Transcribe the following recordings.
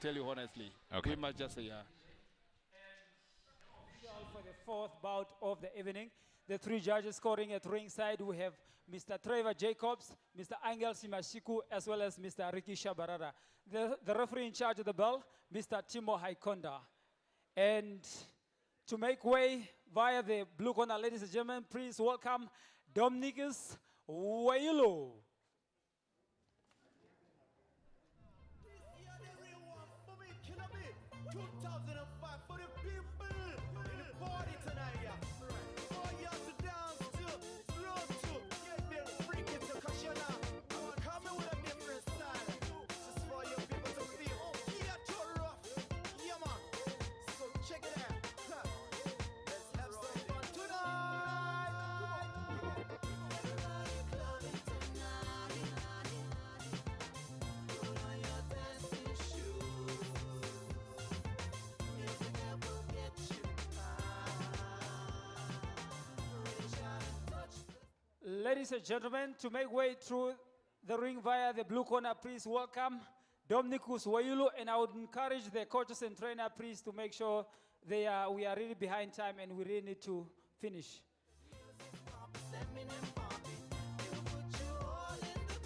tell you honestly. Okay. We must just say, yeah. For the fourth bout of the evening, the three judges scoring at ringside, we have Mr. Trevor Jacobs, Mr. Angel Simashiku, as well as Mr. Ricky Shabarada. The referee in charge of the bell, Mr. Timo Haikonda. And to make way via the blue corner, ladies and gentlemen, please welcome Dominikus Wailu. This year the real one for me, killer me. 2005 for the people in the party tonight, yeah. For y'all to dance to, slow to, get very freaky to, cause you're not. I'm coming with a different style, just for your people to feel. Oh, yeah, too rough, yeah, man. So check it out. Huh. Let's have some fun tonight. Everybody clubbing tonight. Put on your dancing shoes. Music that will get you high. Reach out and touch the Ladies and gentlemen, to make way through the ring via the blue corner, please welcome Dominikus Wailu, and I would encourage the coaches and trainer, please, to make sure we are really behind time and we really need to finish. slamming and bumping. It'll put you all in the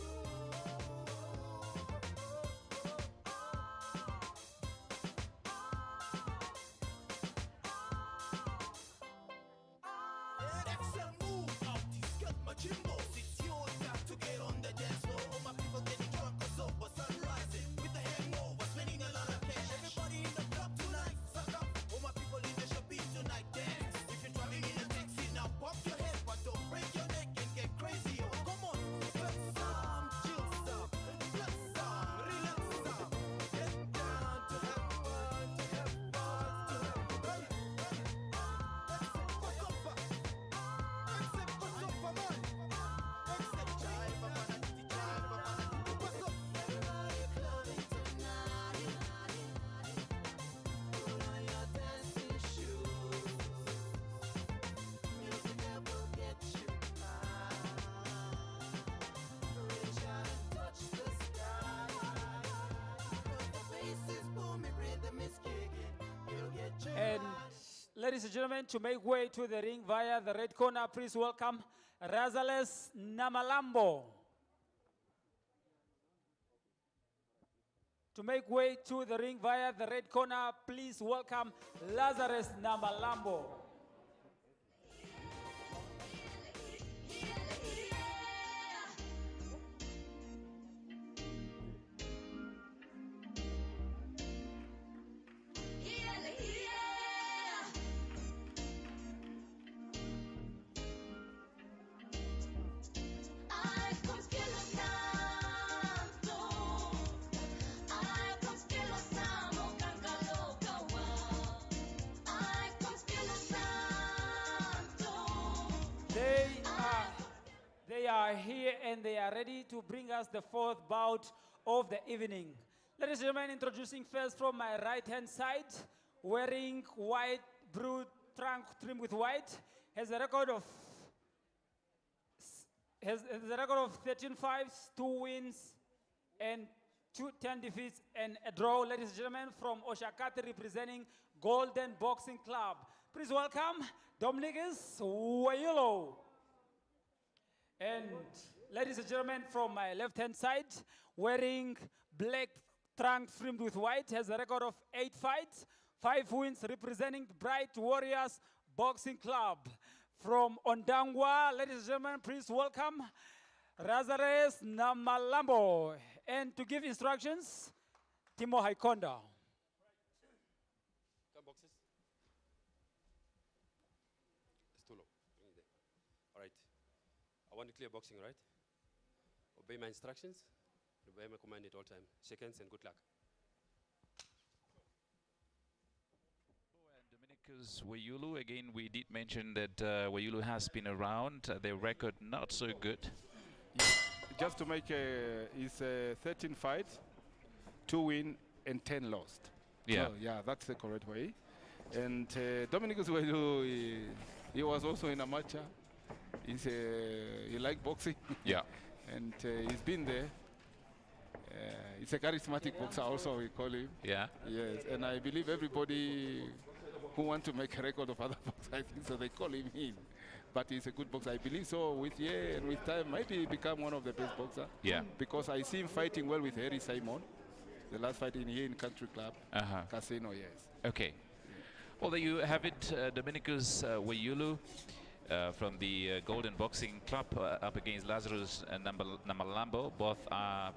That's a move out. He's got my Jimbos. It's your time to get on the dance floor. All my people getting drunk, cause over sunrising. With the hangover, spending a lot of cash. Everybody in the club tonight, suck up. All my people in the shopping tonight, dance. If you're driving in a taxi, now bump your head, but don't break your neck and get crazy. Oh, come on, let's some, chill some, let's some, relax some. Get down to have fun, to have fun, to have fun. What's up, man? What's up, man? Jive, jive, what's up? Everybody clubbing tonight. Put on your dancing shoes. Music that will get you high. Reach out and touch the sky. 'Cause the bass is booming, rhythm is kicking. You'll get your And ladies and gentlemen, to make way to the ring via the red corner, please welcome Razales Namalambo. To make way to the ring via the red corner, please welcome Lazarus Namalambo. Ai, como es que los canto. Ai, como es que los amo, canca loca, wow. Ai, como es que los santo. They are here and they are ready to bring us the fourth bout of the evening. Ladies and gentlemen, introducing first from my right-hand side, wearing white blue trunk trimmed with white, has a record of 13 fights, 2 wins, and 10 defeats and a draw. Ladies and gentlemen, from Oshakati, representing Golden Boxing Club. Please welcome Dominikus Wailu. And ladies and gentlemen, from my left-hand side, wearing black trunk trimmed with white, has a record of 8 fights, 5 wins, representing Bright Warriors Boxing Club. From Ondangwa, ladies and gentlemen, please welcome Razales Namalambo. And to give instructions, Timo Haikonda. Come boxes. It's too low. Bring it there. All right. I want to clear boxing, right? Obey my instructions. Obey my command at all time. Shake hands and good luck. And Dominikus Wailu, again, we did mention that Wailu has been around. Their record not so good. Just to make it's 13 fights, 2 win and 10 lost. Yeah. So, yeah, that's the correct way. And Dominikus Wailu, he was also in amateur. He liked boxing. Yeah. And he's been there. It's a charismatic boxer also, we call him. Yeah. Yes, and I believe everybody who want to make a record of other boxers, I think so, they call him in. But he's a good boxer. I believe so. With year and with time, maybe he become one of the best boxers. Yeah. Because I see him fighting well with Harry Simon. The last fight in here in Country Club, Casino, yes. Okay. Well, there you have it, Dominicus Wayulu from the Golden Boxing Club up against Lazarus and Namalambo. Both are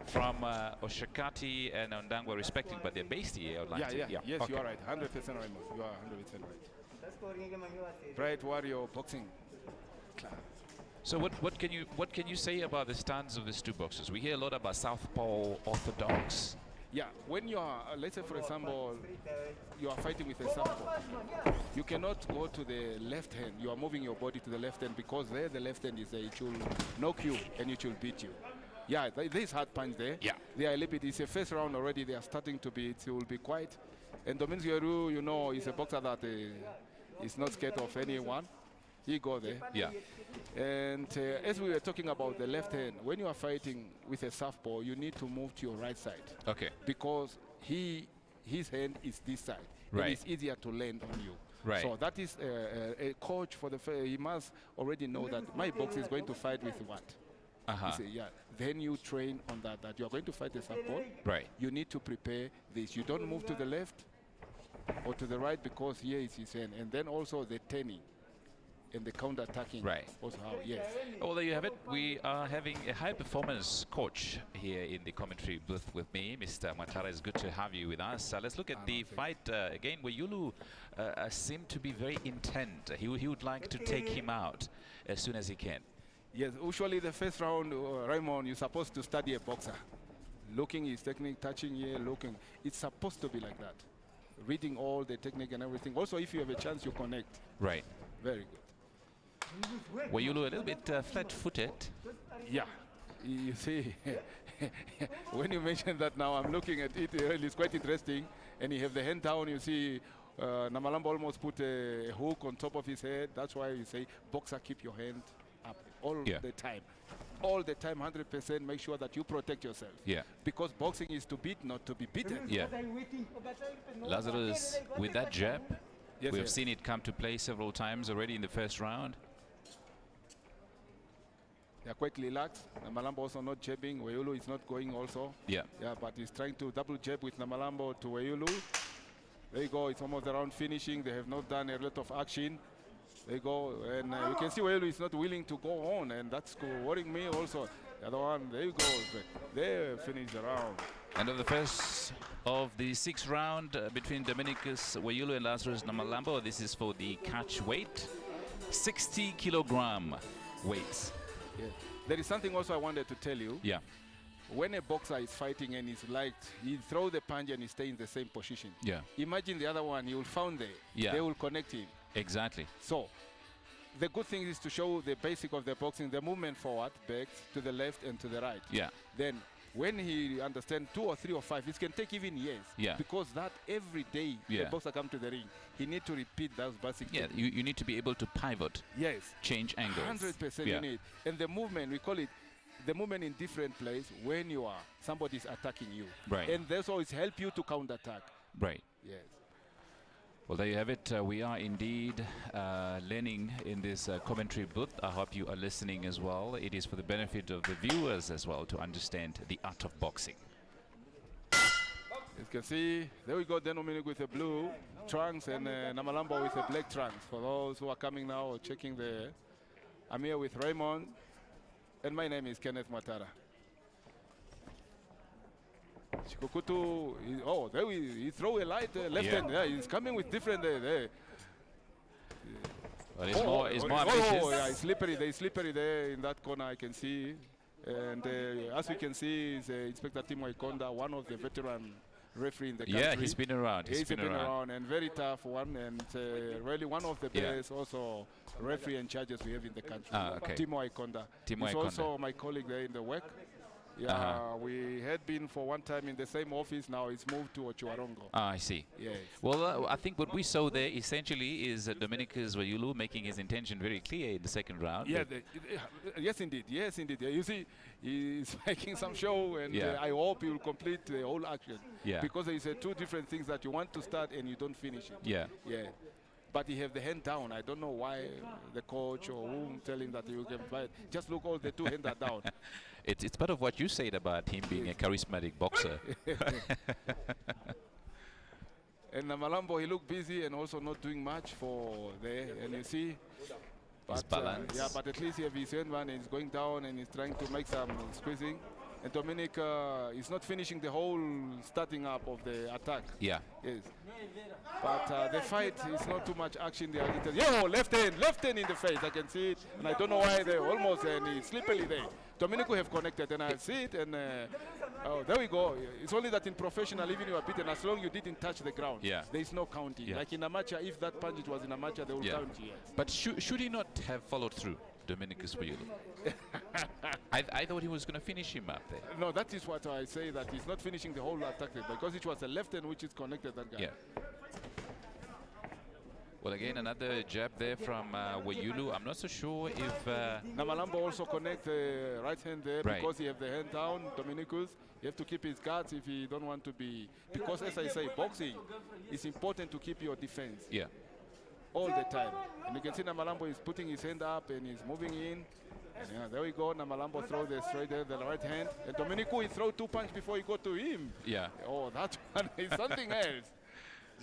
from Oshakati and Ondangwa respectively, but they're based here. Yes, Okay. you are right. 100% right, Mos. You are 100% right. Bright Warrior Boxing Club. So what can you say about the stance of these two boxers? We hear a lot about Southpaw Orthodox. Yeah, when you are, let's say for example, you are fighting with a southpaw, you cannot go to the left hand. You are moving your body to the left hand because there the left hand is there. It will knock you and it will beat you. Yeah, there is hard punch there. Yeah. They are a little bit, it's a first round already. They are starting to be, it will be quiet. And Dominic Yoru, you know, is a boxer that is not scared of anyone. He go there. Yeah. And as we were talking about the left hand, when you are fighting with a southpaw, you need to move to your right side. Okay. Because his hand is this side. Right. And it's easier to land on you. Right. So that is a coach for the, he must already know that my boxer is going to fight with what? You say, yeah. Then you train on that you are going to fight a southpaw. Right. You need to prepare this. You don't move to the left or to the right because here is his hand. And then also the turning and the counter-attacking. Right. Also how, yes. Well, there you have it. We are having a high-performance coach here in the commentary booth with me. Mr. Matara, it's good to have you with us. Let's look at the fight again, where Yulu seemed to be very intent. He would like to take him out as soon as he can. Yes, usually the first round, Raymond, you're supposed to study a boxer. Looking his technique, touching here, looking. It's supposed to be like that. Reading all the technique and everything. Also, if you have a chance, you connect. Right. Very good. Were Yulu a little bit flat-footed? Yeah. You see, when you mention that now, I'm looking at it, it's quite interesting. And you have the hand down, you see Namalambo almost put a hook on top of his head. That's why you say, boxer, keep your hand up all the time. All the time, 100%, make sure that you protect yourself. Yeah. Because boxing is to beat, not to be beaten. Yeah. Lazarus with that jab. Yes, We've yes. seen it come to play several times already in the first round. They are quite relaxed. Namalambo also not jabbing. Weyulu is not going also. Yeah. Yeah, but he's trying to double jab with Namalambo to Weyulu. There you go. It's almost around finishing. They have not done a lot of action. There you go. And you can see Weyulu is not willing to go on. And that's worrying me also. The other one, there you go. They finished the round. End of the first of the sixth round between Dominicus Wayulu and Lazarus Namalambo. This is for the catch weight. 60 kilogram weights. Yeah. There is something also I wanted to tell you. Yeah. When a boxer is fighting and he's like, he throw the punch and he stay in the same position. Yeah. Imagine the other one, he will found there. Yeah. They will connect him. Exactly. So, the good thing is to show the basic of the boxing, the movement forward, back, to the left and to the right. Yeah. Then, when he understands 2 or 3 or 5, it can take even years. Yeah. Because that every day Yeah. the boxer come to the ring, he need to repeat those basic Yeah, techniques. you need to be able to pivot, Yes. change angles. 100% Yeah. you need. And the movement, we call it the movement in different place when you are, somebody's attacking you. Right. And that's always help you to counter-attack. Right. Yes. Well, there you have it. We are indeed learning in this commentary booth. I hope you are listening as well. It is for the benefit of the viewers as well to understand the art of boxing. As you can see, there we go, Dominic with the blue trunks and Namalambo with the black trunks. For those who are coming now or checking the, I'm here with Raymond, and my name is Kenneth Matara. Shikokutu, oh, there he throw a light left hand. Yeah, he's coming with different there. But it's more ambitious. Oh, yeah, it's slippery. They're slippery there in that corner, I can see. And as we can see, is Inspector Timo Ikonda, one of the veteran referee in the country. Yeah, he's been around. He's been around and very tough one, and really one of the best also referee and judges we have in the country. Ah, okay. Timo Ikonda. Timo He's Ikonda. also my colleague there in the work. Yeah, we had been for one time in the same office. Now it's moved to Ochuarongo. Ah, I see. Yes. Well, I think what we saw there essentially is Dominicus Wayulu making his intention very clear in the second round. Yeah, that- yes, indeed. Yes, indeed. You see, he's making some show, and Yeah. I hope he will complete the whole action. Yeah. Because there is two different things that you want to start and you don't finish it. Yeah. Yeah. But he have the hand down. I don't know why the coach or whom tell him that you can fight. Just look, all the two hands are down. It's part of what you said about him being a charismatic boxer. And Malambo, he looked busy and also not doing much for there. And you see, but, balance. yeah, but at least he have his hand one and he's going down and he's trying to make some squeezing. And Dominic is not finishing the whole starting up of the attack. Yeah. Yes. But the fight is not too much action there. Yo, left hand in the face. I can see it. And I don't know why they're almost and he's slippery there. Dominic have connected and I see it. And oh, there we go. It's only that in professional, even you are beaten, as long as you didn't touch the ground, Yeah. there is no counting. Yeah. Like in amateur, if that punch it was in amateur, they will Yeah. count yes. But should he not have followed through, Dominicus Wayulu? I thought he was going to finish him up there. No, that is what I say, that he's not finishing the whole attack there, because it was a left hand which is connected, that guy. Yeah. Well, again, another jab there from Wayulu. I'm not so sure if... Namalambo also connect the right hand there Right. because he have the hand down, Dominicus. You have to keep his guards if he don't want to be... Because as I say, boxing, it's important to keep your defense yeah. all the time. And you can see Namalambo is putting his hand up and he's moving in. And yeah, there we go. Namalambo throw the straight there, the right hand. And Dominico, he throw two punches before he go to him. Yeah. Oh, that one is something else.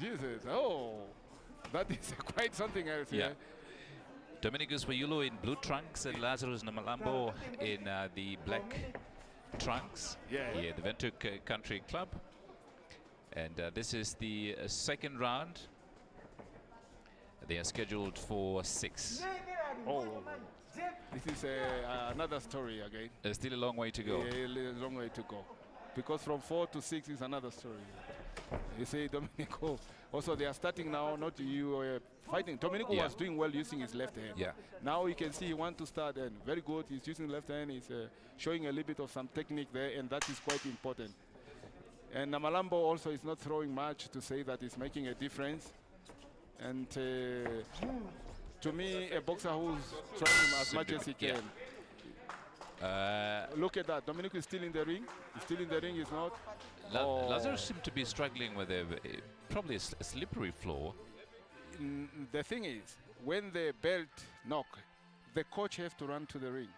Jesus, oh. That is quite something else Yeah. here. Dominicus Wayulu in blue trunks and Lazarus Namalambo in the black trunks. Yeah. Here, the Ventuk Country Club. And this is the second round. They are scheduled for 6. Oh, this is another story again. There's still a long way to go. Yeah, a long way to go. Because from 4 to 6 is another story. You see, Dominico, also they are starting now, not you fighting. Dominico Yeah. was doing well using his left hand. Yeah. Now you can see he wants to start and very good. He's using left hand. He's showing a little bit of some technique there, and that is quite important. And Namalambo also is not throwing much to say that he's making a difference. And to me, a boxer who's trying as much as he Yeah. can. Look at that. Dominic is still in the ring. He's still in the ring. He's not. Oh. Lazarus seemed to be struggling with probably a slippery floor. The thing is, when the belt knock, the coach has to run to the ring.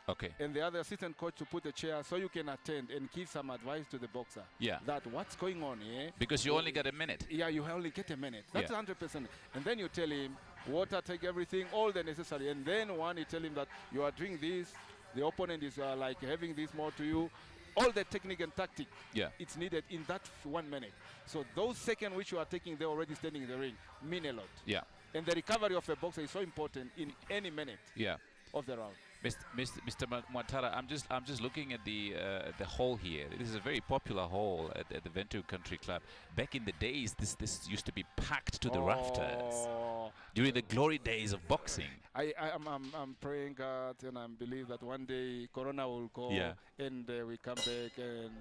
Okay. And the other assistant coach to put a chair so you can attend and give some advice to the boxer. Yeah. That what's going on here. Because you only get a minute. Yeah, you only get a minute. That's Yeah. 100%. And then you tell him, water, take everything, all the necessary. And then you tell him that you are doing this, the opponent is like having this more to you. All the technique and tactic, Yeah. it's needed in that 1 minute. So those seconds which you are taking, they're already standing in the ring, mean a lot. Yeah. And the recovery of a boxer is so important in any minute Yeah. of the round. Mr. Mwatara, I'm just looking at the hall here. This is a very popular hall at the Ventuk Country Club. Back in the days, this used to be packed to the rafters during the glory days of boxing. I'm praying God and I believe that one day Corona will go Yeah. and we come back and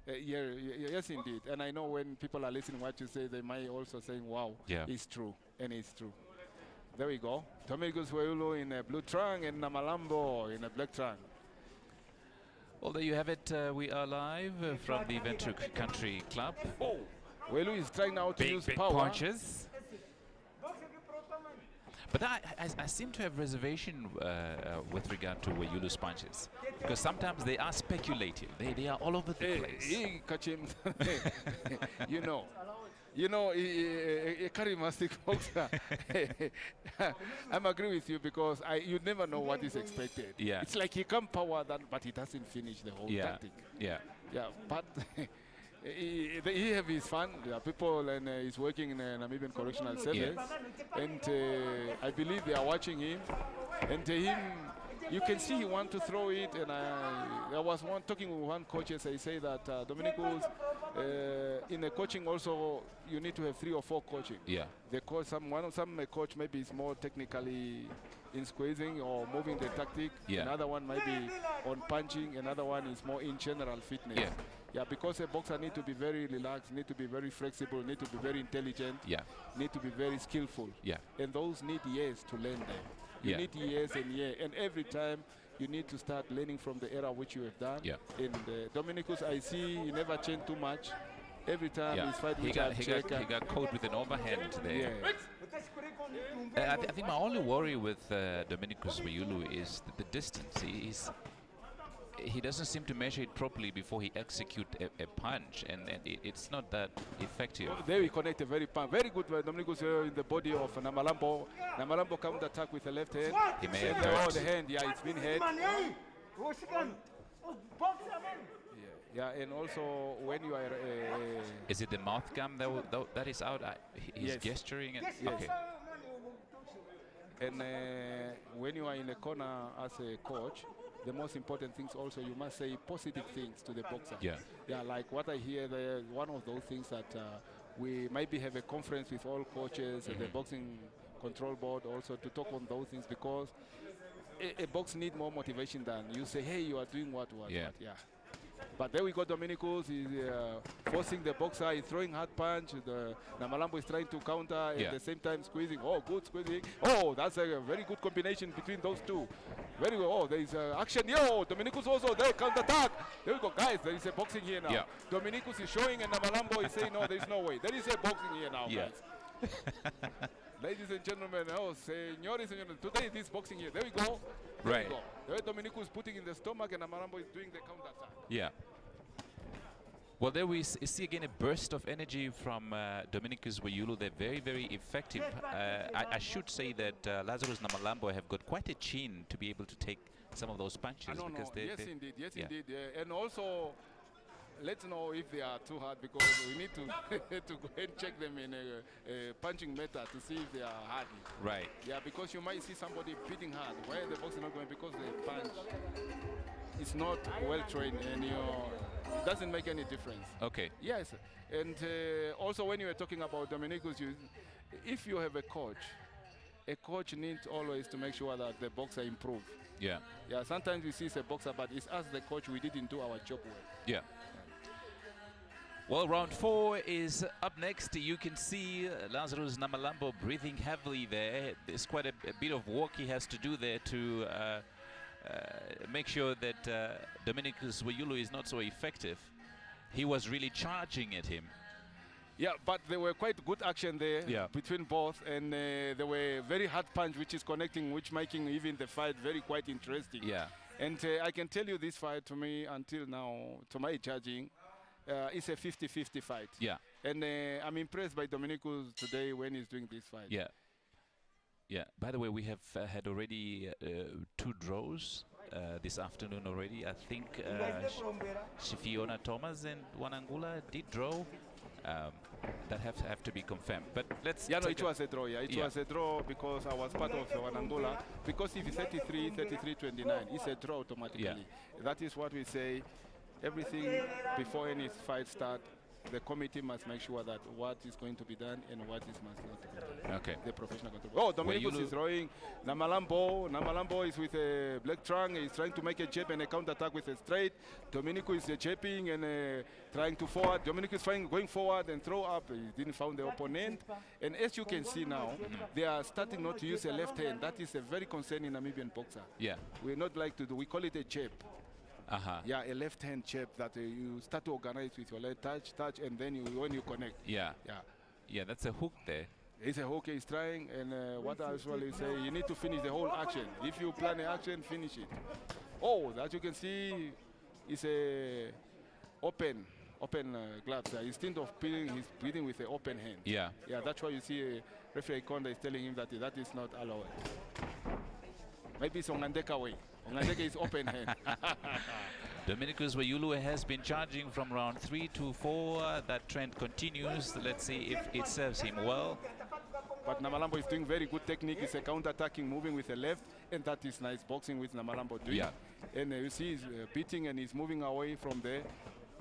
yes indeed. And I know when people are listening what you say, they might also say, wow, Yeah. it's true, and it's true. There we go. Domingos Wayulu in a blue trunk and Namalambo in a black trunk. Well, there you have it. We are live from the Ventuk Country Club. Oh, Wayulu is trying now to use Big power. punches. But I seem to have reservation with regard to Wayulu's punches, because sometimes they are speculative. They are all over the place. He catch him. You know, a charismatic boxer. I'm agree with you because you never know what is expected. Yeah. It's like he can power that, but he doesn't finish the whole Yeah. tactic. Yeah. Yeah, but he have his fun. There are people, and he's working in a Namibian Correctional Service, and I believe they are watching him. And you can see he want to throw it. And I was talking with one coach, and I say that Dominico's in the coaching also you need to have 3 or 4 coaching. Yeah. The coach, some coach maybe is more technically in squeezing or moving the tactic. Yeah. Another one might be on punching. Another one is more in general fitness. Yeah. Yeah, because a boxer need to be very relaxed, need to be very flexible, need to be very intelligent, Yeah. need to be very skillful. Yeah. And those need years to learn them. You Yeah. need years and years. And every time you need to start learning from the era which you have done. Yeah. And Dominicus, I see he never changed too much. Every time Yeah. he's fighting He with got, a he, checker. got, he got caught with an overhand there. Yeah. I think my only worry with Dominicus Mayulu is the distance. He doesn't seem to measure it properly before he executes a punch, and it's not that effective. There we connect a very good Dominicus in the body of Namalambo. Namalambo counter attack with the left hand. He may have And hurt. the hand, yeah, it's been hit. Yeah, and also when you are Is it the mouth gum that is out? He's Yes. gesturing. And, Yes. Okay. and when you are in a corner as a coach, the most important things also you must say positive things to the boxer. Yeah. Yeah, like what I hear there, one of those things that we maybe have a conference with all coaches and the boxing control board also to talk on those things, because a box need more motivation than you say, hey, you are doing what. Yeah. Yeah. But there we go, Dominicus is forcing the boxer, he's throwing hard punch. The Namalambo is trying to counter Yeah. at the same time squeezing. Oh, good squeezing. Oh, that's a very good combination between those two. Very good. Oh, there is action. Yo, Dominicus also there, counter attack. There we go, guys. There is a boxing here now. Yeah. Dominicus is showing and Namalambo is saying, no, there is no way. There is a boxing here now, Yeah. guys. Ladies and gentlemen, oh, senores and gentlemen, today this boxing here. There we go. There Right. we go. There Dominicus is putting in the stomach and Namalambo is doing the counter attack. Yeah. Well, there we see again a burst of energy from Dominicus Wayulu. They're very, very effective. I should say that Lazarus Namalambo have got quite a chin to be able to take some of those punches. No, because no. Yes, they- indeed. Yes, yeah. indeed. And also, let's know if they are too hard, because we need to to go and check them in a punching method to see if they are hard. Right. Yeah, because you might see somebody beating hard. Why the box is not going? Because the punch is not well trained, and it doesn't make any difference. Okay. Yes, and also when you were talking about Dominicus, if you have a coach needs always to make sure that the boxer improve. Yeah. Yeah, sometimes we see it's a boxer, but it's us, the coach, we didn't do our job well. Yeah. Well, round 4 is up next. You can see Lazarus Namalambo breathing heavily there. There's quite a bit of work he has to do there to make sure that Dominicus Wayulu is not so effective. He was really charging at him. Yeah, but there were quite good action there Yeah. between both, and there were very hard punch, which is connecting, which making even the fight very quite interesting. Yeah. And I can tell you this fight to me until now, to my judging, it's a 50-50 fight. Yeah. And I'm impressed by Dominicus today when he's doing this fight. Yeah. Yeah. By the way, we have had already 2 draws this afternoon already. I think Fiona Thomas and Wanangula did draw. That have to be confirmed. But let's. Yeah, no, take it was a draw. Yeah, it Yeah. was a draw because I was part of Angola. Because if it's 33, 33, 29, it's a draw automatically. Yeah. That is what we say. Everything before any fight start, the committee must make sure that what is going to be done and what is must not be done. Okay. The professional control. Oh, Dominicus Wayulu- is throwing. Namalambo is with a black trunk. He's trying to make a jab and a counter attack with a straight. Dominicus is jabbing and trying to forward. Dominicus is going forward and throw up. He didn't find the opponent. And as you can see now, they are starting not to use a left hand. That is a very concerning Namibian boxer. Yeah. We not like to do. We call it a jab. Uh-huh. Yeah, a left hand jab that you start to organize with your left touch, and then when you connect. Yeah. Yeah. Yeah, that's a hook there. It's a hook, he's trying, and what I usually say, you need to finish the whole action. If you plan an action, finish it. Oh, that you can see is a open gloves. Instead of beating, he's beating with an open hand. Yeah. Yeah, that's why you see referee Konda is telling him that that is not allowed. Maybe it's Ongandeka way. Ongandeka is open hand. Dominicus Wayulu has been charging from round 3 to 4. That trend continues. Let's see if it serves him well. But Namalambo is doing very good technique. It's a counter-attacking, moving with the left, and that is nice boxing with Namalambo doing. Yeah. And you see he's beating and he's moving away from there.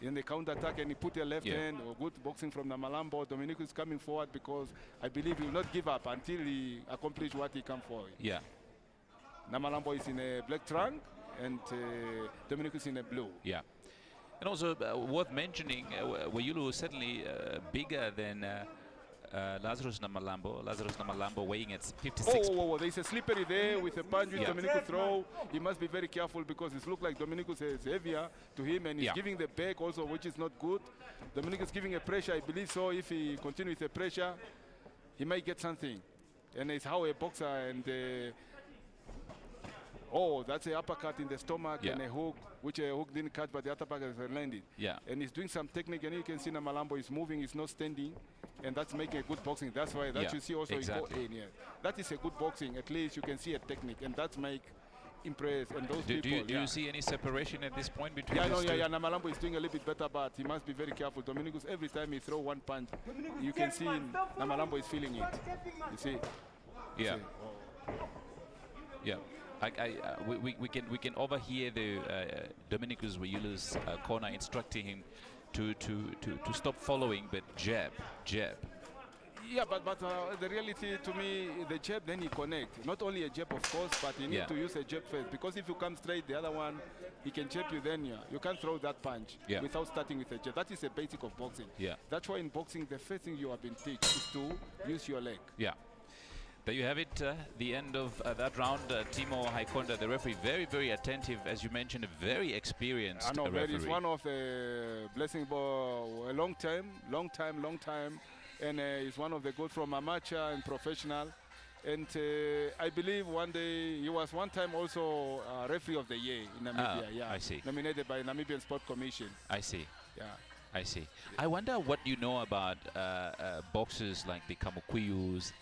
In the counter-attack, and he put a left Yeah. hand, or good boxing from Namalambo. Dominic is coming forward because I believe he will not give up until he accomplishes what he come for. Yeah. Namalambo is in a black trunk, and Dominic is in a blue. Yeah. And also worth mentioning, Wayulu is certainly bigger than Lazarus Namalambo. Lazarus Namalambo weighing at 56. Oh, there's a slippery there with a punch with Yeah. Dominic throw. He must be very careful because it looks like Dominicus is heavier to him, and he's Yeah. giving the back also, which is not good. Dominic is giving a pressure, I believe so. If he continues with the pressure, he might get something. And it's how a boxer and oh, that's a uppercut in the stomach Yeah. and a hook, which a hook didn't catch, but the uppercut has landed. Yeah. And he's doing some technique, and you can see Namalambo is moving, he's not standing, and that's making a good boxing. That's why that Yeah, you see also he exactly. go in here. That is a good boxing. At least you can see a technique, and that's make impress. And those Do people. you see any separation at this point between Yeah, these two? Namalambo is doing a little bit better, but he must be very careful. Dominicus, every time he throw one punch, you can see Namalambo is feeling it. You see? Yeah. See? Yeah. We can overhear the Dominicus Wayulu's corner instructing him to stop following, but jab. Yeah, but the reality to me, the jab, then he connect. Not only a jab, of course, but you need Yeah. to use a jab first. Because if you come straight, the other one, he can jab you then. Yeah. You can't throw that punch Yeah. without starting with a jab. That is the basic of boxing. Yeah. That's why in boxing, the first thing you have been taught is to use your leg. Yeah. There you have it, the end of that round. Timo Haikonda, the referee, very, very attentive, as you mentioned, a very experienced I know, referee. but it's one of the blessing ball a long time, and he's one of the good from amateur and professional. And I believe one day he was one time also referee of the year in Namibia. Yeah, I see. Nominated by Namibian Sport Commission. I see. Yeah. I see. I wonder what you know about boxers like the Kamukuyus.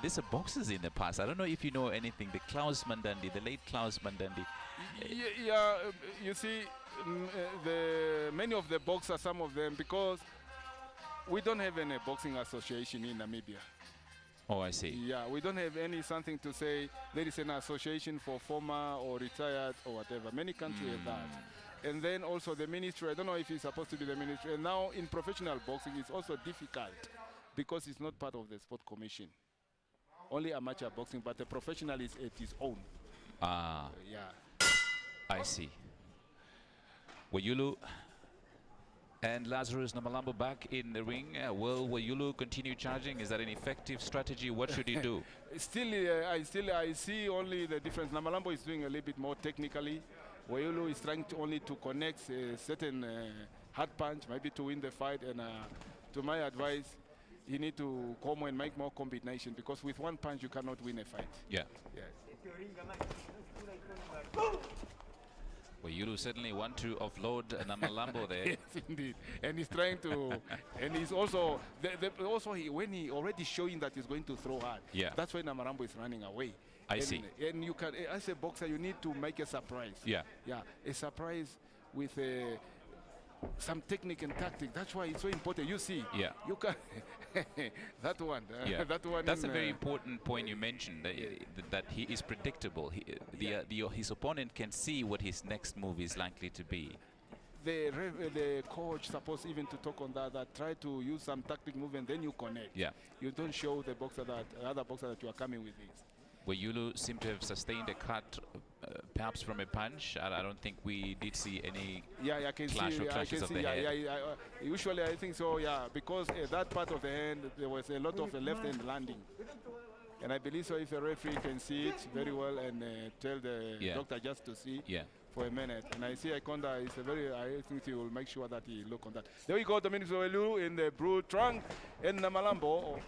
There's a boxers in the past. I don't know if you know anything. The Klaus Mandandi, the late Klaus Mandandi. Yeah, you see, the many of the boxers, some of them, because we don't have any boxing association in Namibia. Oh, I see. Yeah, we don't have any something to say there is an association for former or retired or whatever. Many countries have that. And then also the ministry, I don't know if it's supposed to be the ministry. And now in professional boxing, it's also difficult because it's not part of the sport commission. Only amateur boxing, but the professional is at his own. Ah, Yeah. I see. Wayulu and Lazarus Namalambo back in the ring. Will Wayulu continue charging? Is that an effective strategy? What should he do? I see only the difference. Namalambo is doing a little bit more technically. Wayulu is trying to only to connect a certain hard punch, maybe to win the fight. And to my advice, you need to come and make more combination because with one punch you cannot win a fight. Yeah. Yes. Wayulu certainly want to offload Namalambo there. Yes, indeed. And he's trying to, and he's also, when he already showing that he's going to throw hard. Yeah. That's why Namalambo is running away. I And- see. And you can, as a boxer, you need to make a surprise. Yeah. Yeah, a surprise with some technique and tactic. That's why it's so important. You see. Yeah. You can. That one. Yeah, That one. that's a in, very important point you mentioned, that he is predictable. His opponent can see what his next move is likely to be. the coach supposed even to talk on that try to use some tactic move and then you connect. Yeah. You don't show the boxer that other boxer that you are coming with this. Wayulu seemed to have sustained a cut, perhaps from a punch. I don't think we did see any. Yeah, I can Clash see. or I clashes can of see. the Yeah, head. usually I think so. Yeah, because that part of the hand there was a lot of left hand landing, and I believe so. If a referee can see it very well and tell the Yeah. doctor just to see. Yeah. For a minute, and I see Ikonda is I think he will make sure that he look on that. There we go, Dominic Wayulu in the blue trunk, and Namalambo.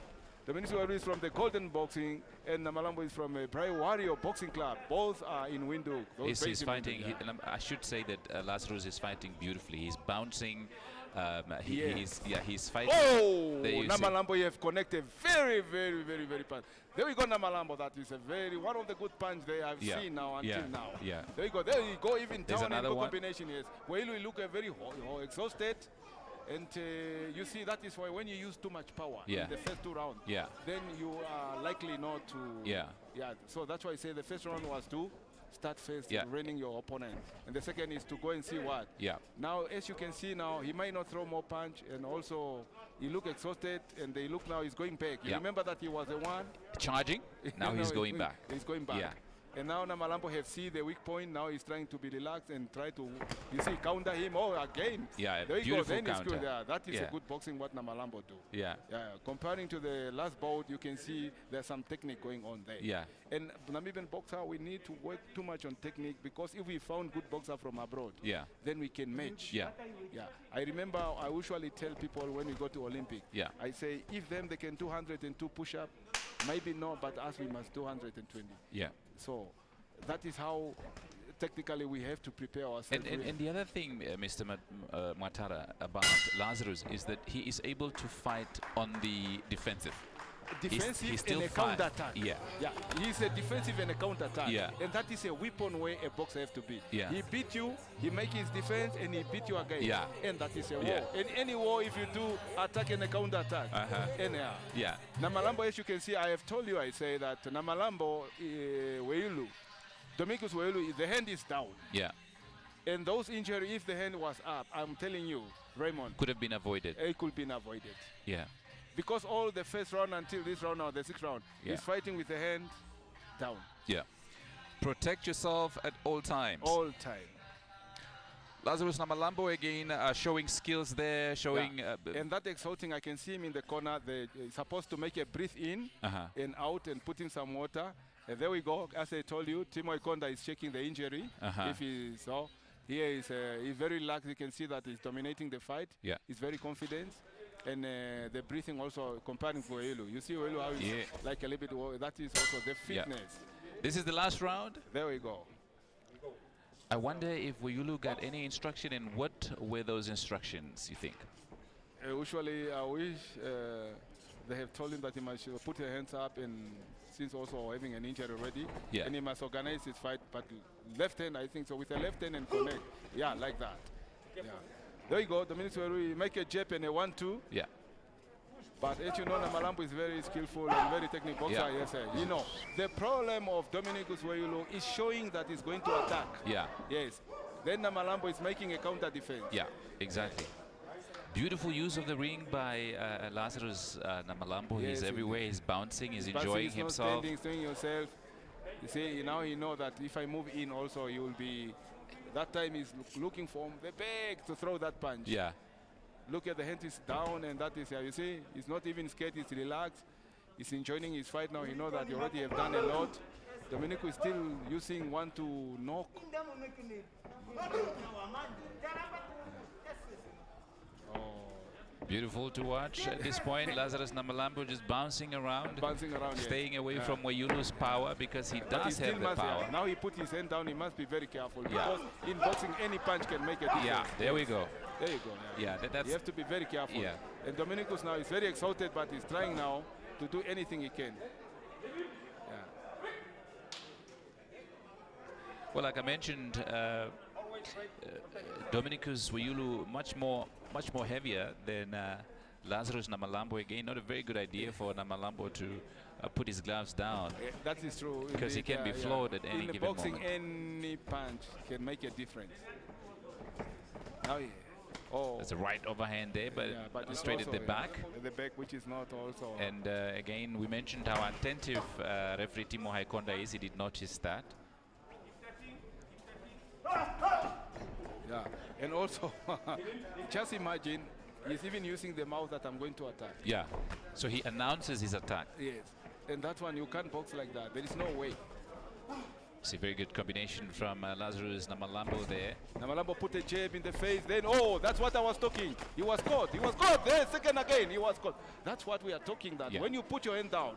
Dominic Wayulu is from the Golden Boxing, and Namalambo is from a Bright Warrior Boxing Club. Both are in Windhoek. He's fighting. I should say that Lazarus is fighting beautifully. He's bouncing. He's fighting. Oh, There you see. Namalambo, you have connected very fast. There we go, Namalambo. That is one of the good punch they have Yeah. seen now until Yeah. now. Yeah. There you go, even There's down and another go one. combination. Yes, Wayulu look very exhausted, and you see that is why when you use too much power Yeah. in the first two rounds, Yeah. then you are likely not to. Yeah. Yeah. So that's why I say the first round was to start first, Yeah. running your opponent, and the second is to go and see what. Yeah. Now, as you can see now, he might not throw more punch, and also he look exhausted, and they look now he's going back. You Yeah. remember that he was the one. Charging. Now he's going back. He's going back. Yeah. And now Namalambo have seen the weak point. Now he's trying to be relaxed and try to, you see, counter him. Oh, again. Yeah, there you go. beautiful Then it's counter. good. Yeah, that is Yeah. a good boxing what Namalambo do. Yeah. Yeah, comparing to the last bout, you can see there's some technique going on there. Yeah. And Namibian boxer, we need to work too much on technique, because if we found good boxer from abroad, Yeah. then we can match. Yeah. Yeah. I remember I usually tell people when we go to Olympic, Yeah. I say, if them they can do 102 push-up, maybe no, but us we must do 120. Yeah. So that is how technically we have to prepare ourselves. And the other thing, Mr. Matara, about Lazarus is that he is able to fight on the defensive. Defensive he still and a fight. counter-attack. Yeah. Yeah, he's a defensive and a counter-attack. Yeah. And that is a weapon way a boxer has to be. Yeah. He beat you, he make his defense, and he beat you again. Yeah. And that is a war. Yeah. In any war, if you do attack and a counter-attack, and Yeah. Namalambo, as you can see, I have told you, I say that Namalambo, Weilu, Domingos Weilu, the hand is down. Yeah. And those injuries, if the hand was up, I'm telling you, Raymond, Could have been avoided. it could be avoided. Yeah. Because all the first round until this round or the sixth round, Yeah. he's fighting with the hand down Yeah. Protect yourself at all times. all time. Lazarus Namalambo again showing skills there, showing. And that exhausting, I can see him in the corner. He's supposed to make a breathe in and out and put in some water. And there we go. As I told you, Timo Ikonda is checking the injury. If he saw, here he's very relaxed. You can see that he's dominating the fight. Yeah. He's very confident. And the breathing also comparing to Oelu. You see Oelu how he's like a little bit, that is also the fitness. This is the last round. There we go. I wonder if Wayulu got any instruction and what were those instructions, you think? Usually, I wish they have told him that he must put his hands up, and since also having an injury already, Yeah. and he must organize his fight. But left hand, I think so, with a left hand and connect. Yeah, like that. Yeah. There you go. Dominic Sweru make a jab and a 1-2. Yeah. But as you know, Namalambo is very skillful and very technical boxer. Yeah. Yes, sir. You know, the problem of Dominic Sweru is showing that he's going to attack. Yeah. Yes. Then Namalambo is making a counter defense. Yeah, exactly. Beautiful use of the ring by Lazarus Namalambo. Yes, He's everywhere. indeed. He's bouncing. He's But enjoying he's not himself. standing, doing yourself. You see, now he know that if I move in also, you will be. That time he's looking for the back to throw that punch. Yeah. Look at the hand is down, and that is, you see, he's not even scared. He's relaxed. He's enjoying his fight now. He knows that he already have done a lot. Domenico is still using one to knock. Beautiful to watch at this point. Lazarus Namalambo just bouncing around, Yes. staying away from Wayulu's power because he But he does still have the must power. Now he put his hand down. He must be very careful, Yeah. because in boxing any punch can make a difference. Yeah, there we go. There you go. Yeah, that's You have to be very careful. Yeah. And Dominicus now is very exalted, but he's trying now to do anything he can. Yeah. well, like I mentioned, Dominicus Wayulu much more heavier than Lazarus Namalambo. Again, not a very good idea for Namalambo to put his gloves down. That is true. Because he Indeed, can be floored at any in given boxing, moment. any punch can make a difference. Now, There's a right overhand there, but, it's straight at also, the back. The back, which is not also. And again, we mentioned how attentive referee Timo Haikonda is. He did notice that. Yeah, and also, just imagine, he's even using the mouth that I'm going to attack. Yeah. So he announces his attack. Yes, and that one, you can't box like that. There is no way. It's a very good combination from Lazarus Namalambo there. Namalambo put a jab in the face, then, that's what I was talking. He was caught. There, second again, he was caught. That's what we are talking, that when you put your hand down,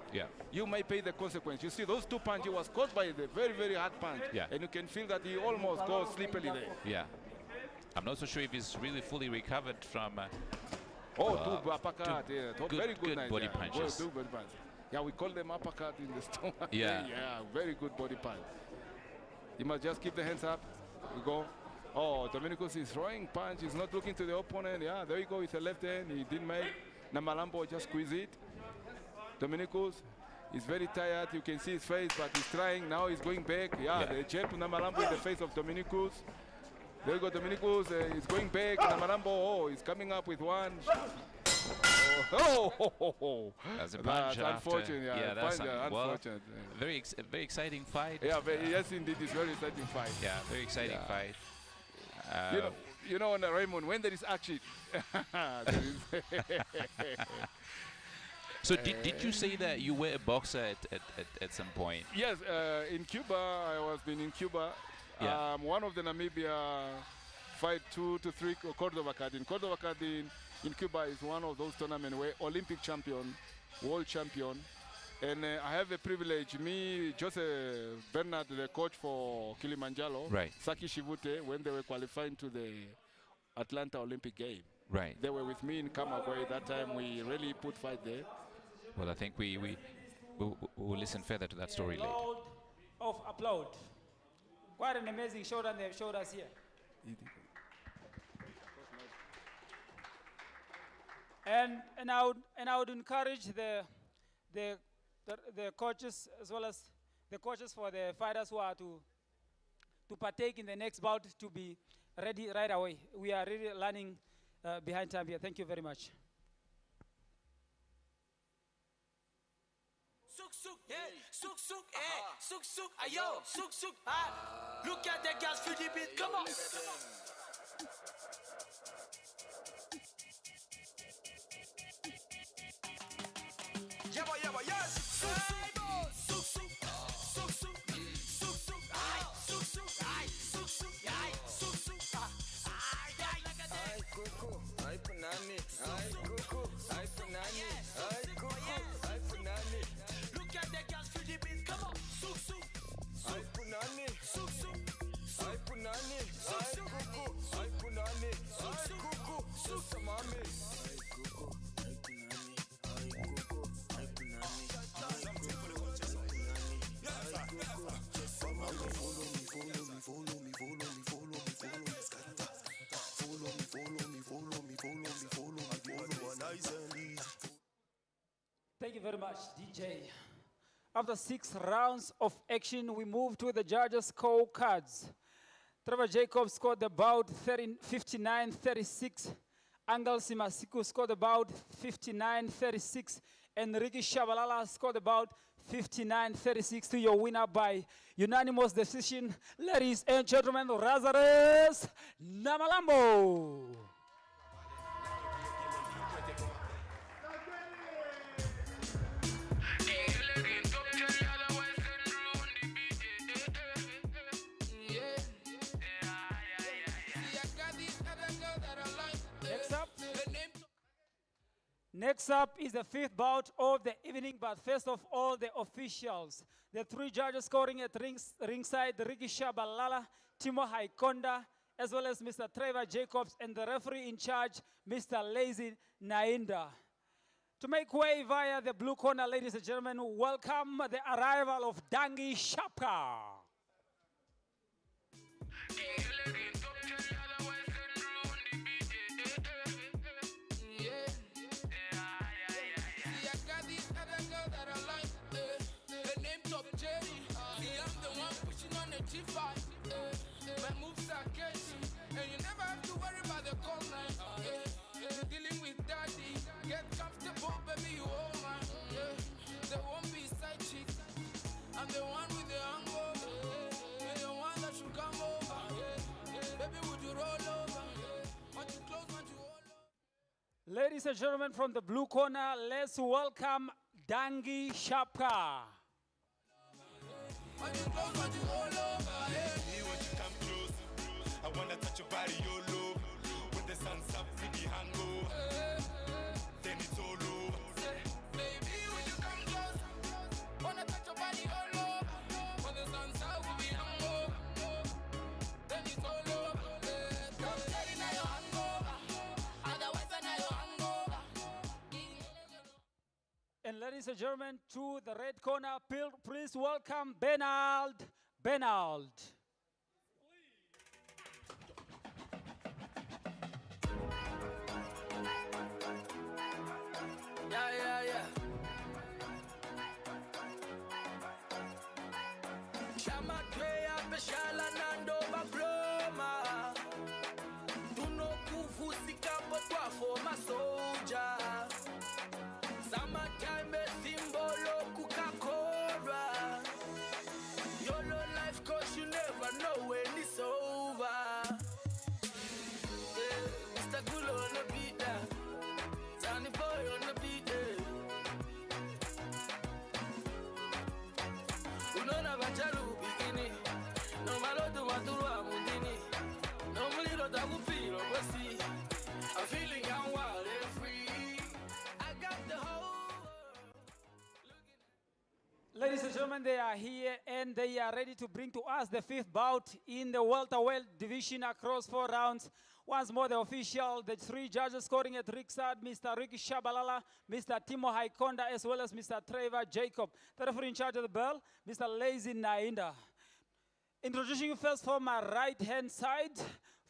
you may pay the consequence. You see, those two punches, he was caught by the very, very hard punch. Yeah. And you can feel that he almost goes sleepily there. Yeah. I'm not so sure if he's really fully recovered from... Two uppercut, very good nice, body punches. Two body punches. Yeah, we call them uppercut in the stomach. Yeah. Yeah, very good body punch. You must just keep the hands up. You go. Dominicus is throwing punch. He's not looking to the opponent. Yeah, there you go. It's a left hand. He didn't make. Namalambo just squeeze it. Dominicus is very tired. You can see his face, but he's trying. Now he's going back. Yeah. The jab to Namalambo in the face of Dominicus. There you go. Dominicus is going back. Namalambo, he's coming up with one. That's a punch That's after. unfortunate. Yeah, that's unfortunate. very exciting fight. Yeah, yes, indeed, it's very exciting fight. Yeah, very exciting Yeah. fight. You know, Raymond, when there is action, there is So did you say that you were a boxer at some point? Yes, in Cuba, I was been in Cuba. Yeah. One of the Namibia fight 2 to 3 Cordoba card. In Cordoba card in Cuba is one of those tournaments where Olympic champion, world champion, and I have a privilege. Me, Joseph Bernard, the coach for Kilimanjaro, Right. Saki Shivute, when they were qualifying to the Atlanta Olympic game. Right. They were with me in Camagüey. That time we really put fight there. Well, I think we'll listen further to that story later. Loud of applaud. Quite an amazing show that they've showed us here. And I would encourage the coaches as well as the coaches for the fighters who are to partake in the next bout to be ready right away. We are really running behind time here. Thank you very much. Suk suk, yeah, suk suk, eh, suk suk, ayo, suk suk, ah. Look at the girls feel the beat, come on. Yabba, yes. Suk suk, suk suk, suk suk, suk suk, ay, suk suk, ay, suk suk, ay, suk suk, ay, like a day. Ay kuku, ay punani, ay kuku, ay punani, ay kuku, ay punani, Look at the girls feel the beat, come on. Suk suk, ay punani, suk suk, ay punani, ay kuku, ay punani, ay kuku, susamami, ay kuku, ay punani, ay kuku, ay punani, ay kuku, Thank you very much, DJ. After 6 rounds of action, we move to the judges' scorecards. Trevor Jacobs scored the bout 59-36. Angel Simasiku scored the bout 59-36. And Ricky Shabalala scored the bout 59-36 to your winner by unanimous decision. Ladies and gentlemen, Lazarus Namalambo. Next up is the 5th bout of the evening, but first of all, the officials. The 3 judges scoring at ringside, Ricky Shabalala, Timo Haikonda, as well as Mr. Trevor Jacobs, and the referee in charge, Mr. Lazy Nainda. To make way via the blue corner, ladies and gentlemen, welcome the arrival of Dangi Shapka. Ladies and gentlemen, from the blue corner, let's welcome Dangi Shapka. When you come close, I wanna touch your body, your love. When the sun's up, see the hangover. Then it's all over. Baby, when you come close, wanna touch your body all over. When the sun's up, we be hangover. Then it's all over. Come tell me now you're hangover. Otherwise, I know you're hangover. And ladies and gentlemen, to the red corner, please welcome Benald. Benald. Yeah. Chama Kea Peshala Nando Babloma. Do no kuvusika but for my soldier. Ladies and gentlemen, they are here and they are ready to bring to us the fifth bout in the welterweight division across 4 rounds. Once more, the official, the 3 judges scoring at ringside, Mr. Ricky Shabalala, Mr. Timo Haikonda, as well as Mr. Trevor Jacob. The referee in charge of the bell, Mr. Lazy Nainda. Introducing you first from my right-hand side,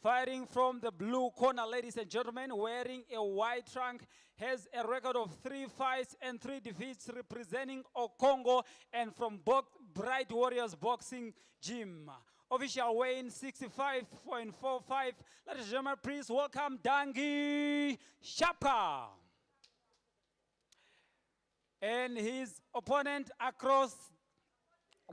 fighting from the blue corner, ladies and gentlemen, wearing a white trunk, has a record of 3 fights and 3 defeats, representing Okongo and from Bright Warriors Boxing Gym. Official weighing 65.45. Ladies and gentlemen, please welcome Dangi Shapka. And his opponent across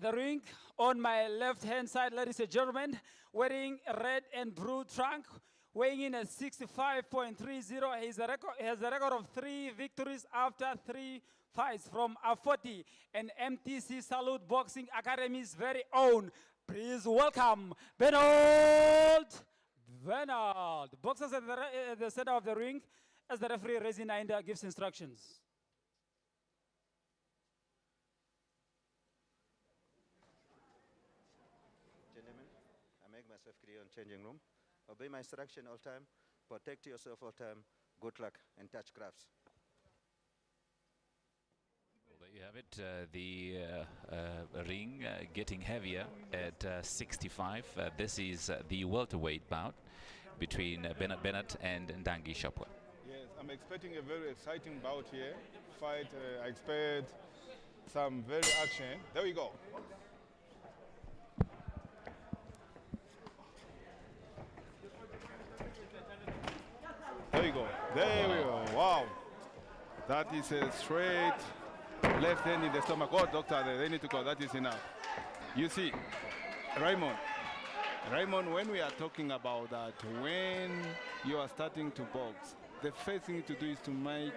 the ring on my left-hand side, ladies and gentlemen, wearing a red and blue trunk, weighing in at 65.30. He has a record of 3 victories after 3 fights from A40 and MTC Salute Boxing Academy's very own. Please welcome Bernard. Boxers at the center of the ring as the referee Rezi Nainda gives instructions. Gentlemen, I make myself clear in changing room. Obey my instruction all time. Protect yourself all time. Good luck and touch crafts. Well, there you have it. The ring getting heavier at 65. This is the welterweight bout between Bernard and Ndangi Shapwa. Yes, I'm expecting a very exciting bout here. Fight, I expect some very action. There we go. There you go. There we go. Wow. That is a straight left hand in the stomach. Oh, doctor, they need to go. That is enough. You see, Raymond, when we are talking about that, when you are starting to box, the first thing to do is to make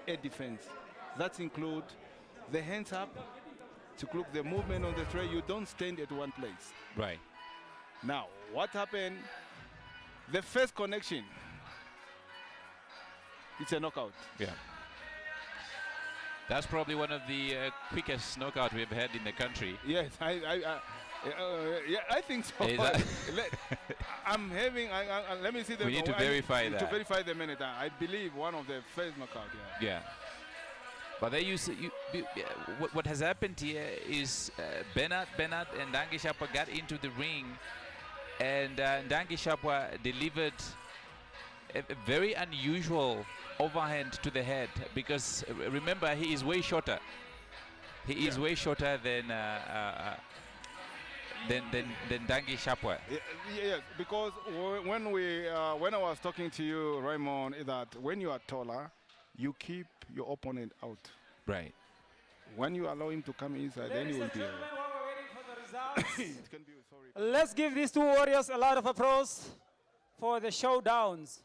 a defense. That includes the hands up, to include the movement on the tray. You don't stand at one place. Right. Now, what happened? The first connection, it's a knockout. Yeah. That's probably one of the quickest knockout we've had in the country. Yes, yeah, I think so. Is that I'm having. Let me see the. We need to verify that. To verify the minute. I believe one of the first knockout. Yeah. Yeah. But there what has happened here is Bernard and Ndangi Shapwa got into the ring, and Ndangi Shapwa delivered a very unusual overhand to the head, because remember, he is way shorter. He is way shorter than Ndangi Shapwa. Yes, because when I was talking to you, Raymond, is that when you are taller, you keep your opponent out. Right. When you allow him to come inside, then Ladies you will and be. gentlemen, while we're waiting for the results, It can be sorry. let's give these 2 warriors a lot of applause for the showdowns.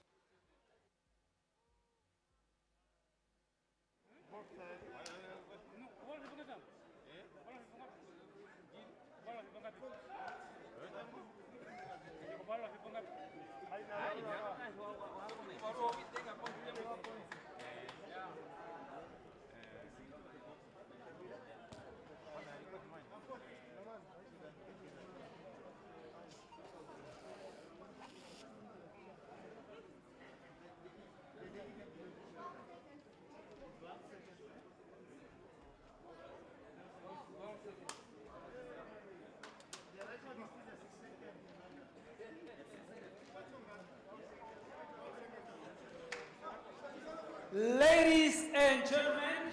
Ladies and gentlemen,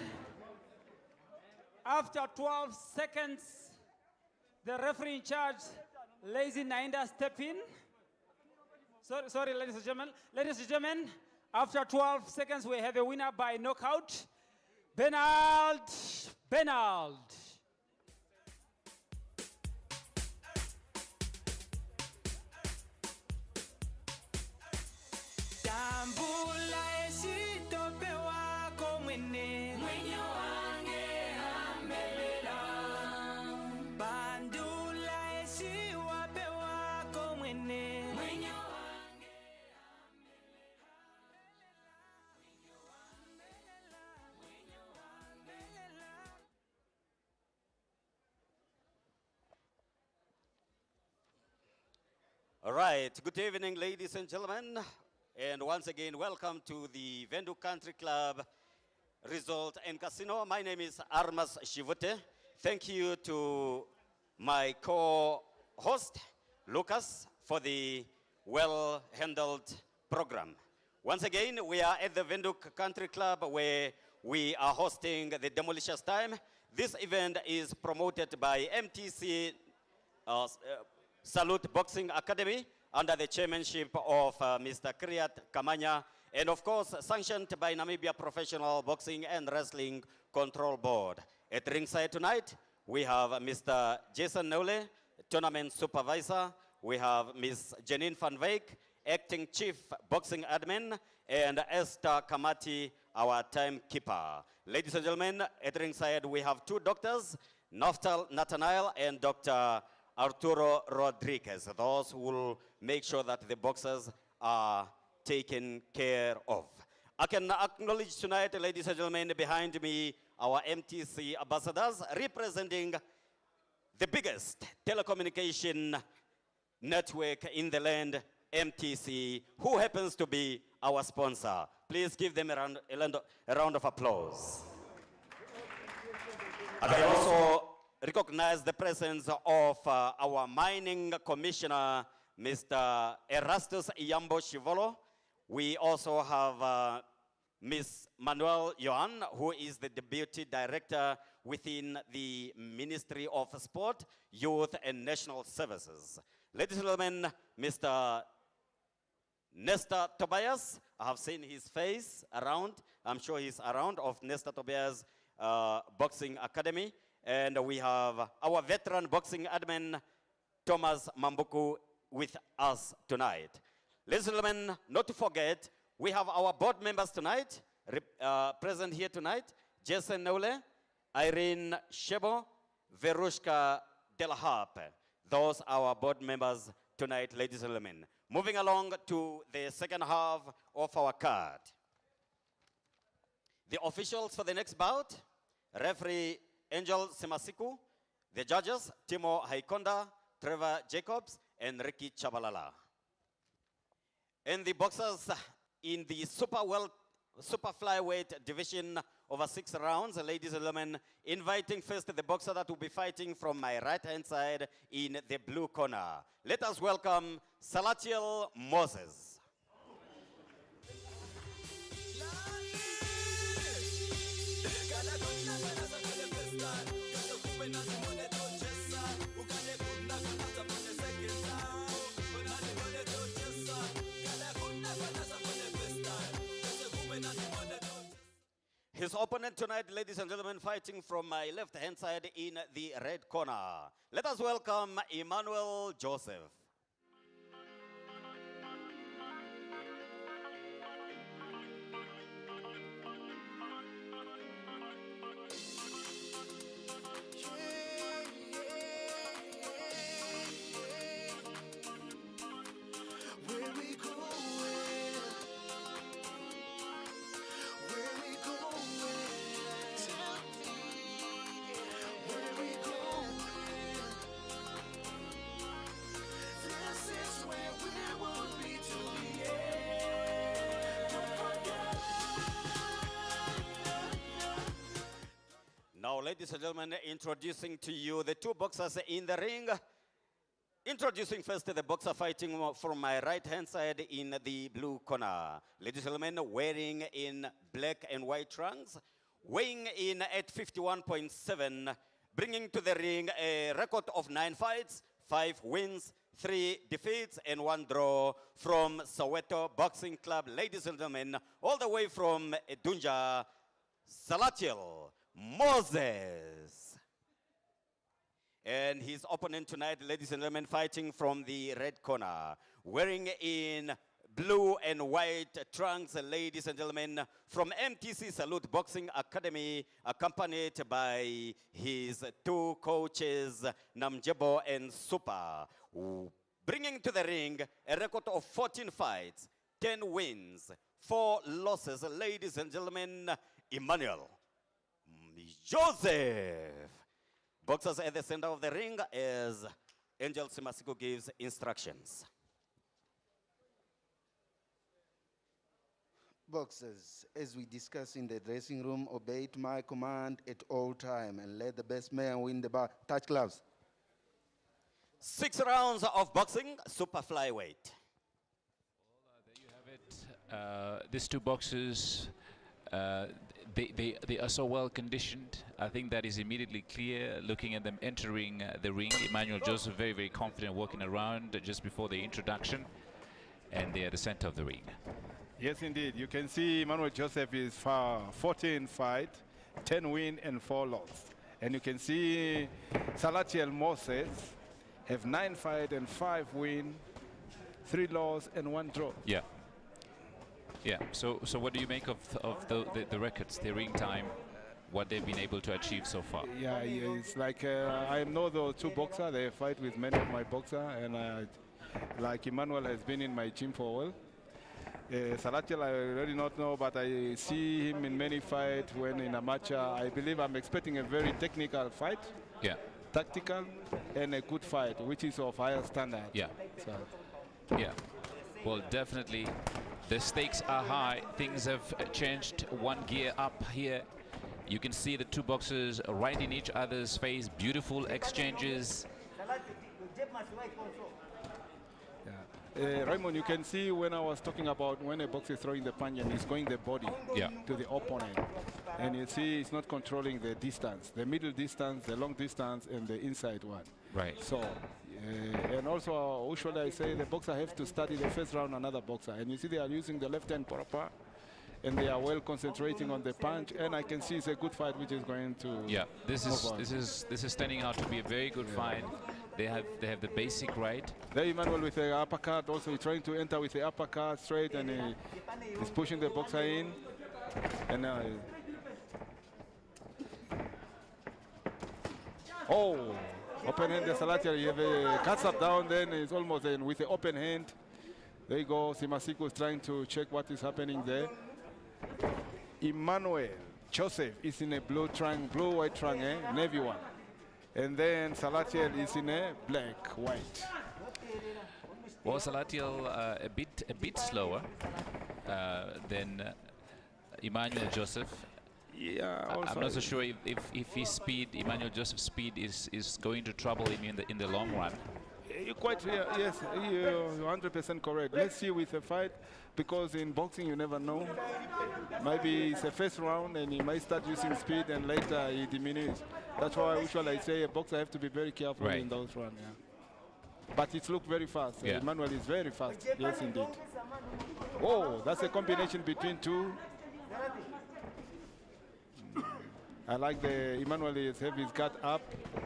after 12 seconds, the referee in charge, Lazy Nainda, step in. Sorry, ladies and gentlemen. Ladies and gentlemen, after 12 seconds, we have a winner by knockout, Bernard. Tambula esitope wako mwene mwenye wange amelela. Bandula esiwape wako mwene mwenye wange All right, good evening, ladies and gentlemen. And once again, welcome to the Vendu Country Club Resort and Casino. My name is Armas Shivute. Thank you to my co-host, Lucas, for the well-handled program. Once again, we are at the Venduk Country Club where we are hosting the Demolishers Time. This event is promoted by MTC Salute Boxing Academy under the chairmanship of Mr. Kriat Kamanya, and of course sanctioned by Namibia Professional Boxing and Wrestling Control Board. At ringside tonight, we have Mr. Jason Nole, tournament supervisor. We have Ms. Janine van Wyk, acting chief boxing admin, and Esther Kamati, our timekeeper. Ladies and gentlemen, at ringside we have two doctors, Naftal Nathanael and Dr. Arturo Rodriguez, those who will make sure that the boxers are taken care of. I can acknowledge tonight, ladies and gentlemen, behind me, our MTC ambassadors representing the biggest telecommunication network in the land, MTC, who happens to be our sponsor. Please give them a round of applause. I can also recognize the presence of our mining commissioner, Mr. Erastus Iyambo Shivolo. We also have Ms. Manuel Johan, who is the deputy director within the Ministry of Sport, Youth and National Services. Ladies and gentlemen, Mr. Nestor Tobias, I have seen his face around. I'm sure he's around, of Nestor Tobias Boxing Academy. And we have our veteran boxing admin, Thomas Mambuku, with us tonight. Ladies and gentlemen, not to forget, we have our board members tonight, present here tonight, Jason Nole, Irene Shebo, Verushka Delaharpe. Those are our board members tonight, ladies and gentlemen. Moving along to the second half of our card. The officials for the next bout, referee Angel Simasiku, the judges, Timo Haikonda, Trevor Jacobs, and Ricky Chabalala. And the boxers in the super flyweight division over 6 rounds, ladies and gentlemen, inviting first the boxer that will be fighting from my right-hand side in the blue corner. Let us welcome Salatiel Moses. His opponent tonight, ladies and gentlemen, fighting from my left-hand side in the red corner. Let us welcome Emmanuel Joseph. Now, ladies and gentlemen, introducing to you the two boxers in the ring. Introducing first the boxer fighting from my right-hand side in the blue corner. Ladies and gentlemen, wearing in black and white trunks, weighing in at 51.7, bringing to the ring a record of 9 fights, 5 wins, 3 defeats, and 1 draw from Soweto Boxing Club. Ladies and gentlemen, all the way from Dunja, Salatiel Moses. And his opponent tonight, ladies and gentlemen, fighting from the red corner, wearing in blue and white trunks, ladies and gentlemen, from MTC Salute Boxing Academy, accompanied by his 2 coaches, Namjebo and Super, bringing to the ring a record of 14 fights, 10 wins, 4 losses, ladies and gentlemen, Emmanuel Joseph. Boxers at the center of the ring as Angel Simasiku gives instructions. boxers, as we discuss in the dressing room, obey to my command at all time and let the best man win the bout. Touch gloves. 6 rounds of boxing, super flyweight. These two boxers, they are so well conditioned. I think that is immediately clear looking at them entering the ring. Emmanuel Joseph very, very confident walking around just before the introduction. And they are the center of the ring. Yes, indeed. You can see Emmanuel Joseph is 14 fight, 10 win and 4 loss. And you can see Salatiel Moses have 9 fight and 5 win, 3 loss and 1 draw. Yeah. Yeah. So what do you make of the records, the ring time, what they've been able to achieve so far? Yeah, it's like I know the two boxers. They fight with many of my boxers, and like Emmanuel has been in my gym for a while. Salatiel, I really not know, but I see him in many fights when in a match. I believe I'm expecting a very technical fight. Yeah. Tactical and a good fight, which is of higher standard. Yeah. So. Yeah. Well, definitely the stakes are high. Things have changed one gear up here. You can see the two boxers right in each other's face. Beautiful exchanges. Raymond, you can see when I was talking about when a boxer is throwing the punch and he's going the body to the opponent. And you see he's not controlling the distance, the middle distance, the long distance, and the inside one. Right. So, and also usually I say the boxer have to study the first round another boxer. And you see they are using the left hand proper, and they are well concentrating on the punch. And I can see it's a good fight which is going to. Yeah. This is turning out to be a very good fight. They have the basic right. There Emmanuel with the uppercut, also he's trying to enter with the uppercut straight, and he's pushing the boxer in. And now, open hand, the Salatiel, you have a cuts up down, then it's almost in with the open hand. There you go, Simasiku is trying to check what is happening there. Emmanuel Joseph is in a blue-white triangle, navy one. And then Salatiel is in a black-white. Well, Salatiel a bit slower than Emmanuel Joseph. Yeah, I'm not so sure if his speed, Emmanuel Joseph's speed, is going to trouble him in the long run. You're quite yes, you're 100% correct. Let's see with the fight, because in boxing you never know. Maybe it's a first round and he might start using speed and later he diminishes. That's why usually I say a boxer have to be very careful in those rounds. Yeah. But it looks very fast. Yeah. Emmanuel is very fast. Yes, indeed. Oh, that's a combination between two. I like the Emmanuel is have his guard up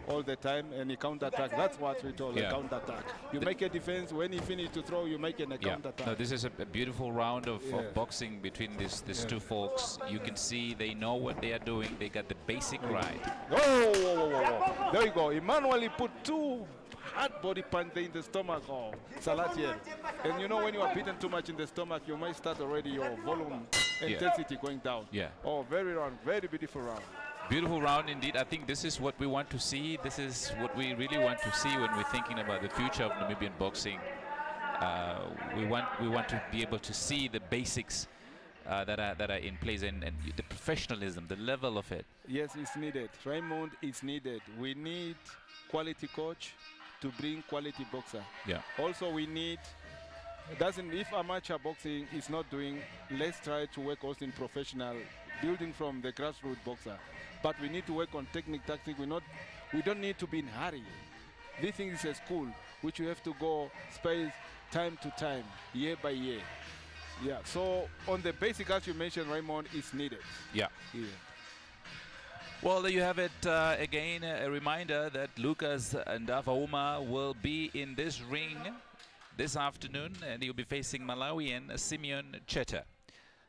all the time and he counter attack. That's what we call a counter attack. You make a defense, when you finish to throw, you make a counter attack. No, this is a beautiful round of boxing between these two folks. You can see they know what they are doing. They got the basic right. Oh, there you go. Emmanuel, he put 2 hard body punch in the stomach of Salatiel. And you know when you are beaten too much in the stomach, you might start already your volume intensity going down. Yeah. Oh, very beautiful round. Beautiful round indeed. I think this is what we want to see. This is what we really want to see when we're thinking about the future of Namibian boxing. We want to be able to see the basics that are in place and the professionalism, the level of it. Yes, it's needed. Raymond, it's needed. We need quality coach to bring quality boxer. Yeah. Also, we need. If amateur boxing is not doing, let's try to work also in professional, building from the grassroots boxer. But we need to work on technique, tactic. We don't need to be in a hurry. This thing is a school, which you have to go space time to time, year by year. Yeah, so on the basic, as you mentioned, Raymond, is needed. Yeah. Well, there you have it. Again, a reminder that Lucas Ndavauma will be in this ring this afternoon, and he'll be facing Malawian Simeon Cheta.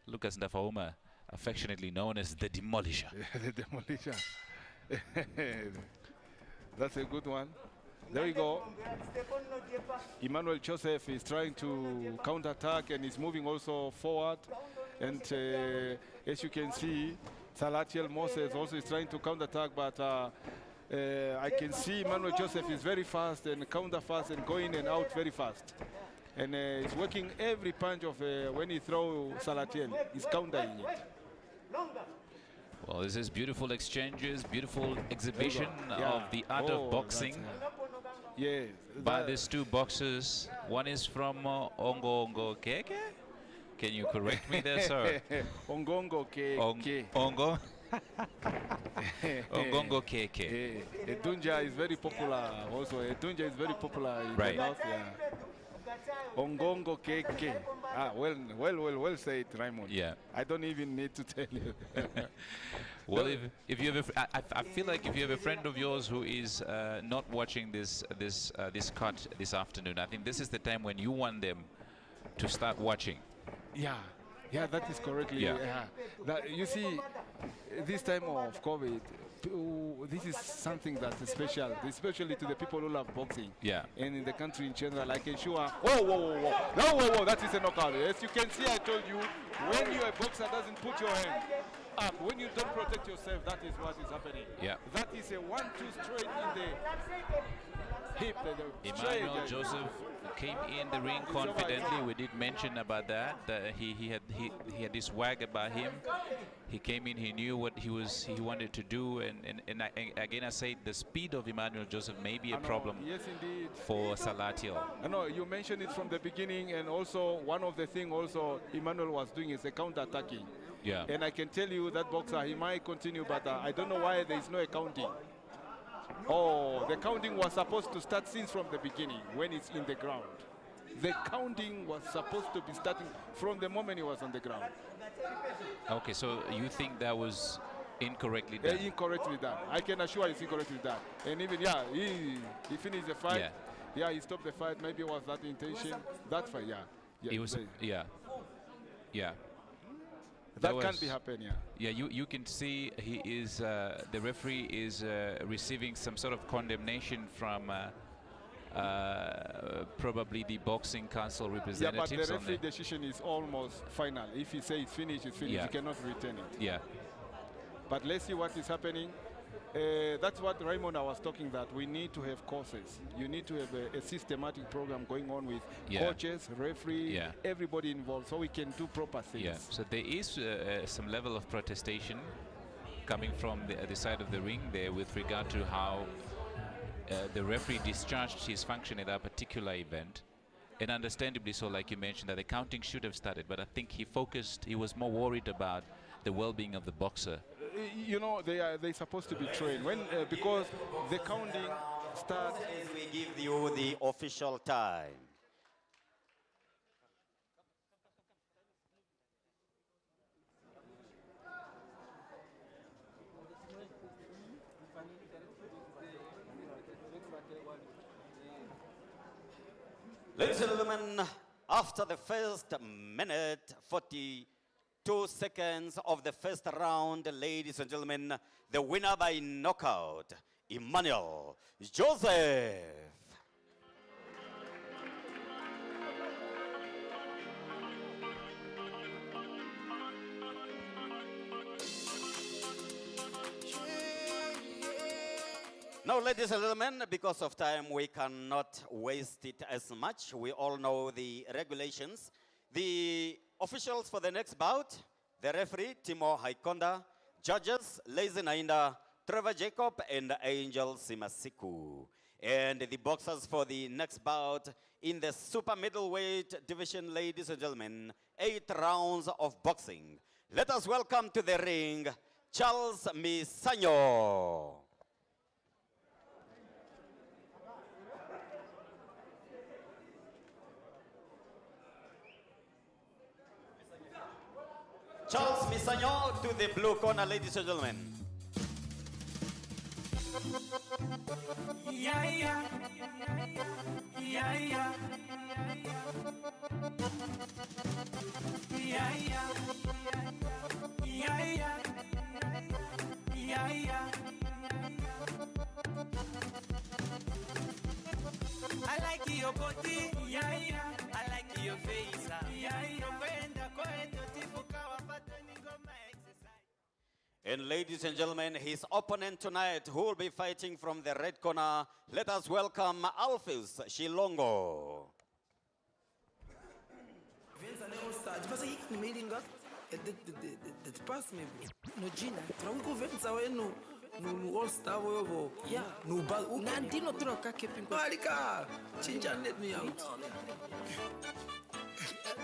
Lucas Ndavauma, affectionately known as the Demolisher. Yeah, the Demolisher. That's a good one. There we go. Emmanuel Joseph is trying to counter-attack and is moving also forward. And as you can see, Salatiel Moses also is trying to counter-attack, but I can see Emmanuel Joseph is very fast and counter-fast and going and out very fast. And he's working every punch of when he throw Salatiel, he's countering it. Well, this is beautiful exchanges, beautiful exhibition Yeah. of the art Oh, of boxing Yes. by these two boxers. One is from Ongo Keke. Can you correct me there, sir? Ongongo Keke. Ongo. Ongongo Keke. Edunja is very popular also. Edunja is very popular in Right. the north. Yeah. Ongongo Keke. Ah, well said, Raymond. Yeah. I don't even need to tell you. Well, if you have I feel like if you have a friend of yours who is not watching this cut this afternoon, I think this is the time when you want them to start watching. Yeah, that is correctly. Yeah. That, you see, this time of COVID, this is something that is special, especially to the people who love boxing. Yeah. And in the country in general, I can sure. Whoa! That is a knockout. As you can see, I told you, when you're a boxer, doesn't put your hand up. When you don't protect yourself, that is what is happening. Yeah. That is a 1-2 straight in the hip. Emmanuel Joseph came in the ring confidently. We did mention about that. He had this swag about him. He came in. He knew what he wanted to do. And again, I say the speed of Emmanuel Joseph may be a problem Yes, indeed. for Salatiel. I know you mentioned it from the beginning, and also one of the things also Emmanuel was doing is the counter-attacking. Yeah. And I can tell you that boxer, he might continue, but I don't know why there is no accounting. Oh, the counting was supposed to start since from the beginning when it's in the ground. The counting was supposed to be starting from the moment he was on the ground. Okay, so you think that was incorrectly done? Incorrectly done. I can assure it's incorrectly done. And even, he finished the fight. Yeah. He stopped the fight. Maybe it was that intention. That fight, It was, yeah. That can't be happening. Yeah, you can see he is the referee is receiving some sort of condemnation from probably the boxing council representatives. Yeah, but the referee decision is almost final. If he says it's finished, it's finished. Yeah. You cannot return it. Yeah. But let's see what is happening. That's what Raymond I was talking, that we need to have courses. You need to have a systematic program going on with coaches, referee, everybody involved, so we can do proper things. Yeah. So there is some level of protestation coming from the side of the ring there with regard to how the referee discharged his function at that particular event. And understandably so, like you mentioned, that the counting should have started, but I think he was more worried about the well-being of the boxer. You know, they're supposed to be trained because the counting starts as we give you the official time. Ladies and gentlemen, after the first minute, 42 seconds of the first round, ladies and gentlemen, the winner by knockout, Emmanuel Joseph. Now, ladies and gentlemen, because of time, we cannot waste it as much. We all know the regulations. The officials for the next bout, the referee, Timo Haikonda, judges, Lazy Nainda, Trevor Jacob, and Angel Simasiku. And the boxers for the next bout in the super middleweight division, ladies and gentlemen, 8 rounds of boxing. Let us welcome to the ring, Charles Misanyo. Charles Misanyo to the blue corner, ladies and gentlemen. I like your body, I like your face, And ladies and gentlemen, his opponent tonight, who will be fighting from the red corner, let us welcome Alphys Shilongo. Tipo assim, no meeting, det pass me no Gina. Trago conversa aí no All Star wo. Yeah, no bag. Nanti no troca que pingo. Marika, chinja let me out.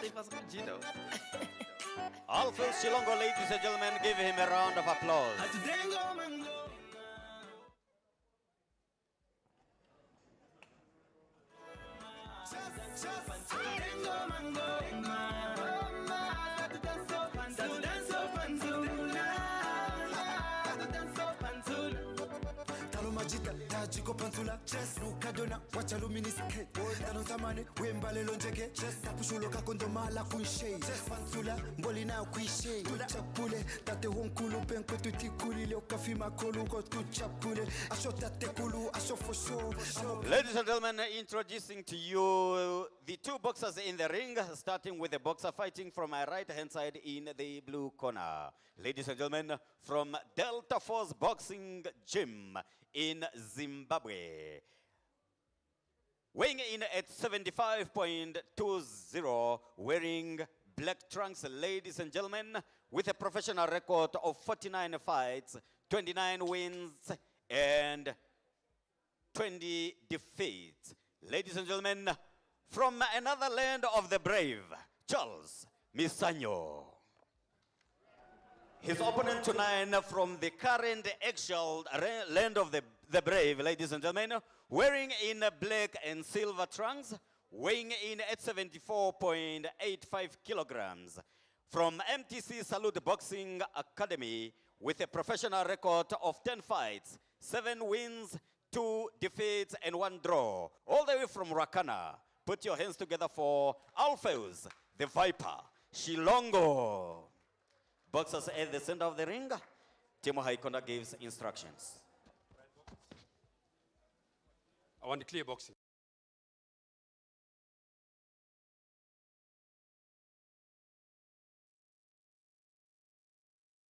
They pass me Gina. Alfred Shilongo, ladies and gentlemen, give him a round of applause. Chico Pantula, chess, no Cadona, watch a luminiscate. Tano Samane, Wembale Lonjeke, chess, Tapushuloka Kondomala Kunshe, chess Pantula, Bolina Quishe, Chapule, Tate Wonkulu, Penko to Tikuli, Kafima Kolu, go to Chapule, I shot at Tekulu, I shot for sure. Ladies and gentlemen, introducing to you the two boxers in the ring, starting with the boxer fighting from my right-hand side in the blue corner. Ladies and gentlemen, from Delta Force Boxing Gym in Zimbabwe. Weighing in at 75.20, wearing black trunks, ladies and gentlemen, with a professional record of 49 fights, 29 wins, and 20 defeats. Ladies and gentlemen, from another land of the brave, Charles Misanyo. His opponent tonight from the current exiled land of the brave, ladies and gentlemen, wearing in black and silver trunks, weighing in at 74.85 kilograms. From MTC Salute Boxing Academy, with a professional record of 10 fights, 7 wins, 2 defeats, and 1 draw. All the way from Rakana. Put your hands together for Alpheus, the Viper, Shilongo. Boxers at the center of the ring. Timo Haikonda gives instructions. I want clear boxing.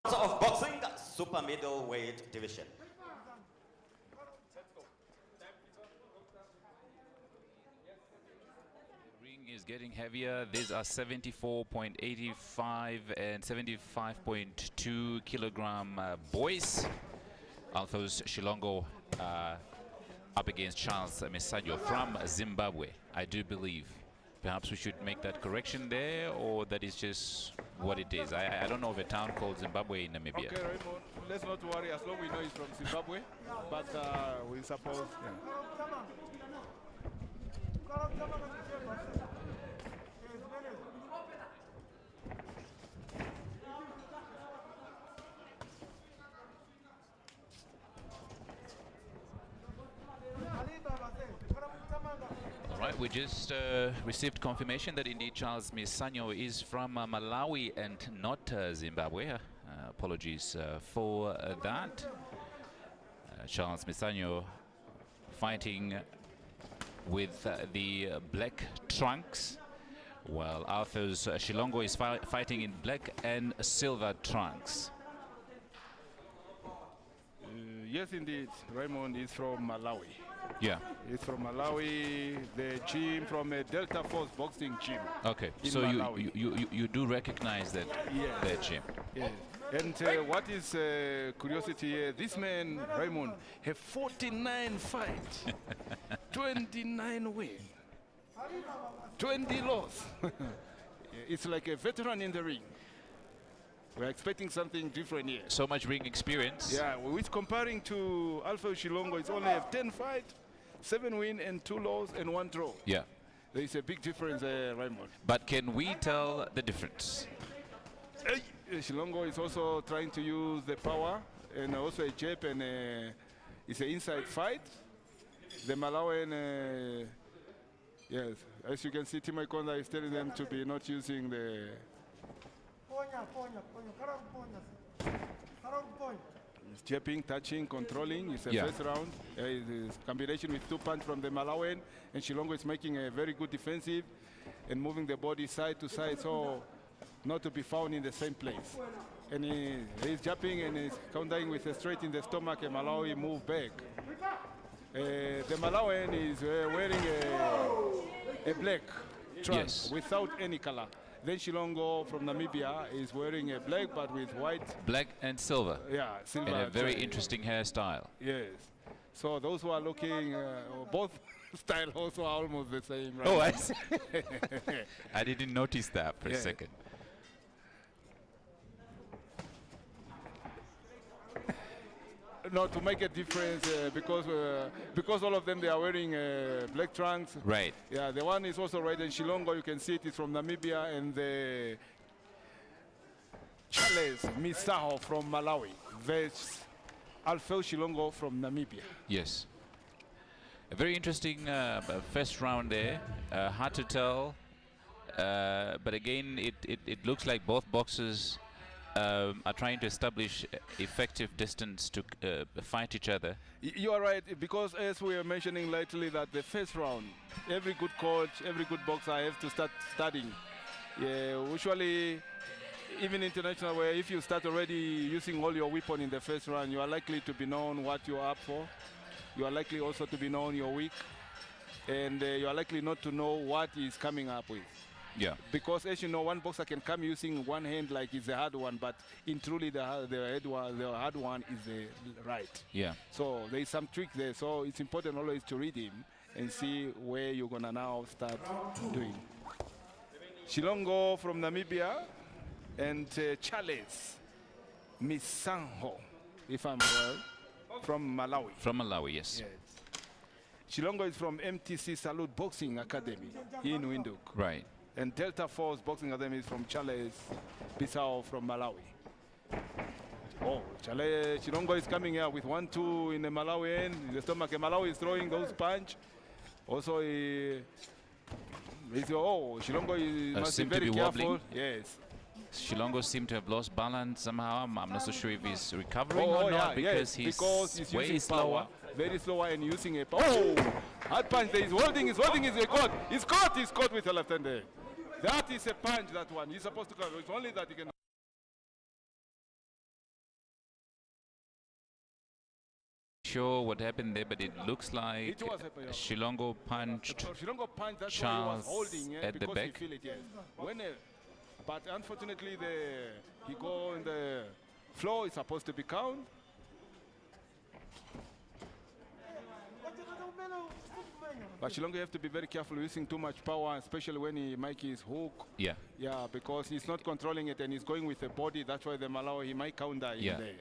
Of boxing, super middleweight division. Is getting heavier. These are 74.85 and 75.2 kilogram boys. Alphonse Shilongo up against Charles Misanyo from Zimbabwe, I do believe. Perhaps we should make that correction there, or that is just what it is. I don't know of a town called Zimbabwe in Namibia. Okay, Raymond, let's not worry as long as we know he's from Zimbabwe, but we suppose, yeah. All right, we just received confirmation that indeed Charles Misanyo is from Malawi and not Zimbabwe. Apologies for that. Charles Misanyo fighting with the black trunks, while Arthur's Shilongo is fighting in black and silver trunks. Yes, indeed. Raymond is from Malawi. Yeah. He's from Malawi, the gym from a Delta Force Boxing Gym. Okay, so you do recognize that, that gym. Yes. And what is curiosity here, this man, Raymond, have 49 fights, 29 wins, 20 losses. It's like a veteran in the ring. We're expecting something different here. So much ring experience. Yeah, with comparing to Alpha Shilongo, it's only have 10 fights, 7 wins and 2 losses and 1 draw. Yeah. There is a big difference there, Raymond. But can we tell the difference? Shilongo is also trying to use the power and also a jab, and it's an inside fight. The Malawian, yes, as you can see, Timo Ikonda is telling them to be not using the... He's jabbing, touching, controlling. It's a first round. It's a combination with 2 punches from the Malawian, and Shilongo is making a very good defensive and moving the body side to side, so not to be found in the same place. And he's jumping and he's countering with a straight in the stomach, and Malawi move back. The Malawian is wearing a black trunks without any color. Then Shilongo from Namibia is wearing a black but with white. Black and silver. Yeah, silver. And a very tie. interesting hairstyle. Yes. So those who are looking, both style also are almost the same. Right? Oh, I see. I didn't notice that for a second. No, to make a difference because all of them they are wearing black trunks. Right. Yeah, the one is also red and Shilongo. You can see it is from Namibia, and the Charles Misaho from Malawi. There's Alfeo Shilongo from Namibia. Yes. A very interesting first round there. Hard to tell, but again, it looks like both boxers are trying to establish effective distance to fight each other. You are right, because as we were mentioning lately that the first round, every good coach, every good boxer have to start studying. Yeah, usually, even international, where if you start already using all your weapon in the first round, you are likely to be known what you are up for. You are likely also to be known you're weak, and you are likely not to know what he's coming up with. Yeah. Because as you know, one boxer can come using one hand like it's a hard one, but in truly the hard one is the right. Yeah. So there is some trick there. So it's important always to read him and see where you're gonna now start doing. Shilongo from Namibia and Charles Misanho, if I'm well, from Malawi. From Malawi, yes. Yes. Shilongo is from MTC Salute Boxing Academy in Windhoek. Right. And Delta Force Boxing Academy is from Charles Bissau from Malawi. Oh, Shilongo is coming here with 1-2 in the Malawi end. In the stomach, Malawi is throwing those punch. Also, Shilongo must be very careful. Wobbling. Yes. Shilongo seemed to have lost balance somehow. I'm not so sure if he's recovering or not, because he's way using slower. Power, very slower and using a hard punch. There is holding, he's caught. He's caught with a left hand there. That is a punch, that one. He's supposed to cover. It's only that he can. Sure what happened there, but it looks like It was happening. Shilongo punched Shilongo punch, that's Charles why he was holding at the because back. he feel it, yes. But unfortunately, he go in the floor is supposed to be count. But Shilongo, you have to be very careful using too much power, especially when he make his hook. Yeah. Yeah, because he's not controlling it and he's going with the body. That's why the Malawi, he might counter in there.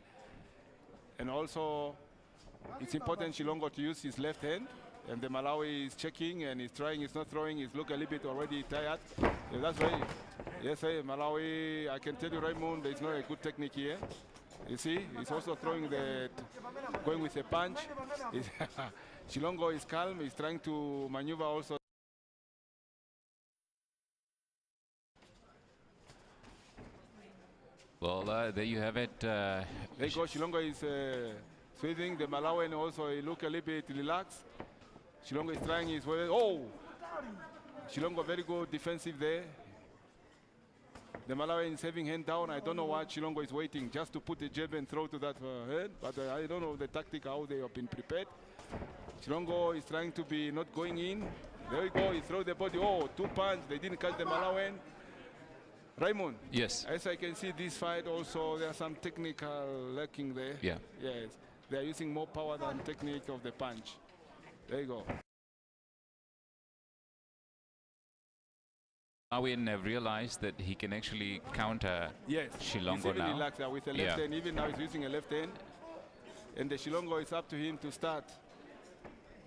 And also, it's important Shilongo to use his left hand. And the Malawi is checking and he's trying, he's not throwing, he's looking a little bit already tired. Yeah, that's why, yes, Malawi, I can tell you, Raymond, there's not a good technique here. You see, he's also throwing going with a punch. Shilongo is calm, he's trying to maneuver also. Well, there you have it. There you go, Shilongo is swinging. The Malawian also, he look a little bit relaxed. Shilongo is trying his way. Oh! Shilongo very good defensive there. The Malawian is having hand down. I don't know what Shilongo is waiting, just to put the jab and throw to that head. But I don't know the tactic, how they have been prepared. Shilongo is trying to be not going in. There we go, he throw the body. Oh, 2 punch. They didn't catch the Malawian. Raymond. Yes. As I can see this fight also, there's some technical lacking there. Yeah. Yes. They're using more power than technique of the punch. There you go. Malawian have realized that he can actually counter Shilongo he's even now. relaxed with the left hand. Even now he's using a left hand. And the Shilongo is up to him to start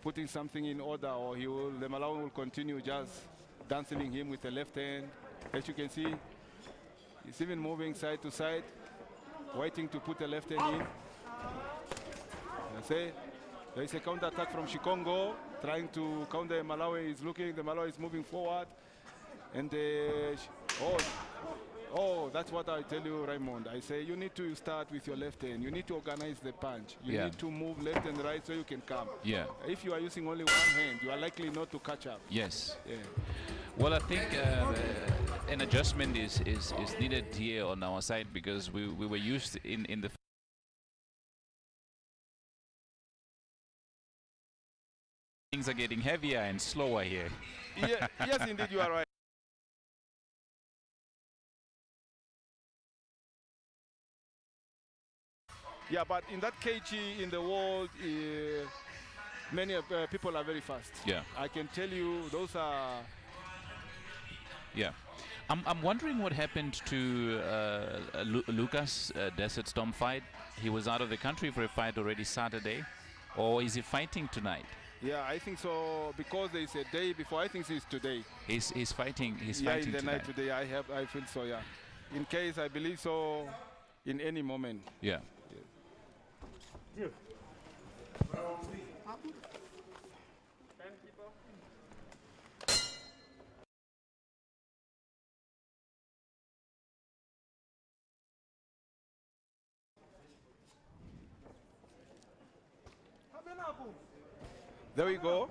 putting something in order, or the Malawian will continue just dancing him with the left hand. As you can see, he's even moving side to side, waiting to put the left hand in. There is a counter attack from Shikongo, trying to counter Malawi. Is looking, the Malawi is moving forward. And that's what I tell you, Raymond. I say you need to start with your left hand. You need to organize the punch. You need to move left and right so you can come. Yeah. If you are using only one hand, you are likely not to catch up. Yes. Yeah. Well, I think an adjustment is needed here on our side, because we were used in the things are getting heavier and slower here. Yes, indeed, you are right. Yeah, but in that kg in the world, many people are very fast. Yeah. I can tell you those are. Yeah. I'm wondering what happened to Lucas Desert Storm fight. He was out of the country for a fight already Saturday, or is he fighting tonight? Yeah, I think so because there is a day before. I think it's today. He's fighting. He's yeah, fighting in the tonight. night today. I feel so. Yeah. In case I believe so, in any moment. Yeah. There we go.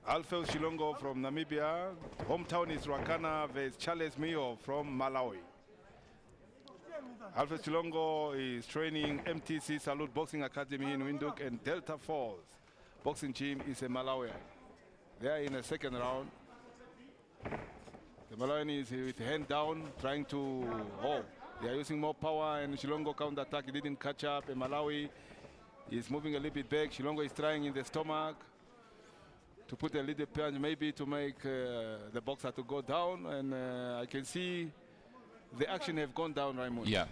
Alfred Shilongo from Namibia. Hometown is Rakana vs. Charles Mio from Malawi. Alfred Shilongo is training MTC Salute Boxing Academy in Windhoek, and Delta Falls Boxing Gym is a Malawian. They are in the second round. The Malawian is with hand down, trying to, they are using more power, and Shilongo counter attack. He didn't catch up, and Malawi is moving a little bit back. Shilongo is trying in the stomach to put a little punch, maybe to make the boxer to go down, and I can see the action have gone down, Raymond. Yeah.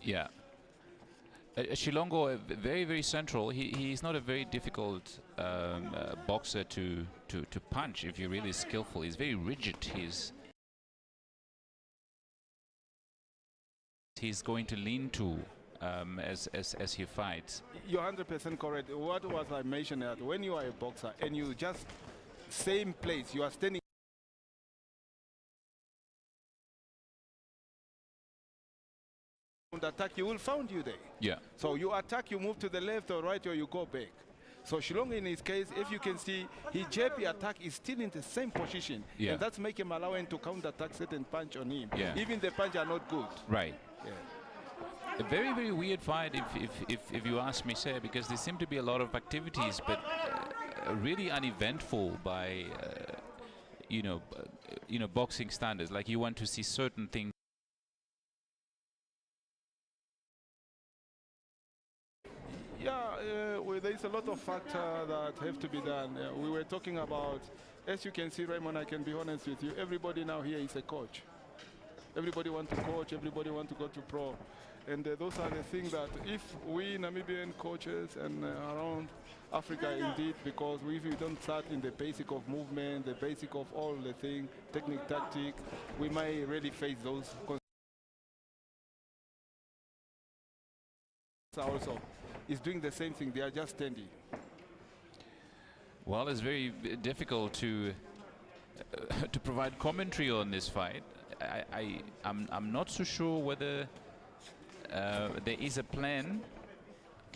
Yeah. Shilongo, very, very central. He's not a very difficult boxer to punch if you're really skillful. He's very rigid. He's going to lean to as he fights. You're 100% correct. What was I mentioned that when you are a boxer and you just same place, you are standing on attack, you will find you there. Yeah. So you attack, you move to the left or right, or you go back. So Shilongo in his case, if you can see, his JP attack is still in the same position. Yeah. And that's making him allowing to counter attack certain punch on him. Yeah. Even the punch are not good. Right. Yeah. A very, very weird fight, if you ask me, sir, because there seem to be a lot of activities, but really uneventful by, boxing standards. Like you want to see certain things. Yeah, well, there is a lot of factors that have to be done. We were talking about, as you can see, Raymond, I can be honest with you, everybody now here is a coach. Everybody want to coach, everybody want to go to pro. And those are the things that if we Namibian coaches and around Africa indeed, because if we don't start in the basic of movement, the basic of all the things, technique, tactic, we might really face those also. Is doing the same thing, they are just standing. Well, it's very difficult to provide commentary on this fight. I'm not so sure whether there is a plan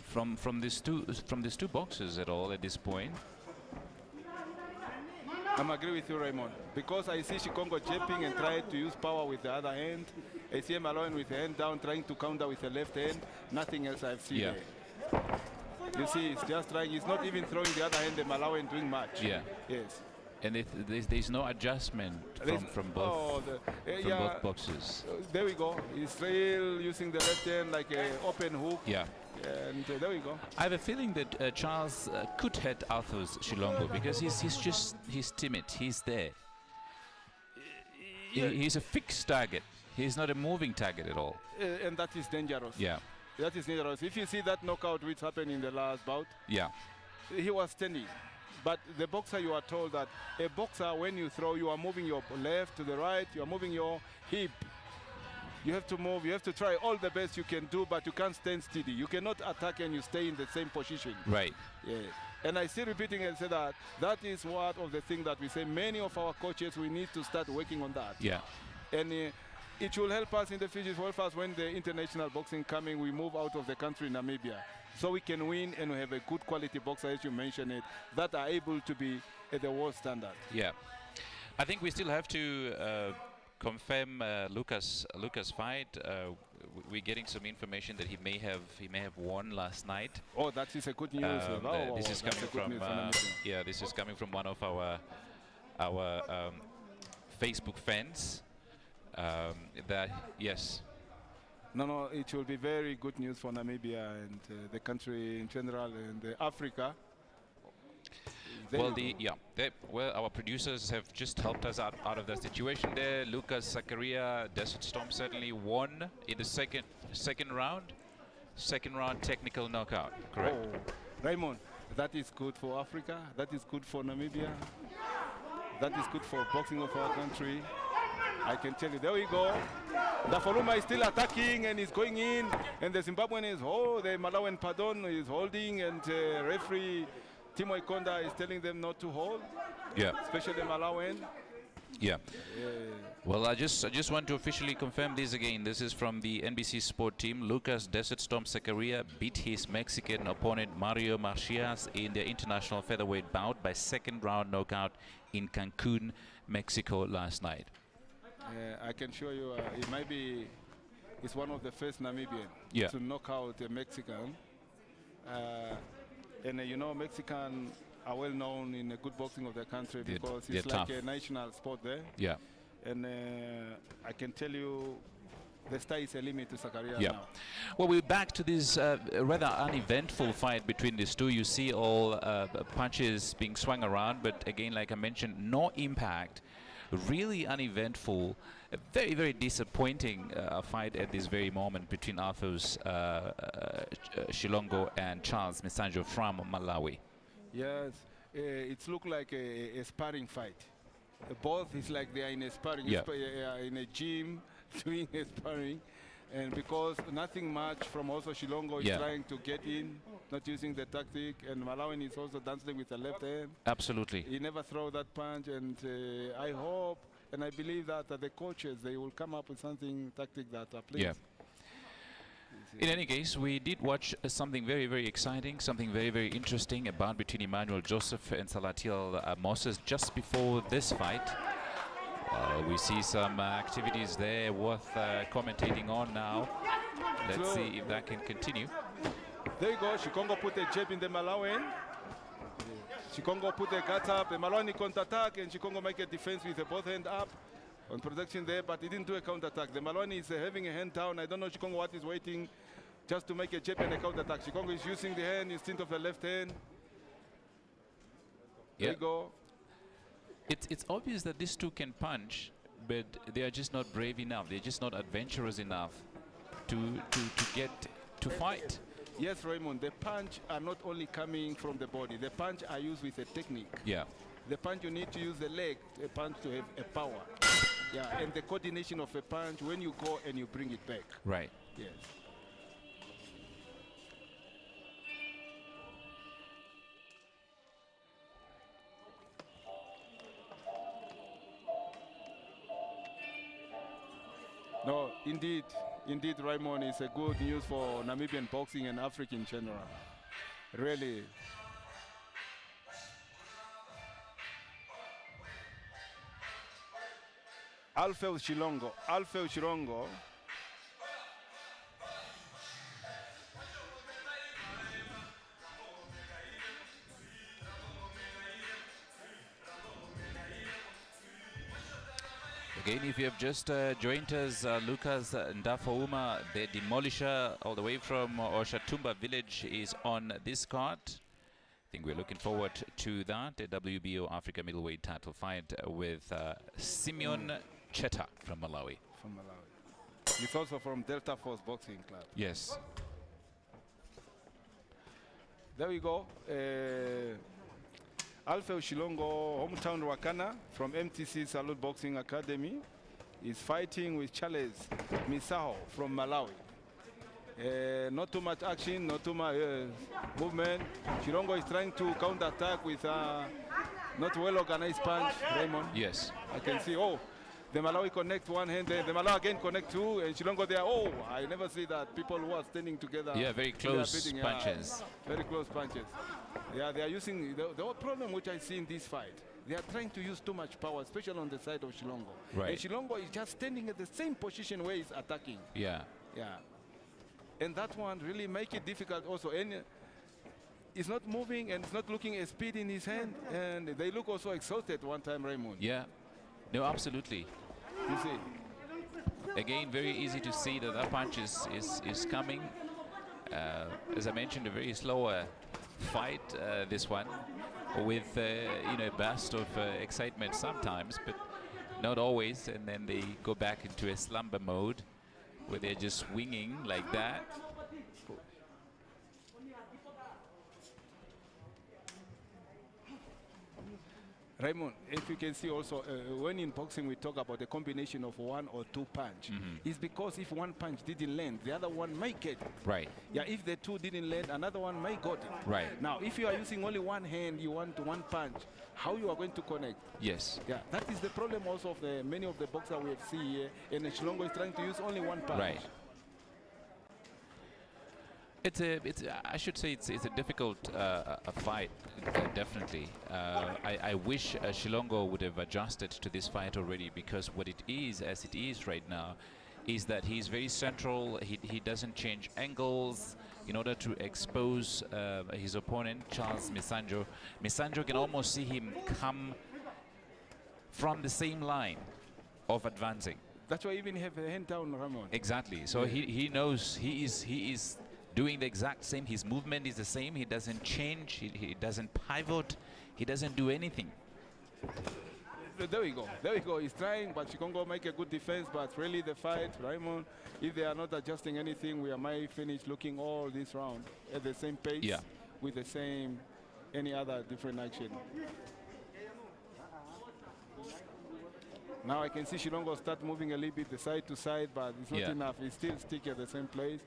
from these two boxers at all at this point. I'm agree with you, Raymond, because I see Shikongo jumping and trying to use power with the other hand. I see him alone with the hand down, trying to counter with the left hand. Nothing else I've seen there. You see, he's just trying. He's not even throwing the other hand. The Malawian doing much. Yeah. Yes. And there's no adjust,ment from both both boxers. There we go. He's still using the left hand like an open hook. Yeah. And there we go. I have a feeling that Charles could hit Arthur Shilongo because he's timid. He's there. He's a fixed target. He's not a moving target at all. And that is dangerous. Yeah. That is dangerous. If you see that knockout which happened in the last bout, yeah, he was standing. But the boxer, you are told that a boxer, when you throw, you are moving your left to the right, you are moving your hip. You have to move, you have to try all the best you can do, but you can't stand steady. You cannot attack and you stay in the same position. Right. Yeah. And I still repeating and say that that is one of the things that we say. Many of our coaches, we need to start working on that. Yeah. And it will help us in the future. It will help us when the international boxing coming, we move out of the country, Namibia. So we can win and we have a good quality boxer, as you mentioned it, that are able to be at the world standard. Yeah. I think we still have to confirm Lucas fight. We're getting some information that he may have won last night. Oh, that is a good news. This is coming from this is coming from one of our Facebook fans. That yes. No, it will be very good news for Namibia and the country in general and Africa. Well, our producers have just helped us out of that situation there. Lucas Zakaria, Desert Storm certainly won in the second round. Second round technical knockout, correct? Oh, Raymond, that is good for Africa. That is good for Namibia. That is good for boxing of our country. I can tell you. There we go. Dafaluma is still attacking and is going in. And the Zimbabwean is, the Malawian Pardon is holding. And referee Timo Ikonda is telling them not to hold. Yeah. Especially Malawian. Yeah. Well, I just want to officially confirm this again. This is from the NBC Sport team. Lucas Desert Storm Zakaria beat his Mexican opponent Mario Marcias in the international featherweight bout by second round knockout in Cancun, Mexico last night. I can show you, it's one of the first Namibian to knock out a Mexican. And you know, Mexican are well known in the good boxing of their country because it's like tough. A national sport there. Yeah. And I can tell you, the sky is a limit to Zakaria now. Well, we're back to this rather uneventful fight between these two. You see all punches being swung around, but again, like I mentioned, no impact. Really uneventful, a very, very disappointing fight at this very moment between Alphonse Shilongo and Charles Misanjo from Malawi. Yes, it's looked like a sparring fight. Both is like they are in a sparring, in a gym doing a sparring. And because nothing much from also Shilongo is trying to get in, not using the tactic, and Malawian is also dancing with the left hand. Absolutely. He never throw that punch, and I hope and I believe that the coaches, they will come up with something tactic that plays. Yeah. In any case, we did watch something very, very exciting, something very, very interesting, a bout between Emmanuel Joseph and Salatiel Moses just before this fight. We see some activities there worth commentating on now. Let's see if that can continue. There you go. Shikongo put a jab in the Malawian. Shikongo put a gut up. The Malawian counter-attack, and Shikongo make a defense with both hand up on protection there, but he didn't do a counter-attack. The Malawian is having a hand down. I don't know Shikongo what is waiting just to make a jab and a counter-attack. Shikongo is using the hand instead of the left hand. There you go. It's obvious that these two can punch, but they are just not brave enough. They're just not adventurous enough to get to fight. Yes, Raymond, the punch are not only coming from the body. The punch are used with a technique. Yeah. The punch, you need to use the leg, a punch to have a power. Yeah, and the coordination of a punch when you go and you bring it back. Right. Yes. No, indeed, Raymond, is a good news for Namibian boxing and Africa in general. Really. Alfeu Shilongo. Again, if you have just joined us, Lucas Ndafauma, the demolisher, all the way from Oshatumba village, is on this card. I think we're looking forward to that, a WBO Africa middleweight title fight with Simeon Cheta from Malawi. From Malawi. He's also from Delta Force Boxing Club. Yes. There we go. Alfeu Shilongo, hometown Wakana, from MTC Salute Boxing Academy, is fighting with Charles Misaho from Malawi. Not too much action, not too much movement. Shilongo is trying to counter-attack with not well-organized punch, Raymond. Yes. I can see, the Malawi connect one hand, the Malawi again connect two, and Shilongo there, I never see that. People who are standing together. Yeah, very close punches. Very close punches. Yeah, they are using, the problem which I see in this fight, they are trying to use too much power, especially on the side of Shilongo. Right. And Shilongo is just standing at the same position where he's attacking. Yeah. Yeah. And that one really make it difficult also. And it's not moving and it's not looking a speed in his hand. And they look also exhausted one time, Raymond. Yeah. No, absolutely. You see. again, very easy to see that that punch is coming. As I mentioned, a very slower fight, this one, with you know, a burst of excitement sometimes, but not always. And then they go back into a slumber mode where they're just swinging like that. Raymond, if you can see also, when in boxing we talk about a combination of 1 or 2 punch, it's because if one punch didn't land, the other one might get it. Right. Yeah, if the 2 didn't land, another one might got it. Right. Now, if you are using only one hand, you want one punch, how you are going to connect? Yes. Yeah, that is the problem also of the many of the boxers we have seen here, and Shilongo is trying to use only one punch. Right. I should say it's a difficult a fight, definitely. I wish Shilongo would have adjusted to this fight already, because what it is, as it is right now, is that he's very central. He doesn't change angles in order to expose his opponent, Charles Misanjo. Misanjo can almost see him come from the same line of advancing. That's why even have a hand down, Ramon. Exactly. So he knows he is doing the exact same. His movement is the same. He doesn't change. He doesn't pivot. He doesn't do anything. There we go. There we go. He's trying, but Chikongo make a good defense. But really, the fight, Raymond, if they are not adjusting anything, we might finish looking all this round at the same pace, Yeah, with the same any other different action. Now I can see Shilongo start moving a little bit the side to side, but it's not enough. He's still sticking at the same place.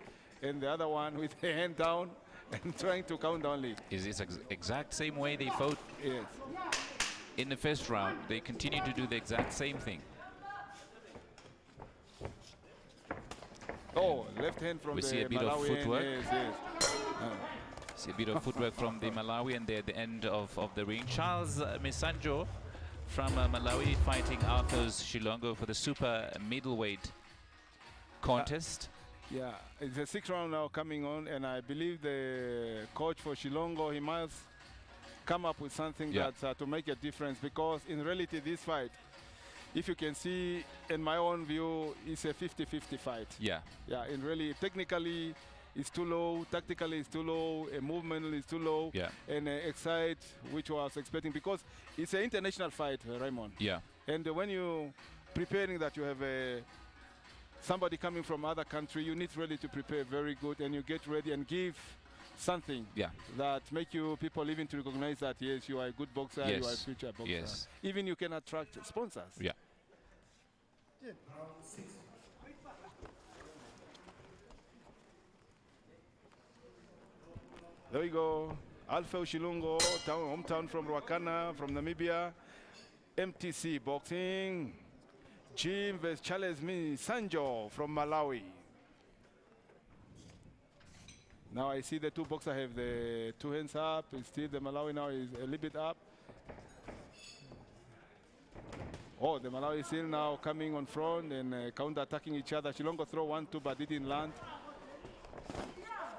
And the other one with the hand down and trying to count only. is this exact same way they fought in the first round. They continue to do the exact same thing. Oh, left hand from We the see a bit of Malawian. footwork. Yes. See a bit of footwork from the Malawi, and they're at the end of the ring. Charles Misanjo from Malawi fighting Arthur's Shilongo for the super middleweight contest. Yeah, it's the 6th round now coming on, and I believe the coach for Shilongo, he must come up with something that to make a difference, because in reality this fight, if you can see, in my own view, it's a 50-50 fight. Yeah. Yeah, in really, technically it's too low, tactically it's too low, movement is too low, and excite, which I was expecting, because it's an international fight, Raymond. Yeah. And when you preparing that you have somebody coming from other country, you need really to prepare very good, and you get ready and give something that make you people even to recognize that yes, you are a good boxer, you are a future boxer. Yes. Even you can attract sponsors. Yeah. There we go. Alpha Shilongo, hometown from Ruakana, from Namibia. MTC boxing. Jim vs. Charles Misanjo from Malawi. Now I see the 2 boxers have the 2 hands up. It's still the Malawi now is a little bit up. Oh, the Malawi is still now coming on front and counter-attacking each other. Shilongo throw 1-2, but didn't land.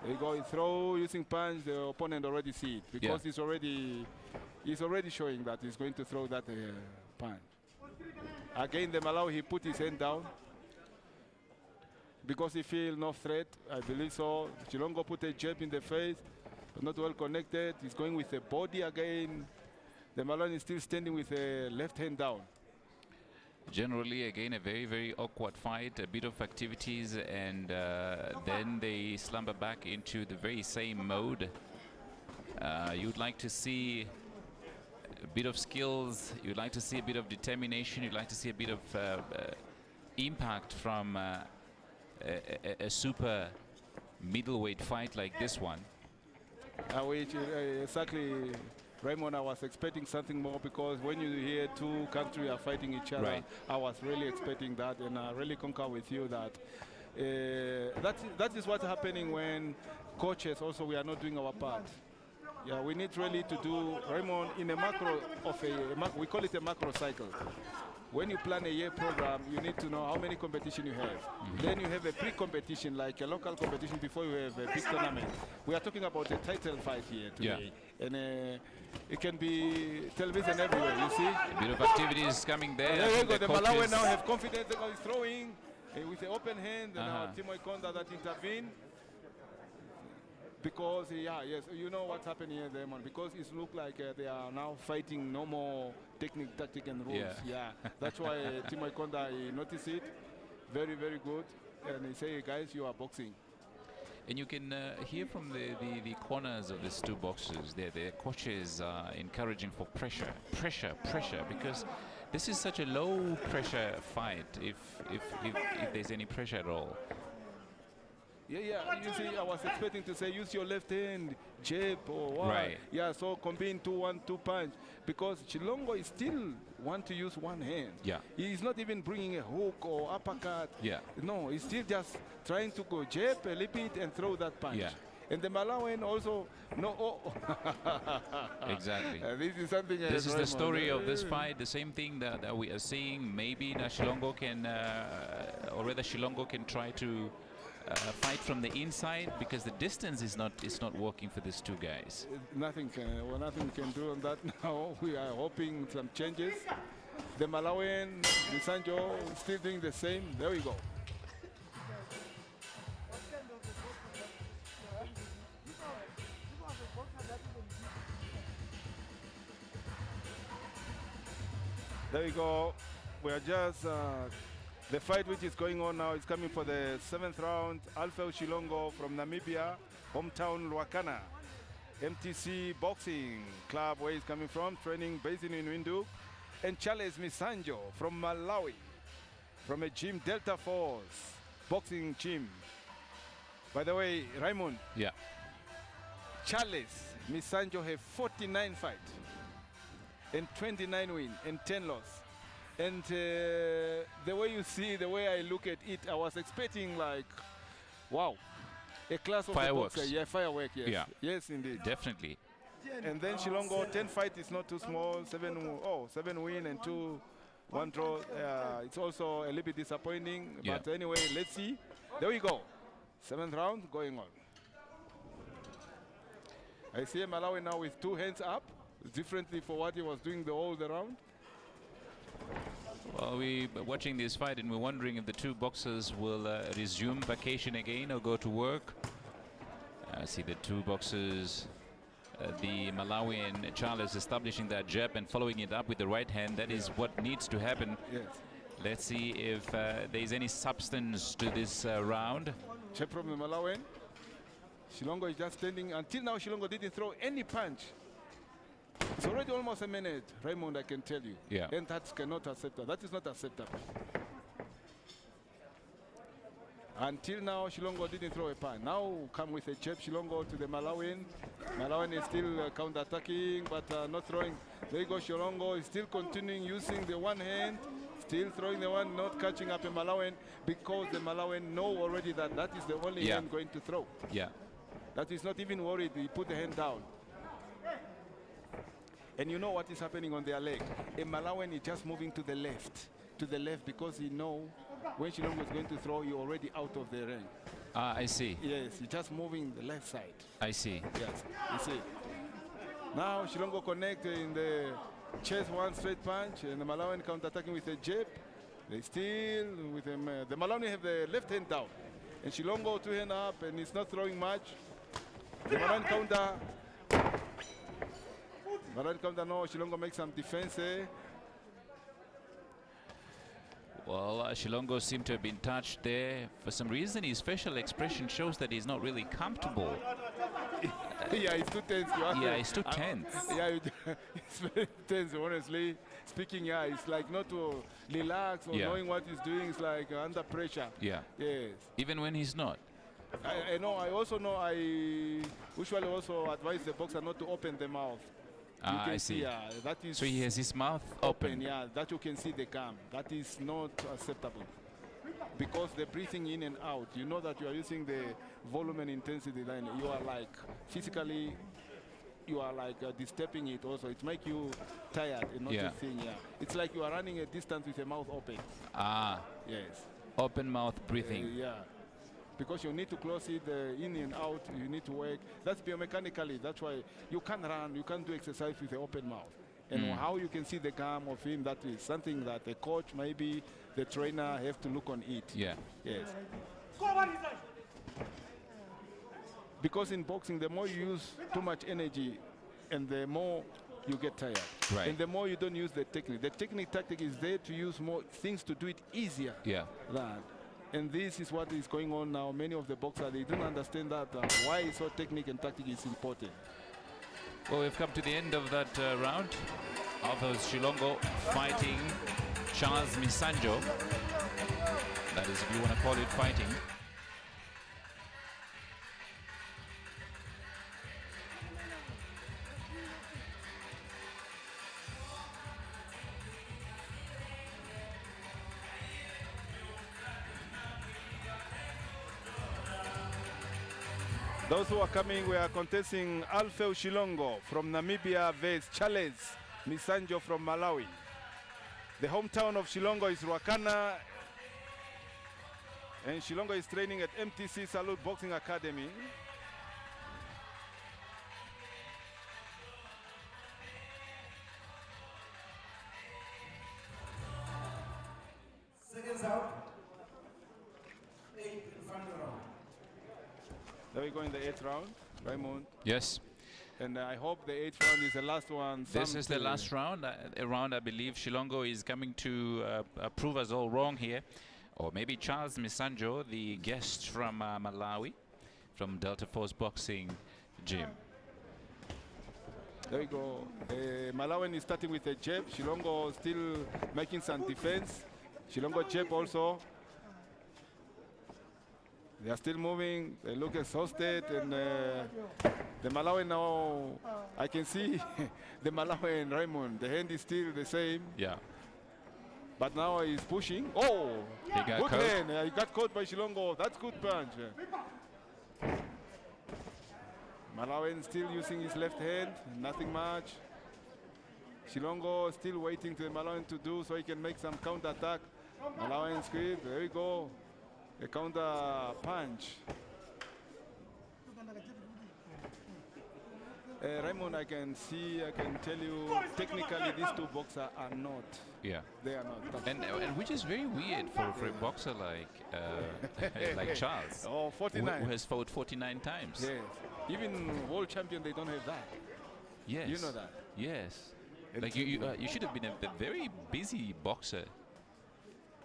There you go. He throw using punch. The opponent already see it, because he's already showing that he's going to throw that punch. Again, the Malawi, he put his hand down because he feel no threat. I believe so. Shilongo put a jab in the face, but not well connected. He's going with the body again. The Malawi is still standing with a left hand down. Generally, again, a very, very awkward fight, a bit of activities, and then they slumber back into the very same mode. You'd like to see a bit of skills, you'd like to see a bit of determination, you'd like to see a bit of impact from a super middleweight fight like this one. Which exactly, Raymond, I was expecting something more, because when you hear 2 countries are fighting each other, I was really expecting that, and I really concur with you that that is what's happening when coaches also we are not doing our part. Yeah, we need really to do, Raymond, in a macro of we call it a macro cycle. When you plan a year program, you need to know how many competition you have. Then you have a pre-competition, like a local competition, before you have a big tournament. We are talking about a title fight here today. And it can be television everywhere, you see? A bit of activities coming there. There you go, the Malawi now have confidence, they go throwing. with the open hand, and now Timo Ikonda that intervened. Because, yes, you know what's happening here, Damon. Because it looks like they are now fighting no more technique, tactic, and rules. Yeah. That's why Timo Ikonda, he noticed it. Very, very good. And he say, guys, you are boxing. And you can hear from the corners of these two boxes, the coaches are encouraging for pressure, because this is such a low pressure fight if there's any pressure at all. Yeah, you see, I was expecting to say use your left hand, jab or what. Right. Yeah, so combine 2-1-2 punch, because Chilongo is still want to use one hand. Yeah. He's not even bringing a hook or uppercut. Yeah. No, he's still just trying to go jab a little bit and throw that punch. Yeah. And the Malawian also, Exactly. This is something. This is the story of this fight. The same thing that we are seeing. Maybe Shilongo can, or rather Shilongo can try to fight from the inside, because the distance is not working for these two guys. Nothing can do on that now. We are hoping some changes. The Malawian, Misanjo, still doing the same. There we go. There we go. We are just the fight which is going on now is coming for the 7th round. Alpha Shilongo from Namibia, hometown Luakana. MTC Boxing Club, where he's coming from, training based in Windhoek. And Charles Misanjo from Malawi, from a gym, Delta Force boxing gym. By the way, Raymond. Yeah. Charles Misanjo have 49 fights and 29 win and 10 loss. And the way you see, the way I look at it, I was expecting like, wow, a class of fireworks. Boxer. Yeah, firework, yes. Yeah. Yes, indeed. Definitely. And then Shilongo, 10 fight is not too small. 7 win and 1 draw. It's also a little bit disappointing. Yeah. But anyway, let's see. There we go. 7th round going on. I see Malawi now with 2 hands up, differently for what he was doing the whole round. Well, we're watching this fight and we're wondering if the two boxers will resume vacation again or go to work. I see the two boxers, the Malawian Charles establishing that jab and following it up with the right hand. That is what needs to happen. Yes. Let's see if there's any substance to this round. Check from the Malawian. Shilongo is just standing. Until now, Shilongo didn't throw any punch. It's already almost a minute, Raymond, I can tell you. Yeah. And that cannot accept. That is not acceptable. Until now, Shilongo didn't throw a punch. Now come with a jab, Shilongo to the Malawian. Malawian is still counter-attacking, but not throwing. There you go, Shilongo is still continuing using the one hand, still throwing the one, not catching up a Malawian, because the Malawian know already that that is the only hand going to throw. Yeah. That is not even worried. He put the hand down. And you know what is happening on their leg. A Malawian is just moving to the left because he know when Shilongo is going to throw, you're already out of the ring. I see. Yes, he's just moving the left side. I see. Yes, you see. Now Shilongo connect in the chest, one straight punch, and the Malawian counter-attacking with a jab. They still with him. The Malawian have the left hand down, and Shilongo 2 hand up, and he's not throwing much. The Malawian counter. Malawian counter. No, Shilongo makes some defense. Well, Shilongo seemed to have been touched there. For some reason, his facial expression shows that he's not really comfortable. Yeah, he's too tense. Yeah, he's too tense. Yeah, he's very tense, honestly speaking. Yeah, it's like not to relax or knowing what he's doing. It's like under pressure. Yeah. Yes. Even when he's not. I know. I also know. I usually also advise the boxer not to open the mouth. I see. Yeah, that is. So he has his mouth open. Yeah, that you can see the gum. That is not acceptable. Because the breathing in and out, you know that you are using the volume and intensity line. You are like physically, you are like disturbing it also. It makes you tired and not a thing. Yeah, it's like you are running a distance with the mouth open. Ah. Yes. Open mouth breathing. Yeah. Because you need to close it in and out, you need to work. That's biomechanically. That's why you can't run, you can't do exercise with the open mouth. And how you can see the calm of him, that is something that the coach, maybe the trainer have to look on it. Yeah. Yes. Because in boxing, the more you use too much energy and the more you get tired. Right. And the more you don't use the technique. The technique tactic is there to use more things to do it easier. Yeah. That. And this is what is going on now. Many of the boxers, they don't understand that why so technique and tactic is important. Well, we've come to the end of that round. Alphonse Shilongo fighting Charles Misanjo. That is, if you want to call it fighting. Those who are coming, we are contesting Alfeu Shilongo from Namibia vs Charles Misanjo from Malawi. The hometown of Shilongo is Ruakana, and Shilongo is training at MTC Salute Boxing Academy. Seconds out. 8 in front of round. There we go in the 8th round, Raymond. Yes. And I hope the 8th round is the last one. This is the last round. A round I believe Shilongo is coming to prove us all wrong here. Or maybe Charles Misanjo, the guest from Malawi, from Delta Force Boxing Gym. There we go. Malawi is starting with a jab. Shilongo still making some defense. Shilongo jab also. They are still moving. They look exhausted. And the Malawi now, I can see the Malawi and Raymond. The hand is still the same. Yeah. But now he's pushing. Oh, he got good caught. hand. He got caught by Shilongo. That's good punch. Malawi still using his left hand. Nothing much. Shilongo still waiting to Malawi to do so he can make some counter attack. Malawi script. There we go. A counter punch. Raymond, I can tell you, technically these two boxers are not. Yeah. They are not. And which is very weird for a boxer like like Charles. Oh, 49. Who has fought 49 times. Yes. Even world champion, they don't have that. Yes. You know that. Yes. Like you should have been a very busy boxer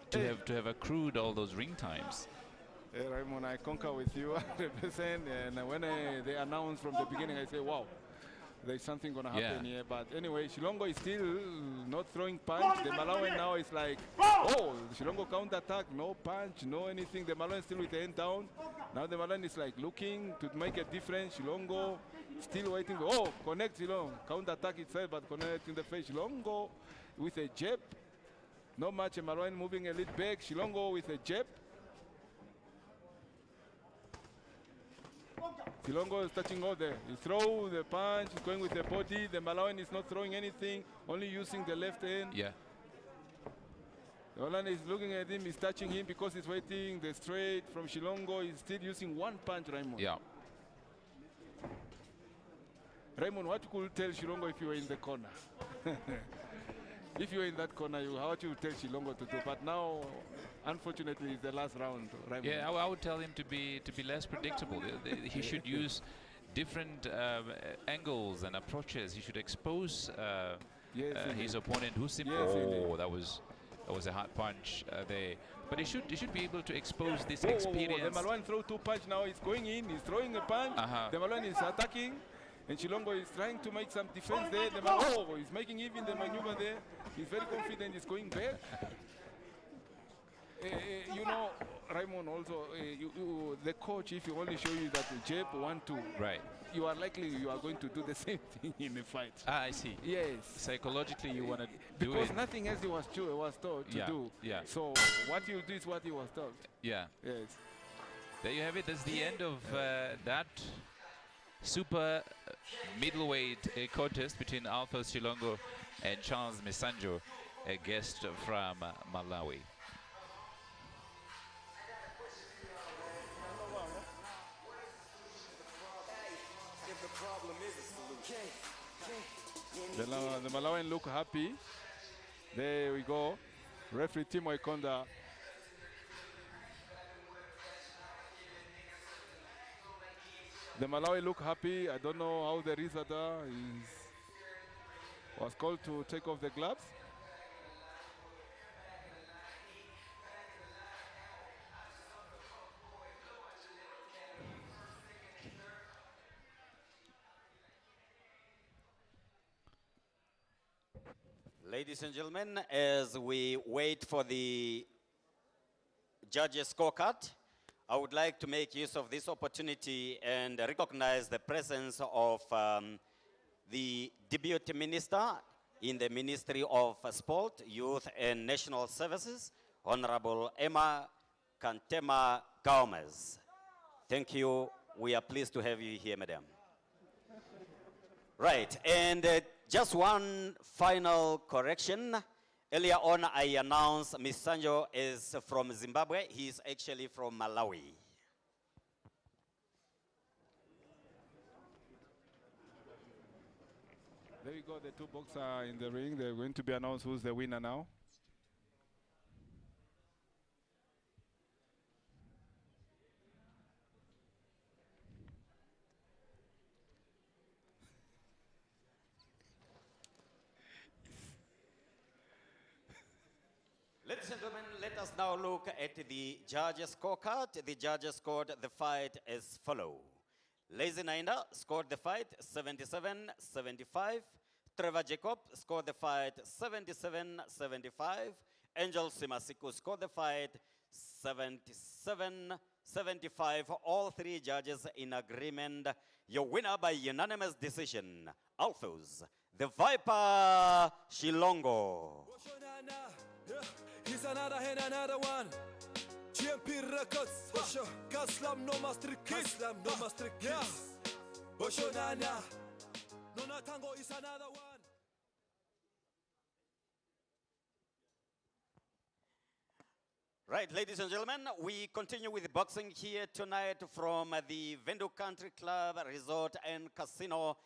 to have accrued all those ring times. Raymond, I concur with you 100%. And when they announced from the beginning, I say, wow, there's something going to happen here. But anyway, Shilongo is still not throwing punch. The Malawi now is like, oh, Shilongo counter attack, no punch, no anything. The Malawi still with the hand down. Now the Malawi is like looking to make a difference. Shilongo still waiting. Oh, connect Shilongo. Counter attack itself, but connect in the face. Shilongo with a jab. Not much. Malawi moving a little back. Shilongo with a jab. Shilongo is touching all there. He throws the punch, he's going with the body. The Malawian is not throwing anything, only using the left hand. Yeah. The Malawian is looking at him, he's touching him because he's waiting. The straight from Shilongo is still using one punch, Raymond. Yeah. Raymond, what could you tell Shilongo if you were in the corner? If you were in that corner, what you would tell Shilongo to do? But now, unfortunately, it's the last round. Raymond. Yeah, I would tell him to be less predictable. He should use different angles and approaches. He should expose his opponent who simply. That was a hard punch there. But he should be able to expose this experience. The Malawian throw two punch now. He's going in. He's throwing a punch. The Malawian is attacking. And Shilongo is trying to make some defense there. He's making even the maneuver there. He's very confident. He's going back. You know, Raymond, also, the coach, if he only show you that jab 1-2, right, you are likely you are going to do the same thing in the fight. I see. Yes. Psychologically, you want to do it. Because nothing else he was taught to do. Yeah. So what you do is what he was taught. Yeah. Yes. There you have it. That's the end of that super middleweight contest between Alphonse Shilongo and Charles Misanjo, a guest from Malawi. If the problem is a solution. The Malawian look happy. There we go. Referee Timo Ikonda. The Malawi look happy. I don't know how the Rizada was called to take off the gloves. Ladies and gentlemen, as we wait for the judges' scorecard, I would like to make use of this opportunity and recognize the presence of the Deputy Minister in the Ministry of Sport, Youth and National Services, Honorable Emma Kantema Gomez. Thank you. We are pleased to have you here, Madam. Right, and just one final correction. Earlier on, I announced Ms. Sanjo is from Zimbabwe. He is actually from Malawi. There you go, the two boxers in the ring. They're going to be announced who's the winner now. Ladies and gentlemen, let us now look at the judges' scorecard. The judges scored the fight as follows. Lazy Nainda scored the fight 77-75. Trevor Jacob scored the fight 77-75. Angel Simasiku scored the fight 77-75. All three judges in agreement. Your winner by unanimous decision, Alphus, the Viper Shilongo. He's another and another one. GMP Records. Kaslam no master kiss. Kaslam no master kiss. Boshonana. Nona Tango is another one. Right, ladies and gentlemen, we continue with boxing here tonight from the Vendu Country Club Resort and Casino.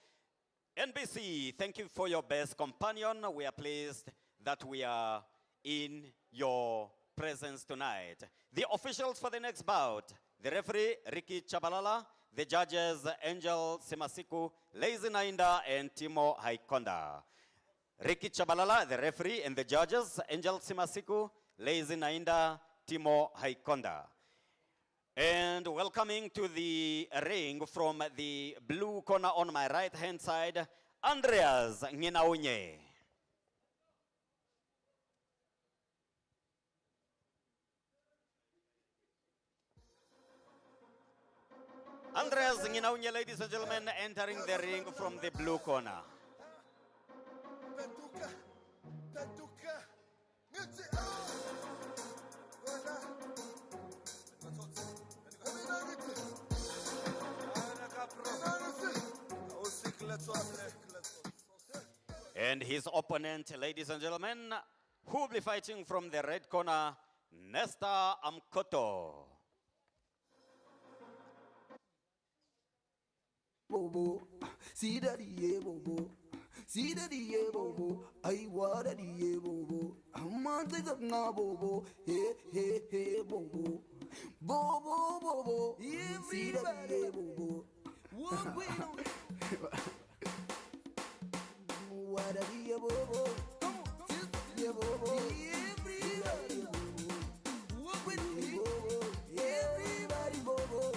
NBC, thank you for your best companion. We are pleased that we are in your presence tonight. The officials for the next bout, the referee, Ricky Chabalala, the judges, Angel Simasiku, Lazy Nainda, and Timo Haikonda. Ricky Chabalala, the referee, and the judges, Angel Simasiku, Lazy Nainda, Timo Haikonda. And welcoming to the ring from the blue corner on my right-hand side, Andreas Nginaunye. Andreas Nginaunye, ladies and gentlemen, entering the ring from the blue corner. And his opponent, ladies and gentlemen, who will be fighting from the red corner, Nesta Amkoto. Bobo, see that yeah, Bobo, see that yeah, Bobo, I want that yeah, Bobo, I'm on the now, Bobo, hey, hey, hey, Bobo, Bobo, Bobo, see that yeah, Bobo, what we know, what that yeah, Bobo, come on, yeah, Bobo, everybody, Bobo, what we know, Bobo, everybody, Bobo.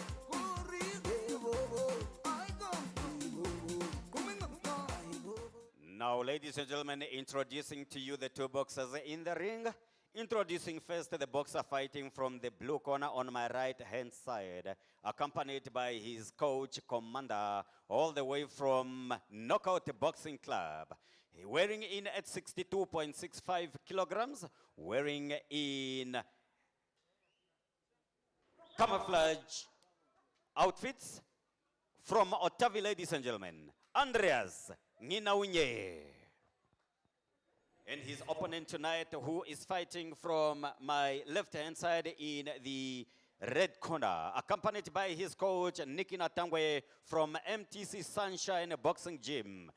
Now, ladies and gentlemen, introducing to you the two boxers in the ring. Introducing first the boxer fighting from the blue corner on my right-hand side, accompanied by his coach, Commander, all the way from Knockout Boxing Club. Wearing in at 62.65 kilograms, wearing in camouflage outfits from Otavi, ladies and gentlemen, Andreas Nginaunye. And his opponent tonight, who is fighting from my left-hand side in the red corner, accompanied by his coach, Niki Natangwe from MTC Sunshine Boxing Gym.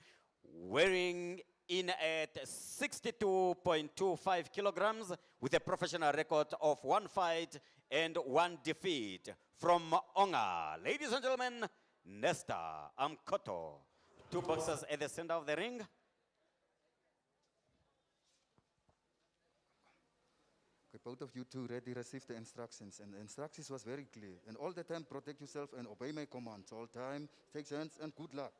weighing in at 62.25 kilograms with a professional record of 1 fight and 1 defeat from Onga. Ladies and gentlemen, Nesta Amkoto. 2 boxers at the center of the ring. Okay, both of you two ready received the instructions, and the instructions was very clear. And all the time, protect yourself and obey my commands. All time, take hands and good luck.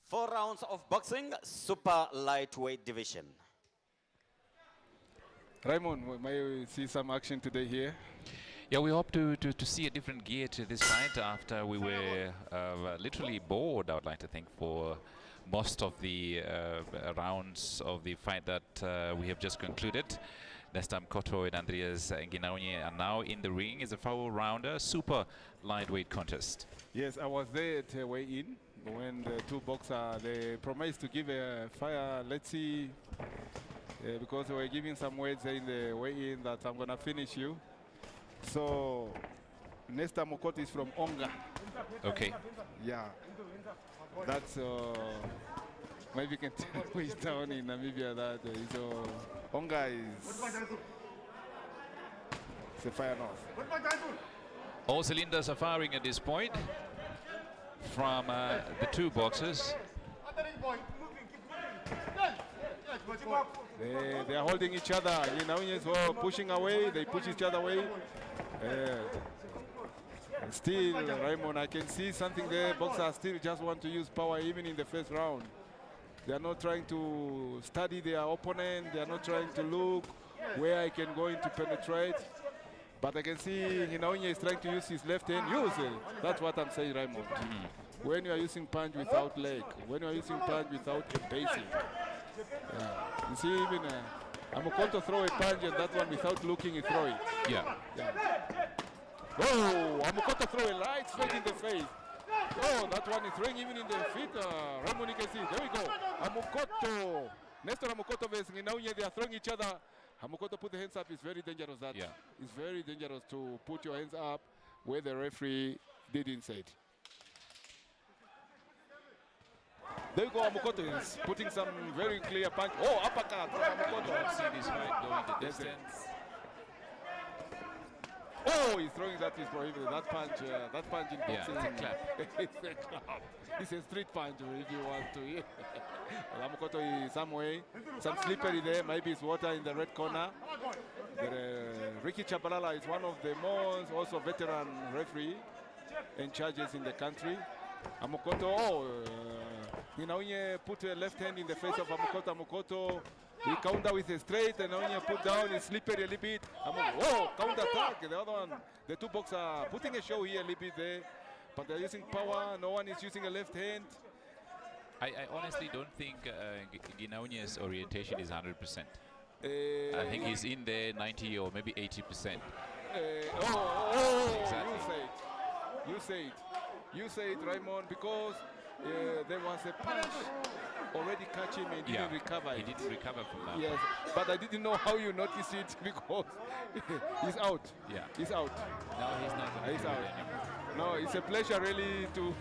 4 rounds of boxing, super lightweight division. Raymond, may we see some action today here? Yeah, we hope to see a different gear to this fight after we were literally bored, I would like to think, for most of the rounds of the fight that we have just concluded. Nestam Koto and Andreas Nginaunye are now in the ring. It's a 4-rounder, super lightweight contest. Yes, I was there at weigh-in when the 2 boxers, they promised to give a fire. Let's see, because we were giving some words in the weigh-in that I'm going to finish you. So, Nesta Mokoto is from Onga. Okay. Yeah. That's, maybe you can tell which town in Namibia that is. Onga is the fire north. All cylinders are firing at this point from the 2 boxers. They are holding each other. You know, pushing away. They push each other away. Still, Raymond, I can see something there. Boxers still just want to use power even in the first round. They are not trying to study their opponent. They are not trying to look where I can go in to penetrate. But I can see Hinaunye is trying to use his left hand. Use it. That's what I'm saying, Raymond. When you are using punch without leg, when you are using punch without a basic. You see, even Amokoto throw a punch and that one without looking, he throw it. Yeah. Oh, Amokoto throw a light straight in the face. Oh, that one is throwing even in the feet. Ramon, you can see. There we go. Amokoto. Nestor Amokoto versus Nginaunye, they are throwing each other. Amokoto put the hands up. It's very dangerous. That it's very dangerous to put your hands up where the referee didn't say it. There you go, Amokoto is putting some very clear punch. Oh, uppercut from Amokoto. See this fight going the distance. Oh, he's throwing that is prohibited. That punch in boxing. Yeah, it's a clap. It's a clap. It's a street punch if you want to. Amokoto is some way, some slippery there. Maybe it's water in the red corner. Ricky Chabalala is one of the most also veteran referee and judges in the country. Amokoto, Hinaunye put a left hand in the face of Amokoto. Amokoto, he counter with a straight, and Hinaunye put down his slippery a little bit. Oh, counter attack. The other one, the 2 boxers are putting a show here a little bit there, but they're using power. No one is using a left hand. I honestly don't think Nginaunye's orientation is 100%. I think he's in there 90 or maybe 80%. Exactly. You say it, Raymond, because there was a punch already catch him and didn't recover. He didn't recover from that. Yes, but I didn't know how you noticed it because he's out. Yeah. He's out. No, he's not. He's out. No, it's a pleasure really to,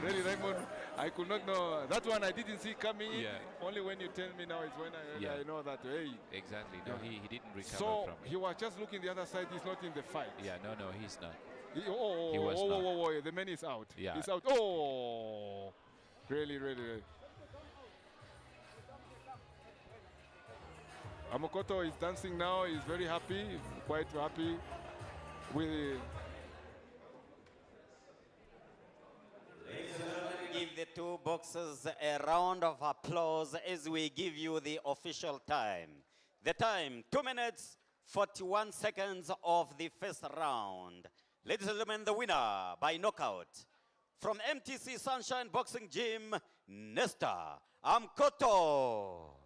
really Raymond, I could not know. That one I didn't see coming in. Only when you tell me now is when I know that, hey. Exactly. No, he didn't recover so from it. he was just looking the other side. He's not in the fight. Yeah, no, he's not. He was not. The man is out. Yeah. He's out. Oh, really. Amokoto is dancing now. He's very happy, quite happy with. Ladies and gentlemen, give the 2 boxers a round of applause as we give you the official time. The time, 2 minutes, 41 seconds of the first round. Ladies and gentlemen, the winner by knockout from MTC Sunshine Boxing Gym, Nesta Amkoto.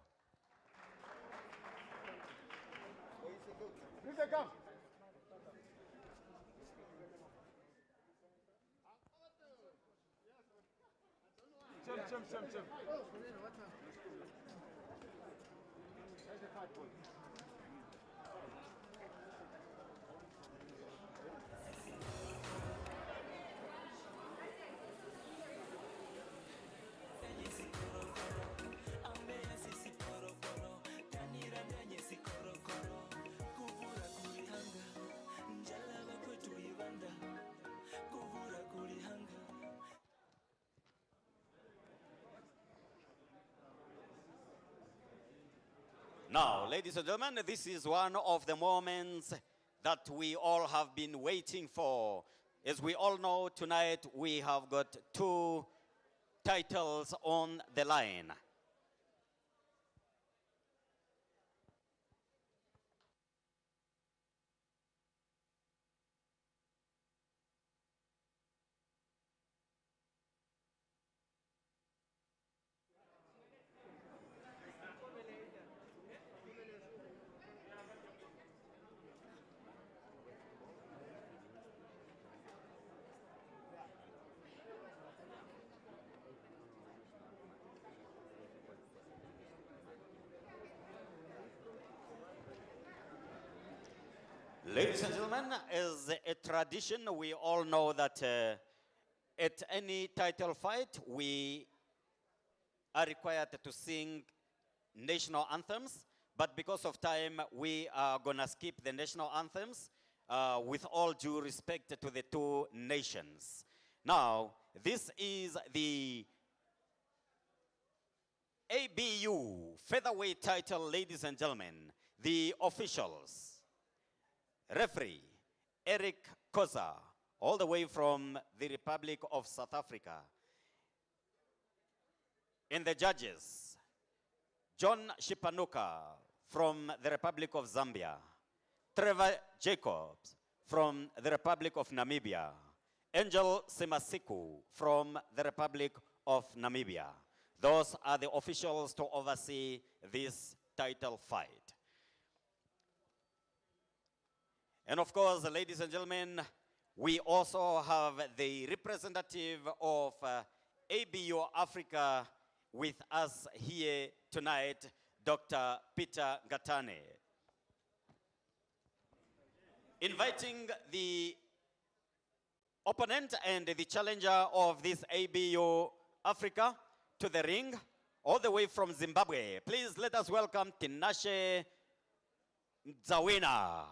Now, ladies and gentlemen, this is one of the moments that we all have been waiting for. As we all know, tonight we have got two titles on the line. Ladies and gentlemen, as a tradition, we all know that at any title fight, we are required to sing national anthems. But because of time, we are going to skip the national anthems with all due respect to the two nations. Now, this is the ABU featherweight title, ladies and gentlemen. The officials. Referee Eric Koza, all the way from the Republic of South Africa. And the judges, John Shipanuka from the Republic of Zambia, Trevor Jacobs from the Republic of Namibia, Angel Semasiku from the Republic of Namibia. Those are the officials to oversee this title fight. And of course, ladies and gentlemen, we also have the representative of ABU Africa with us here tonight, Dr. Peter Gatane. Inviting the opponent and the challenger of this ABU Africa to the ring, all the way from Zimbabwe. Please let us welcome Tinashe Zawina.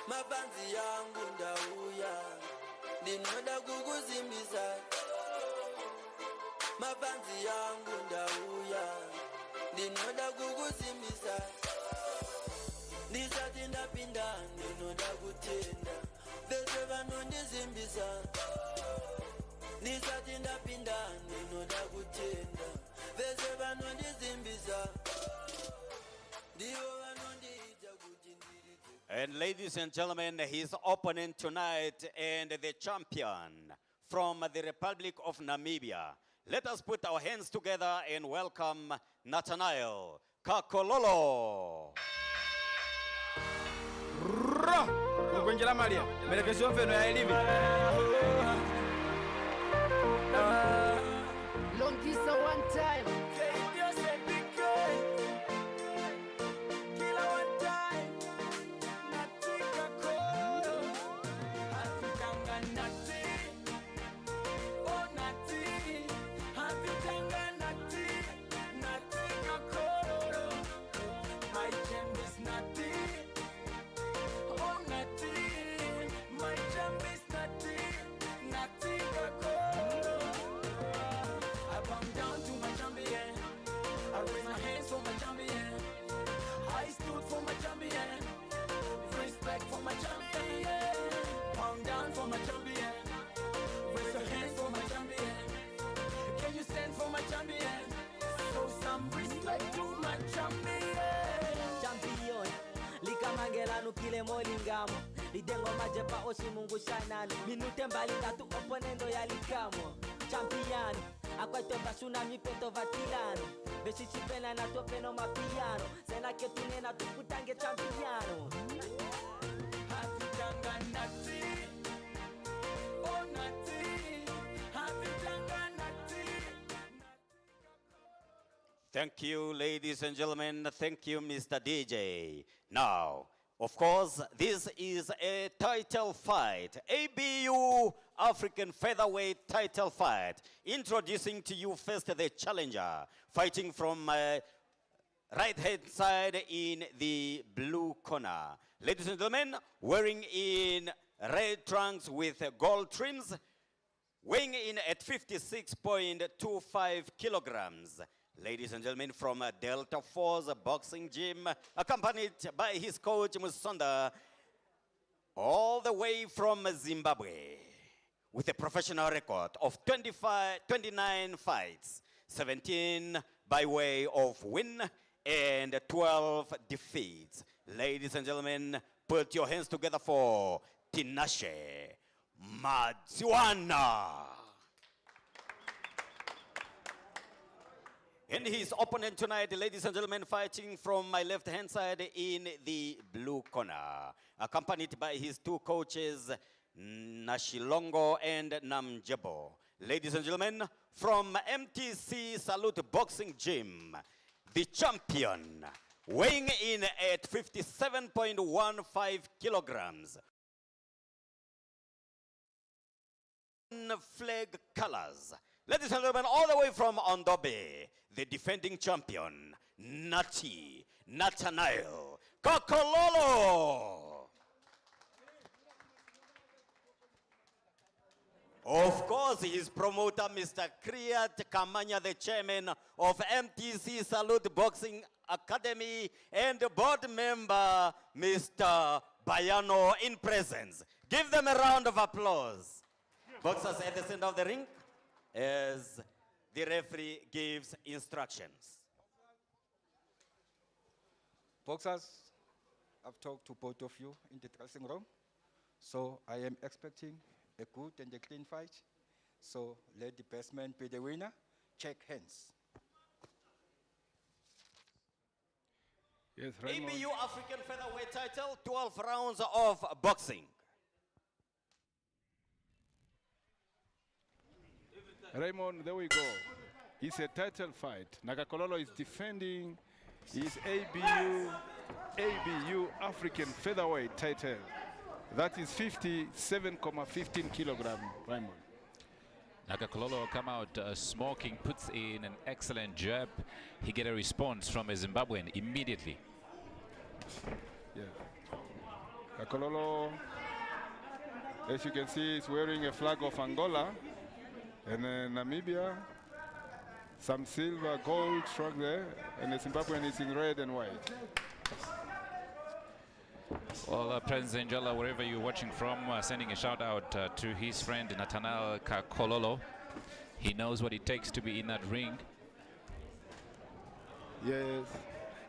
Mabanzi yangu ndauya ndinoda kukuzimbisa mabanzi yangu ndauya ndinoda kukuzimbisa ndisati ndapinda ndinoda kutenda vese vanondizimbisa ndisati ndapinda ndinoda kutenda vese vanondizimbisa ndivo vanondiita kuti ndirize. And ladies and gentlemen, his opponent tonight and the champion from the Republic of Namibia. Let us put our hands together and welcome Nathaniel Kakololo. Kukunjila Maria, melekesho mfeno ya elimu. Long Kisa one time. Kile molingamo lidengo majepa oshimungu shanani minute mbali tatu oponendo ya likamo champion akwaito bashuna mipeto vatilano beshichipena na topeno mapiano sena ketunena tukutange champiano hatutanga nati oh nati hatutanga nati. Thank you, ladies and gentlemen. Thank you, Mr. DJ. Now, Of course, this is a title fight, ABU African Featherweight title fight. Introducing to you first the challenger, fighting from right-hand side in the blue corner. Ladies and gentlemen, wearing in red trunks with gold trims, weighing in at 56.25 kilograms. Ladies and gentlemen, from Delta Force Boxing Gym, accompanied by his coach Musonda, all the way from Zimbabwe, with a professional record of 29 fights, 17 by way of win and 12 defeats. Ladies and gentlemen, put your hands together for Tinashe Matsiwana. And his opponent tonight, ladies and gentlemen, fighting from my left-hand side in the blue corner, accompanied by his two coaches, Nashilongo and Namjebo. Ladies and gentlemen, from MTC Salute Boxing Gym, the champion, weighing in at 57.15 kilograms. Flag colors. Ladies and gentlemen, all the way from Ondobe, the defending champion, Nathanael Kakololo. Of course, his promoter, Mr. Kriyat Kamanya, the chairman of MTC Salute Boxing Academy, and board member, Mr. Bayano, in presence. Give them a round of applause. Boxers at the center of the ring, as the referee gives instructions. Boxers, I've talked to both of you in the dressing room, so I am expecting a good and a clean fight. So let the best man be the winner. Check hands. Yes, Raymond. ABU African Featherweight title, 12 rounds of boxing. Raymond, there we go. It's a title fight. Nakakololo is defending his ABU African Featherweight title. That is 57.15 kilogram, Raymond. Nakakololo come out smoking, puts in an excellent jab. He get a response from a Zimbabwean immediately. Yeah. Nakakololo, as you can see, is wearing a flag of Angola. And Namibia, some silver, gold struck there, and the Zimbabwean is in red and white. Well, President Njala, wherever you're watching from, sending a shout out to his friend Nathanael Kakololo. He knows what it takes to be in that ring. Yes.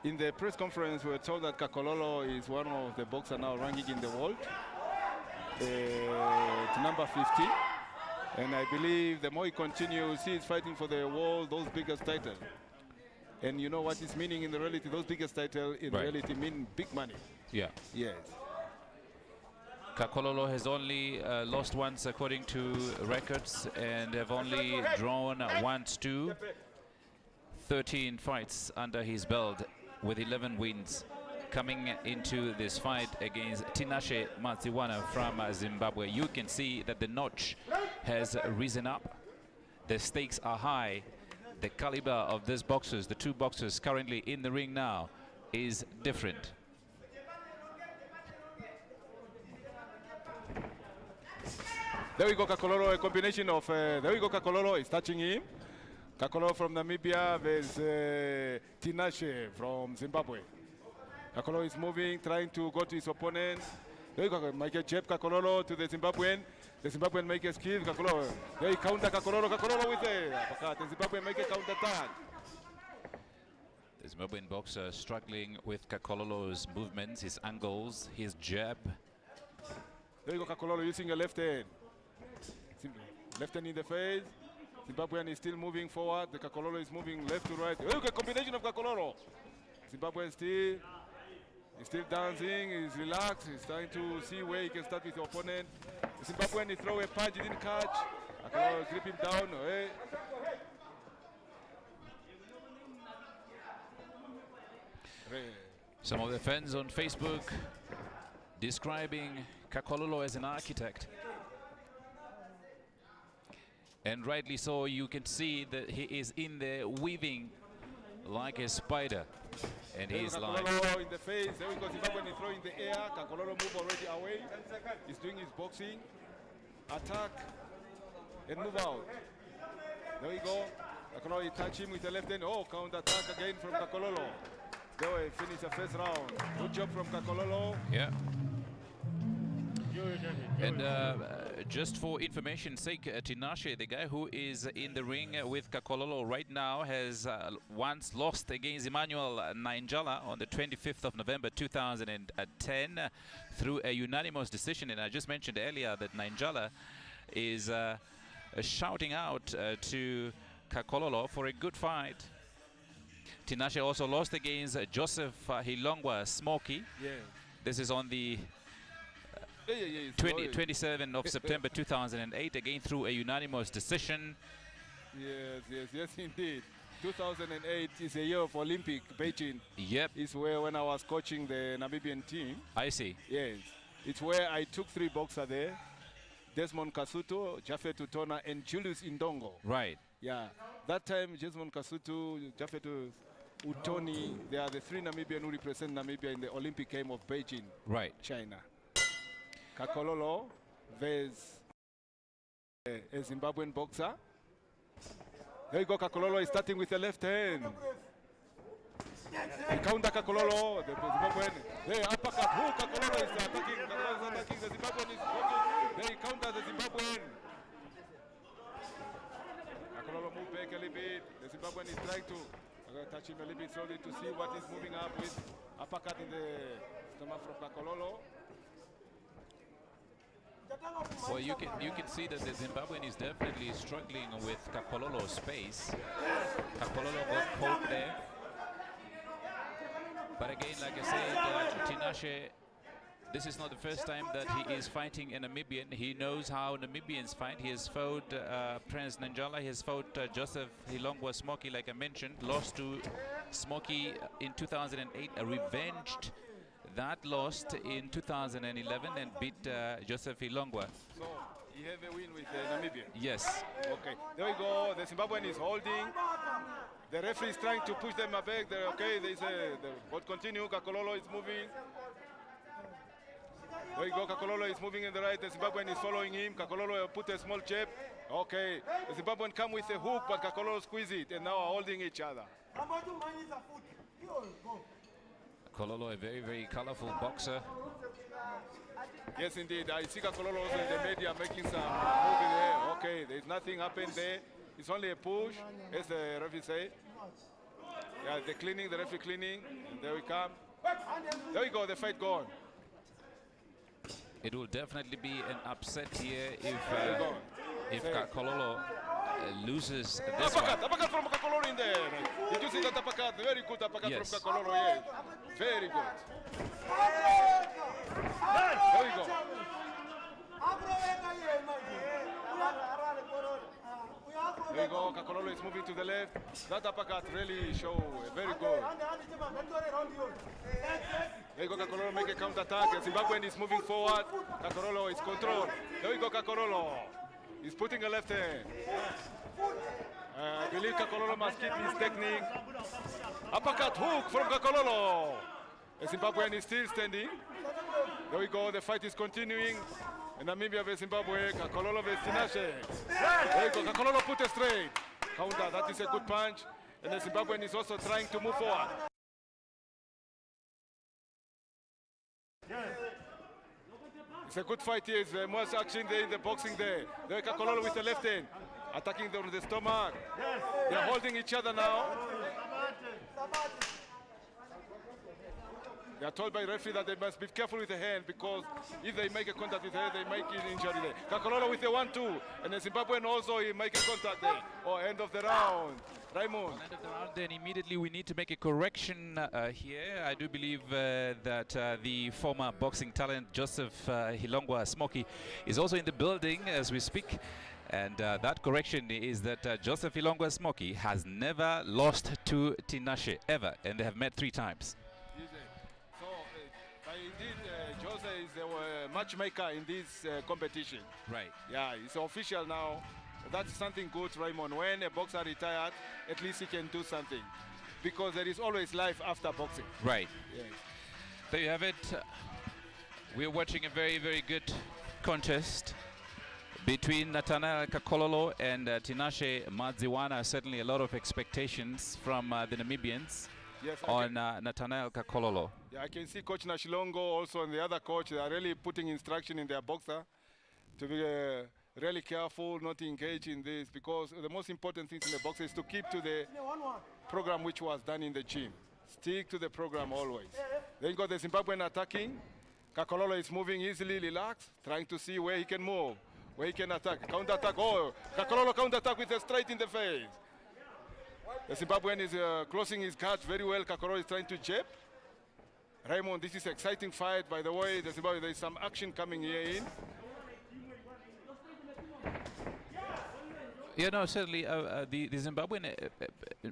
In the press conference, we were told that Kakololo is one of the boxers now ranking in the world, number 50. And I believe the more he continues, he is fighting for the world, those biggest titles. And you know what is meaning in the reality, those biggest titles in reality mean big money. Yeah. Yes. Kakololo has only lost once according to records and have only drawn once too. 13 fights under his belt with 11 wins. Coming into this fight against Tinashe Matsiwana from Zimbabwe, you can see that the notch has risen up. The stakes are high. The caliber of these boxers, the two boxers currently in the ring now, is different. There we go, Kakololo, a combination of, there we go, Kakololo is touching him. Kakololo from Namibia versus Tinashe from Zimbabwe. Kakololo is moving, trying to go to his opponent. There you go, make a jab, Kakololo to the Zimbabwean. The Zimbabwean make a skill, Kakololo. There he counter Kakololo, Kakololo with the uppercut. The Zimbabwean make a counter attack. The Zimbabwean boxer struggling with Kakololo's movements, his angles, his jab. There you go, Kakololo using a left hand. Left hand in the face. Zimbabwean is still moving forward. The Kakololo is moving left to right. There you go, combination of Kakololo. Zimbabwean still. He's still dancing, he's relaxed, he's trying to see where he can start with the opponent. The Zimbabwean, he throw a punch, he didn't catch. Kakololo grip him down. Hey. Some of the fans on Facebook describing Kakololo as an architect. And rightly so, you can see that he is in there weaving like a spider. And he's like... Kakololo in the face. There we go. Zimbabwe is throwing in the air. Kakololo move already away. He's doing his boxing. Attack. And move out. There we go. Kakololo, he touch him with the left hand. Oh, counter attack again from Kakololo. There we finish the first round. Good job from Kakololo. Yeah. And just for information's sake, Tinashe, the guy who is in the ring with Kakololo right now, has once lost against Emmanuel Nainjala on the 25th of November 2010 through a unanimous decision. And I just mentioned earlier that Nainjala is shouting out to Kakololo for a good fight. Tinashe also lost against Joseph Hilongwa Smoky. Yeah. This is on the 27th of September 2008, again through a unanimous decision. Yes, indeed. 2008 is a year of Olympic Beijing. Yep. It's where when I was coaching the Namibian team. I see. Yes. It's where I took 3 boxers there. Desmond Kasuto, Jafet Utona, and Julius Indongo. Right. Yeah. That time, Desmond Kasuto, Jafet Utoni, they are the 3 Namibian who represent Namibia in the Olympic game of Beijing. Right. China. Kakololo versus a Zimbabwean boxer. There you go, Kakololo is starting with the left hand. He counter Kakololo, the Zimbabwean. There, uppercut, who Kakololo is attacking. Kakololo is attacking, the Zimbabwean is blocking. There he counters the Zimbabwean. Kakololo move back a little bit. The Zimbabwean is trying to touch him a little bit slowly to see what he's moving up with. Uppercut in the stomach from Kakololo. Well, you can see that the Zimbabwean is definitely struggling with Kakololo's space. Kakololo got caught there. But again, like I said, Tinashe, this is not the first time that he is fighting a Namibian. He knows how Namibians fight. He has fought Prince Nanjala. He has fought Joseph Hilongwa Smoky, like I mentioned. Lost to Smoky in 2008, revenged that lost in 2011 and beat Joseph Hilongwa. So, you have a win with Namibia? Yes. Okay, there we go. The Zimbabwean is holding. The referee is trying to push them back. They're okay, they say the bout continue. Kakololo is moving. There you go, Kakololo is moving in the right. The Zimbabwean is following him. Kakololo put a small jab. Okay, the Zimbabwean come with a hook, but Kakololo squeeze it, and now are holding each other. Kololo, a very, very colorful boxer. Yes, indeed. I see Kakololo also in the media making some moving there. Okay, there's nothing happened there. It's only a push, as the referee say. Yeah, the cleaning, the referee cleaning. And there we come. There we go, the fight gone. It will definitely be an upset here if Kololo loses this one. Uppercut from Kakololo in there. Did you see that uppercut? Very good uppercut Yes. from Kakololo, yes. Very good. There we go. There you go, Kakololo is moving to the left. That uppercut really show very good. There you go, Kakololo make a counter attack. Zimbabwean is moving forward. Kakololo is controlled. There you go, Kakololo. He's putting a left hand. I believe Kakololo must keep his technique. Uppercut hook from Kakololo. The Zimbabwean is still standing. There we go, the fight is continuing. And Namibia vs Zimbabwe, Kakololo vs Tinashe. There you go, Kakololo put a straight. Counter, that is a good punch. And the Zimbabwean is also trying to move forward. It's a good fight here. There's much action there in the boxing there. There Kakololo with the left hand, attacking them with the stomach. They're holding each other now. They are told by the referee that they must be careful with the hand because if they make a contact with the head, they make an injury there. Kakololo with the 1-2, and the Zimbabwean also he make a contact there. Or end of the round. Raymond. End of the round, then immediately we need to make a correction here. I do believe that the former boxing talent Joseph Hilongwa Smoky is also in the building as we speak. And that correction is that Joseph Hilongwa Smoky has never lost to Tinashe, ever. And they have met 3 times. So, indeed, Joseph Bosa is a matchmaker in this competition. Right. Yeah, it's official now. That's something good, Raymond. When a boxer retired, at least he can do something. Because there is always life after boxing. Right. Yes. There you have it. We're watching a very, very good contest between Nathaniel Kakololo and Tinashe Madziwana. Certainly a lot of expectations from the Namibians on Nathaniel Kakololo. Yeah, I can see Coach Nashilongo also and the other coach. They are really putting instruction in their boxer to be really careful, not to engage in this, because the most important thing in the boxer is to keep to the program which was done in the gym. Stick to the program always. Then you got the Zimbabwean attacking. Kakololo is moving easily, relaxed, trying to see where he can move, where he can attack. Counter attack. Oh, Kakololo counter attack with a straight in the face. The Zimbabwean is closing his guard very well. Kakololo is trying to jab. Raymond, this is an exciting fight. By the way, the Zimbabwe, there is some action coming here in. Yeah, no, certainly the Zimbabwean,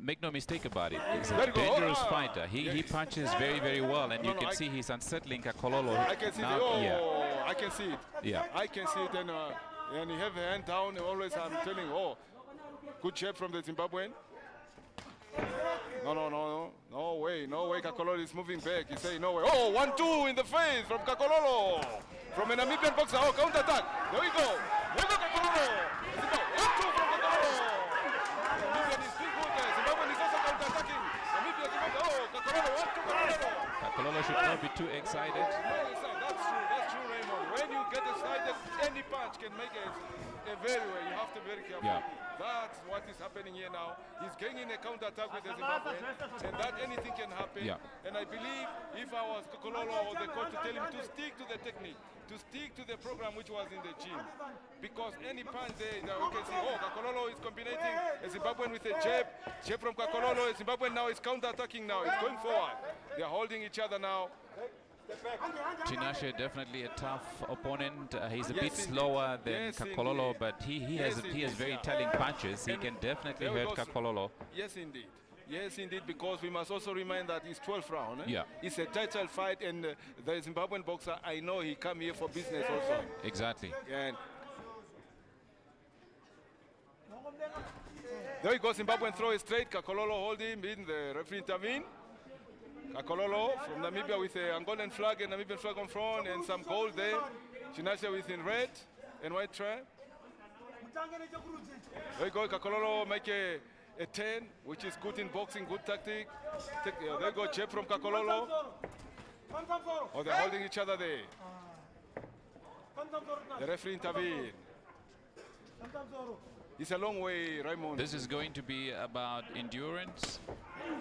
make no mistake about it, is a dangerous fighter. He punches very, very well, and you can see he's unsettling Kakololo. I can see now. I can see it. Yeah. I can see it, and he have the hand down. Always, I'm telling, good jab from the Zimbabwean. No way, Kakololo is moving back. He say no way. Oh, 1-2 in the face from Kakololo. From a Namibian boxer. Oh, counter attack. There we go. There we go, Kakololo. 1-2 from Kakololo. Namibian is still good there. Zimbabwean is also counter attacking. Namibia, Kakololo, 1-2 Kakololo. Kakololo should not be too excited. That's true, Raymond. When you get excited, any punch can make a very well. You have to be very careful. Yeah. That's what is happening here now. He's gaining a counter attack with the Zimbabwean, and that anything can happen. Yeah. And I believe if I was Kakololo or the coach to tell him to stick to the technique, to stick to the program which was in the gym, because any punch there, we can see, Kakololo is combining a Zimbabwean with a jab from Kakololo. Zimbabwean now is counter attacking now. It's going forward. They are holding each other now. Tinashe definitely a tough opponent. He's a bit slower than Kakololo, but he has very telling punches. He can definitely hurt Kakololo. Yes, indeed. Yes, indeed, because we must also remind that it's 12th round. Yeah. It's a title fight, and the Zimbabwean boxer, I know he come here for business also. Exactly. And there he goes, Zimbabwean throw it straight. Kakololo hold him in, the referee intervene. Kakololo from Namibia with a Angolan flag and Namibian flag on front and some gold there. Tinashe with in red and white try. There you go, Kakololo make a 10, which is good in boxing, good tactic. There you go, jab from Kakololo. Oh, they're holding each other there. The referee intervene. It's a long way, Raymond. This is going to be about endurance.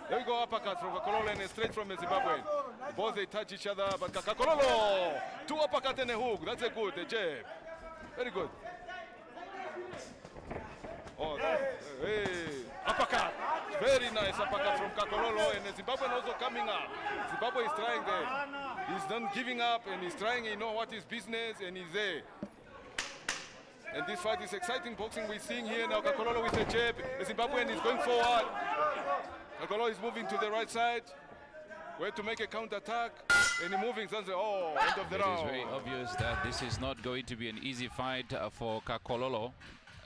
There we go, uppercut from Kakololo and straight from the Zimbabwean. Both they touch each other, but Kakololo, 2 uppercut and a hook. That's a good, jab. Very good. Oh, hey, uppercut. Very nice uppercut from Kakololo, and the Zimbabwean also coming up. Zimbabwe is trying there. He's not giving up, and he's trying, he know what is business, and he's there. And this fight is exciting boxing we're seeing here now. Kakololo with a jab. The Zimbabwean is going forward. Kakololo is moving to the right side. Where to make a counter attack. And he moving. End of the round. It is very obvious that this is not going to be an easy fight for Kakololo.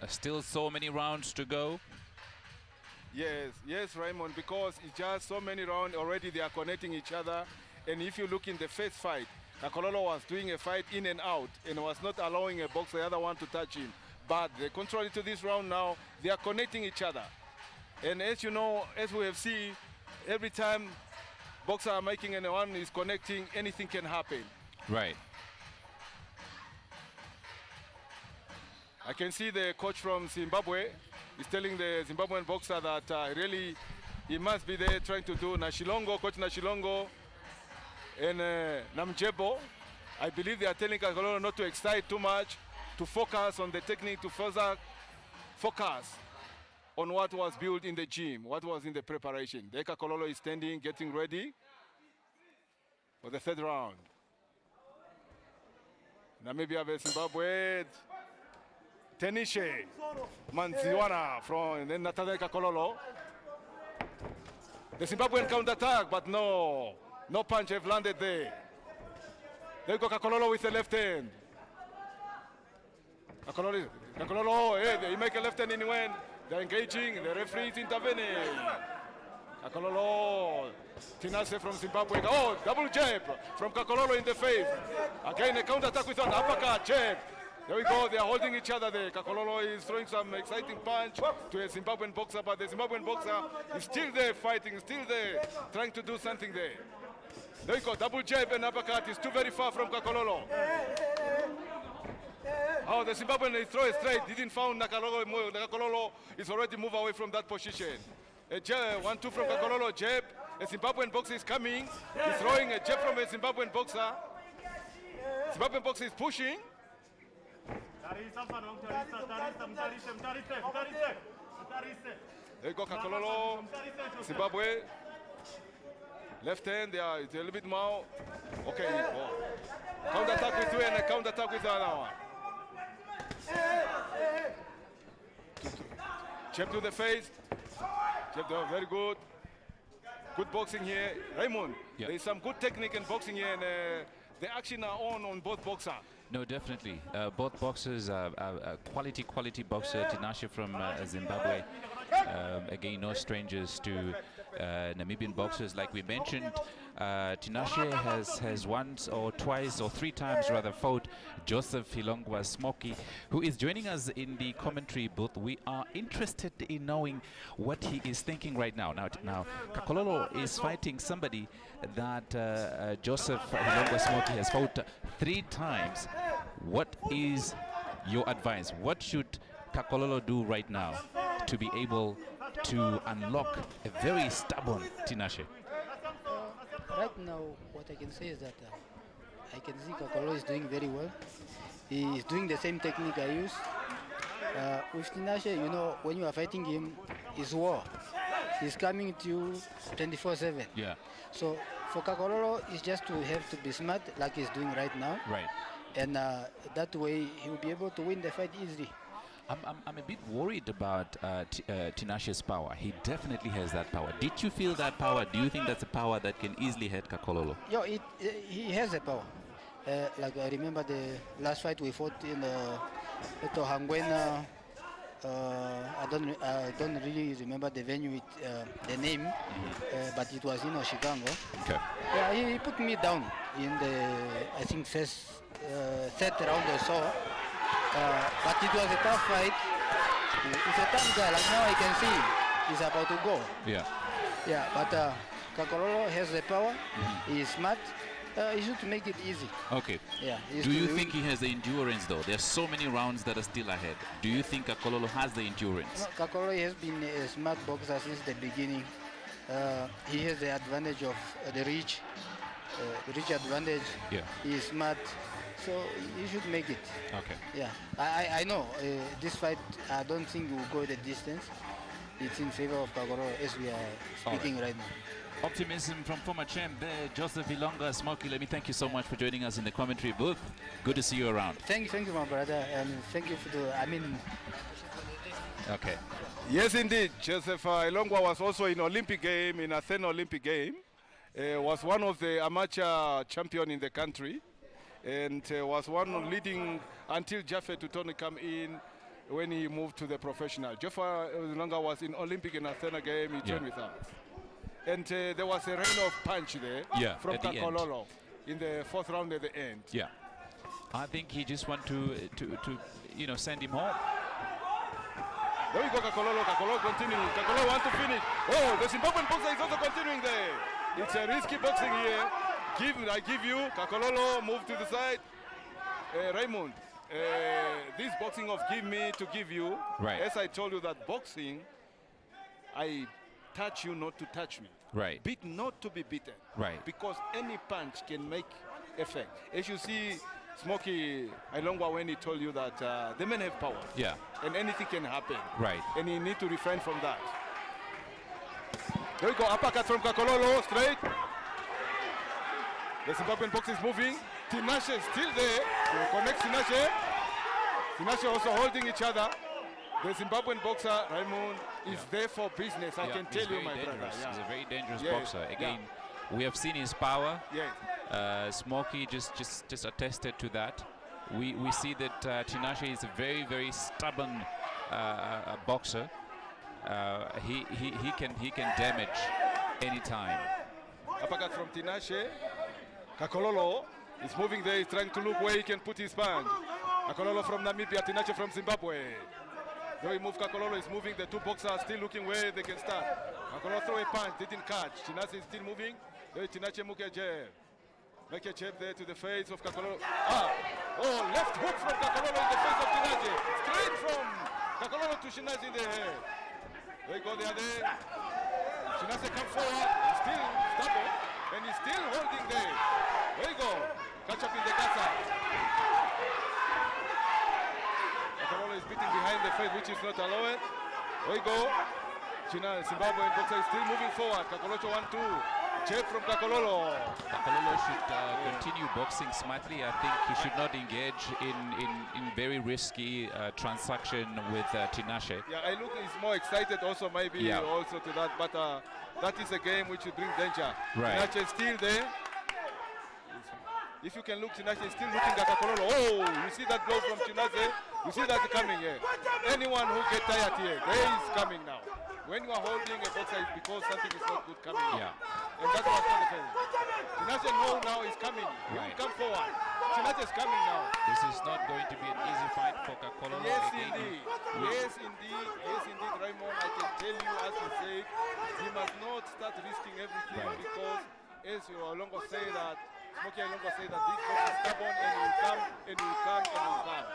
Still so many rounds to go. Yes, Raymond, because it's just so many rounds already. They are connecting each other. And if you look in the first fight, Kakololo was doing a fight in and out and was not allowing a boxer, the other one, to touch him. But contrary to this round now, they are connecting each other. And as you know, as we have seen, every time boxer are making and one is connecting, anything can happen. Right. I can see the coach from Zimbabwe is telling the Zimbabwean boxer that really he must be there trying to do Nashilongo, Coach Nashilongo, and Namjebo. I believe they are telling Kakololo not to excite too much, to focus on the technique, to further focus on what was built in the gym, what was in the preparation. There Kakololo is standing, getting ready for the 3rd round. Namibia versus Zimbabwe. Tinashe Madziwana from Nathaniel Kakololo. The Zimbabwean counter attack, but no punch have landed there. There you go, Kakololo with the left hand. Kakololo, hey, he make a left hand in when they're engaging, the referee is intervening. Kakololo, Tinashe from Zimbabwe. Oh, double jab from Kakololo in the face. Again, a counter attack with an uppercut, jab. There we go, they are holding each other there. Kakololo is throwing some exciting punch to a Zimbabwean boxer, but the Zimbabwean boxer is still there fighting, still there, trying to do something there. There you go, double jab and uppercut is too very far from Kakololo. Oh, the Zimbabwean is throwing straight, didn't found Kakololo. Kakololo is already moved away from that position. A jab, 1-2 from Kakololo, jab. A Zimbabwean boxer is coming. He's throwing a jab from a Zimbabwean boxer. Zimbabwean boxer is pushing. There you go, Kakololo, Zimbabwe. Left hand, there, it's a little bit more. Okay, counter attack with two and a counter attack with another one. Jab to the face. Jab to, very good. Good boxing here. Raymond, there is some good technique in boxing here, and the action are on both boxers. No, definitely. Both boxers are quality boxer. Tinashe from Zimbabwe. Again, no strangers to Namibian boxers. Like we mentioned, Tinashe has once or twice or three times rather fought Joseph Hilongwa Smoky, who is joining us in the commentary booth. We are interested in knowing what he is thinking right now. Now Kakololo is fighting somebody that Joseph Hilongwa Smoky has fought 3 times. What is your advice? What should Kakololo do right now to be able to unlock a very stubborn Tinashe? Right now, what I can say is that I can see Kakololo is doing very well. He is doing the same technique I use. With Tinashe, you know, when you are fighting him, it's war. He's coming to you 24/7. Yeah. So for Kakololo, it's just to have to be smart, like he's doing right now. Right. And that way, he'll be able to win the fight easily. I'm a bit worried about Tinashe's power. He definitely has that power. Did you feel that power? Do you think that's a power that can easily hit Kakololo? Yeah, he has a power. Like I remember the last fight we fought in Hangwena. I don't really remember the venue, the name, but it was in Chicago. Okay. Yeah, he put me down in the, I think, third round or so. But it was a tough fight. He's a tough guy. Like now I can see he's about to go. Yeah. Yeah, but Kakololo has the power. He is smart. He should make it easy. Okay. Yeah. Do you think he has the endurance though? There's so many rounds that are still ahead. Do you think Kakololo has the endurance? No, Kakololo has been a smart boxer since the beginning. He has the advantage of the reach advantage. Yeah. He is smart. So he should make it. Okay. Yeah, I know this fight. I don't think it will go the distance. It's in favor of Kakololo as we are speaking right now. Optimism from former champ there, Joseph Hilongwa Smoky. Let me thank you so much for joining us in the commentary booth. Good to see you around. Thank you, my brother, and thank you for the. Okay. Yes, indeed. Joseph Hilongwa was also in Olympic game, in Athens Olympic game. Was one of the amateur champion in the country. And was one leading until Jaffe Tutoni come in when he moved to the professional. Jaffe Hilongwa was in Olympic and Athena game, he joined with us. And there was a rain of punch there from Kakololo in the 4th round at the end. Yeah. I think he just want to send him home. There we go, Kakololo. Kakololo continuing. Kakololo want to finish. Oh, the Zimbabwean boxer is also continuing there. It's a risky boxing here. I give you, Kakololo, move to the side. Raymond, this boxing of give me to give you, as I told you that boxing, I touch you not to touch me. Right. Beat not to be beaten. Right. Because any punch can make effect. As you see, Smoky Hilongwa when he told you that the men have power. Yeah. And anything can happen. Right. And you need to refrain from that. There we go, uppercut from Kakololo, straight. The Zimbabwean box is moving. Tinashe is still there. Connect Tinashe. Tinashe also holding each other. The Zimbabwean boxer, Raymond, is there for business. I can tell you, my brother. He's a very dangerous boxer. Again, we have seen his power. Yes. Smokey just attested to that. We see that Tinashe is a very stubborn boxer. He can damage anytime. Uppercut from Tinashe. Kakololo is moving there. He's trying to look where he can put his punch. Kakololo from Namibia, Tinashe from Zimbabwe. Though he moved, Kakololo is moving. The two boxers are still looking where they can start. Kakololo throw a punch, didn't catch. Tinashe is still moving. There Tinashe make a jab. Make a jab there to the face of Kakololo. Left hook from Kakololo in the face of Tinashe. Straight from Kakololo to Tinashe in the head. There you go, the other. Tinashe come forward. He's still stubborn. And he's still holding there. There you go. Catch up in the kata. Kakololo is beating behind the face, which is not allowed. There you go. Zimbabwean boxer is still moving forward. Kakololo 1-2. Jab from Kakololo. Kakololo should continue boxing smartly. I think he should not engage in very risky transaction with Tinashe. Yeah, I look he's more excited also maybe also to that, but that is a game which will bring danger. Right. Tinashe is still there. If you can look, Tinashe is still looking at Kakololo. Oh, you see that blow from Tinashe? You see that coming here. Anyone who gets tired here, there is coming now. When you are holding a boxer, it's because something is not good coming. Yeah. And that's what's not the case. Tinashe know now is coming. He will come forward. Tinashe is coming now. This is not going to be an easy fight for Kakololo. Yes, indeed. Yes, indeed. Yes, indeed, Raymond. I can tell you, as you said, he must not start risking everything because, as you Olongo say that, Smokey Olongo say that this box is stubborn and will come and will come and will come.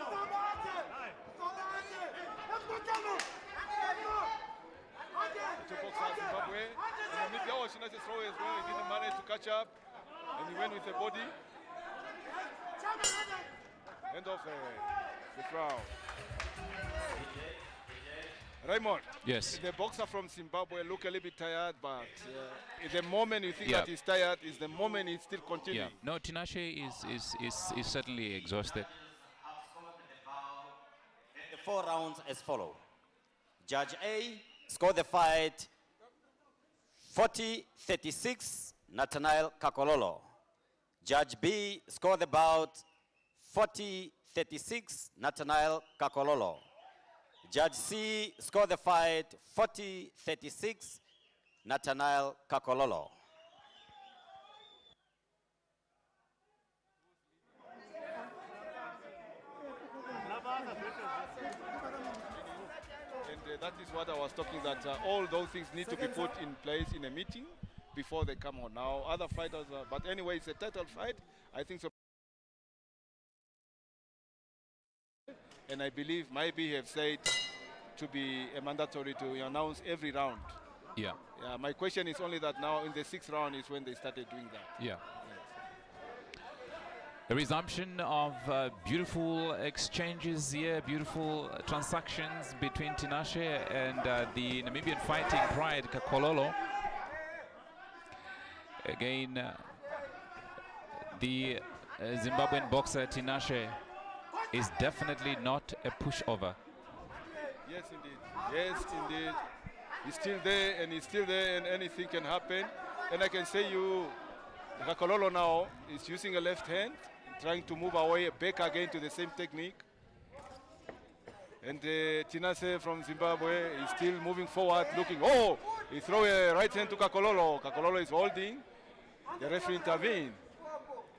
Two boxers, Zimbabwe. And Namibia was Tinashe throw as well. He didn't manage to catch up. And he went with the body. End of the round. Raymond. Yes. The boxer from Zimbabwe look a little bit tired, but the moment you think that he's tired is the moment he's still continuing. Yeah. No, Tinashe is certainly exhausted. The 4 rounds as follow. Judge A score the fight 40-36, Nathaniel Kakololo. Judge B score the bout 40-36, Nathaniel Kakololo. Judge C score the fight 40-36, Nathaniel Kakololo. And that is what I was talking, that all those things need to be put in place in a meeting before they come on. Now, other fighters, but anyway, it's a title fight. I think so. And I believe maybe have said to be a mandatory to announce every round. Yeah. Yeah. My question is only that now in the 6th round is when they started doing that. Yeah. A resumption of beautiful exchanges here, beautiful transactions between Tinashe and the Namibian fighting pride, Kakololo. Again, the Zimbabwean boxer Tinashe is definitely not a pushover. Yes, indeed. Yes, indeed. He's still there, and he's still there, and anything can happen. And I can say you, Kakololo now is using a left hand, trying to move away back again to the same technique. And Tinashe from Zimbabwe is still moving forward, looking. Oh, he throw a right hand to Kakololo. Kakololo is holding. The referee intervened.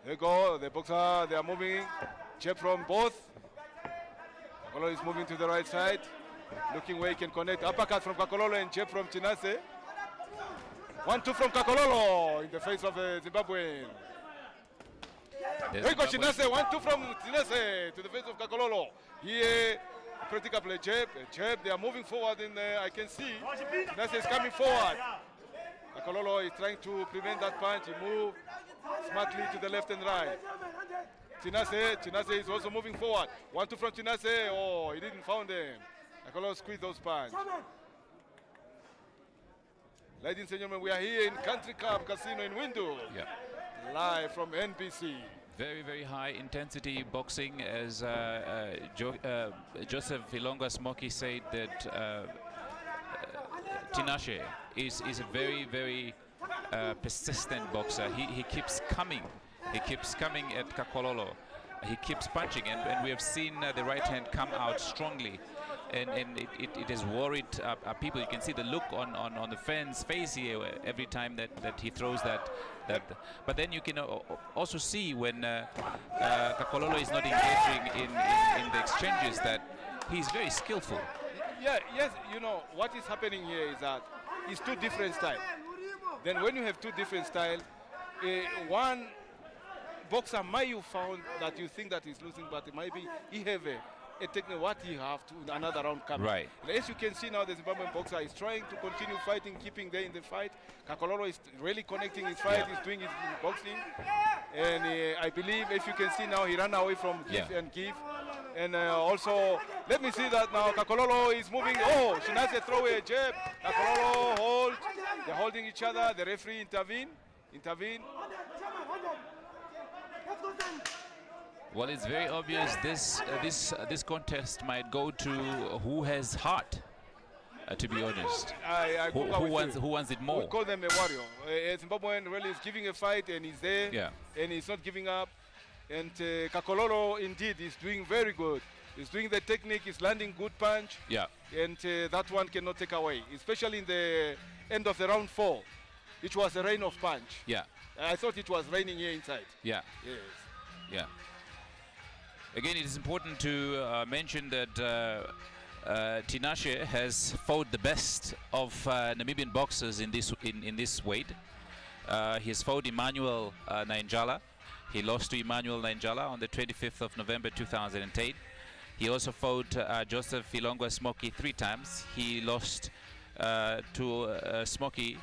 There you go. The boxer, they are moving. Jab from both. Kakololo is moving to the right side, looking where he can connect. Uppercut from Kakololo and jab from Tinashe. 1-2 from Kakololo in the face of the Zimbabwean. There you go, Tinashe. 1-2 from Tinashe to the face of Kakololo. Here, practically a jab. They are moving forward in there. I can see Tinashe is coming forward. Kakololo is trying to prevent that punch. He moved smartly to the left and right. Tinashe is also moving forward. 1-2 from Tinashe. Oh, he didn't found them. Kakololo squeezed those punches. Ladies and gentlemen, we are here in Country Club Casino in Windhoek. Yeah. Live from NPC. Very, very high intensity boxing, as Joseph Ilonga Smoky said that Tinashe is a very, very persistent boxer. He keeps coming He keeps coming at Kakololo. He keeps punching, and we have seen the right hand come out strongly, and it has worried people. You can see the look on the fan's face here every time that he throws that. But then you can also see when Kakololo is not engaging in the exchanges that he's very skillful. Yeah, yes, you know, what is happening here is that it's two different styles. Then when you have two different styles, one boxer might you found that you think that he's losing, but it might be he have a technique what he have to another round coming. Right. As you can see now, the Zimbabwean boxer is trying to continue fighting, keeping there in the fight. Kakololo is really connecting his fight, he's doing his boxing. And I believe, if you can see now, he ran away from give and give. And also, let me see that now, Kakololo is moving. Oh, Shinase throw a jab. Kakololo hold. They're holding each other. The referee intervene. Well, it's very obvious this contest might go to who has heart. To be honest, who wants it more? We call them a warrior. Zimbabwean really is giving a fight, and he's there, and he's not giving up. And Kakololo indeed is doing very good. He's doing the technique. He's landing good punch. Yeah. And that one cannot take away, especially in the end of the round 4, which was a rain of punch. Yeah. I thought it was raining here inside. Yeah. Yes. Yeah. Again, it is important to mention that Tinashe has fought the best of Namibian boxers in this weight. He has fought Emmanuel Nainjala. He lost to Emmanuel Nainjala on the 25th of November 2008. He also fought Joseph Ilongwa Smoky 3 times. He lost to Smoky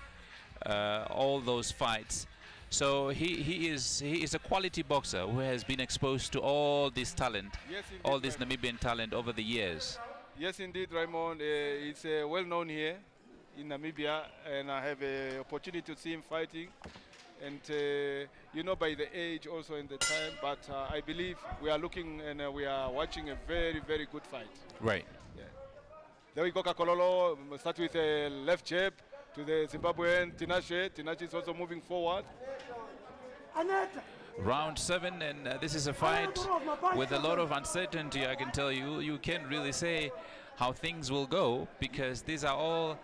all those fights. So he is a quality boxer who has been exposed to all this talent, all this Namibian talent over the years. Yes, indeed, Raymond. He's well known here in Namibia, and I have an opportunity to see him fighting. And you know, by the age also in the time, but I believe we are looking and we are watching a very, very good fight. Right. Yeah. There we go, Kakololo. Start with a left jab to the Zimbabwean Tinashe. Tinashe is also moving forward. Round 7, and this is a fight with a lot of uncertainty. I can tell you, you can't really say how things will go, because these are all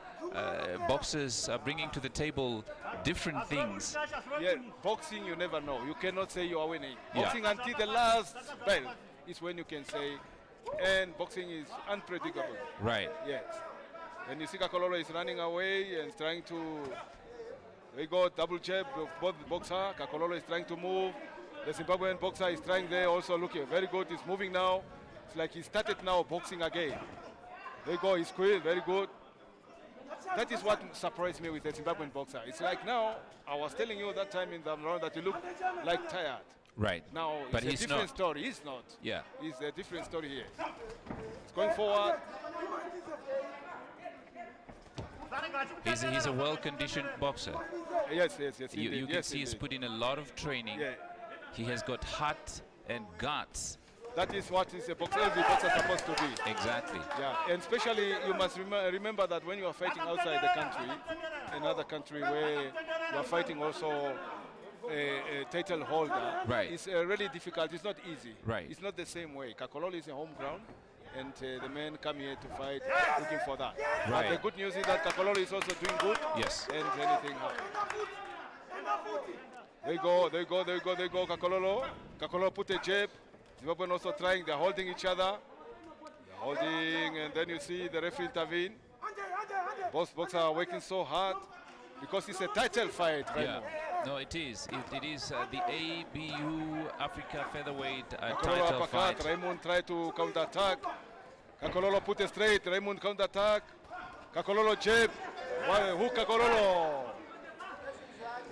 boxers bringing to the table different things. Yeah, boxing you never know. You cannot say you are winning. Boxing until the last bell is when you can say, and boxing is unpredictable. Right. Yes. And you see Kakololo is running away and trying to. They go double jab of both boxer. Kakololo is trying to move. The Zimbabwean boxer is trying there, also looking very good. He's moving now. It's like he started now boxing again. There you go, he's quick, very good. That is what surprised me with the Zimbabwean boxer. It's like now, I was telling you that time in the round that you look like tired. Right. Now but it's a different story. He's not. Yeah. It's a different story here. He's going forward. He's a well-conditioned boxer. Yes. You can see he's put in a lot of training. Yeah. He has got heart and guts. That is what is a boxer, every boxer is supposed to be. Exactly. Yeah, and especially you must remember that when you are fighting outside the country, another country where you are fighting also a title holder, right. It's really difficult. It's not easy. Right. It's not the same way. Kakololo is a home ground, and the men come here to fight looking for that. Right. But the good news is that Kakololo is also doing good. Yes. And anything happens. There you go, Kakololo. Kakololo put a jab. Zimbabwean also trying, they're holding each other. They're holding, and then you see the referee intervene. Both boxers are working so hard because it's a title fight right now. No, it is. It is the ABU Africa Featherweight Kakololo title uppercut, fight. Raymond tried to counter-attack. Kakololo put it straight, Raymond counter-attack. Kakololo jab, hook Kakololo.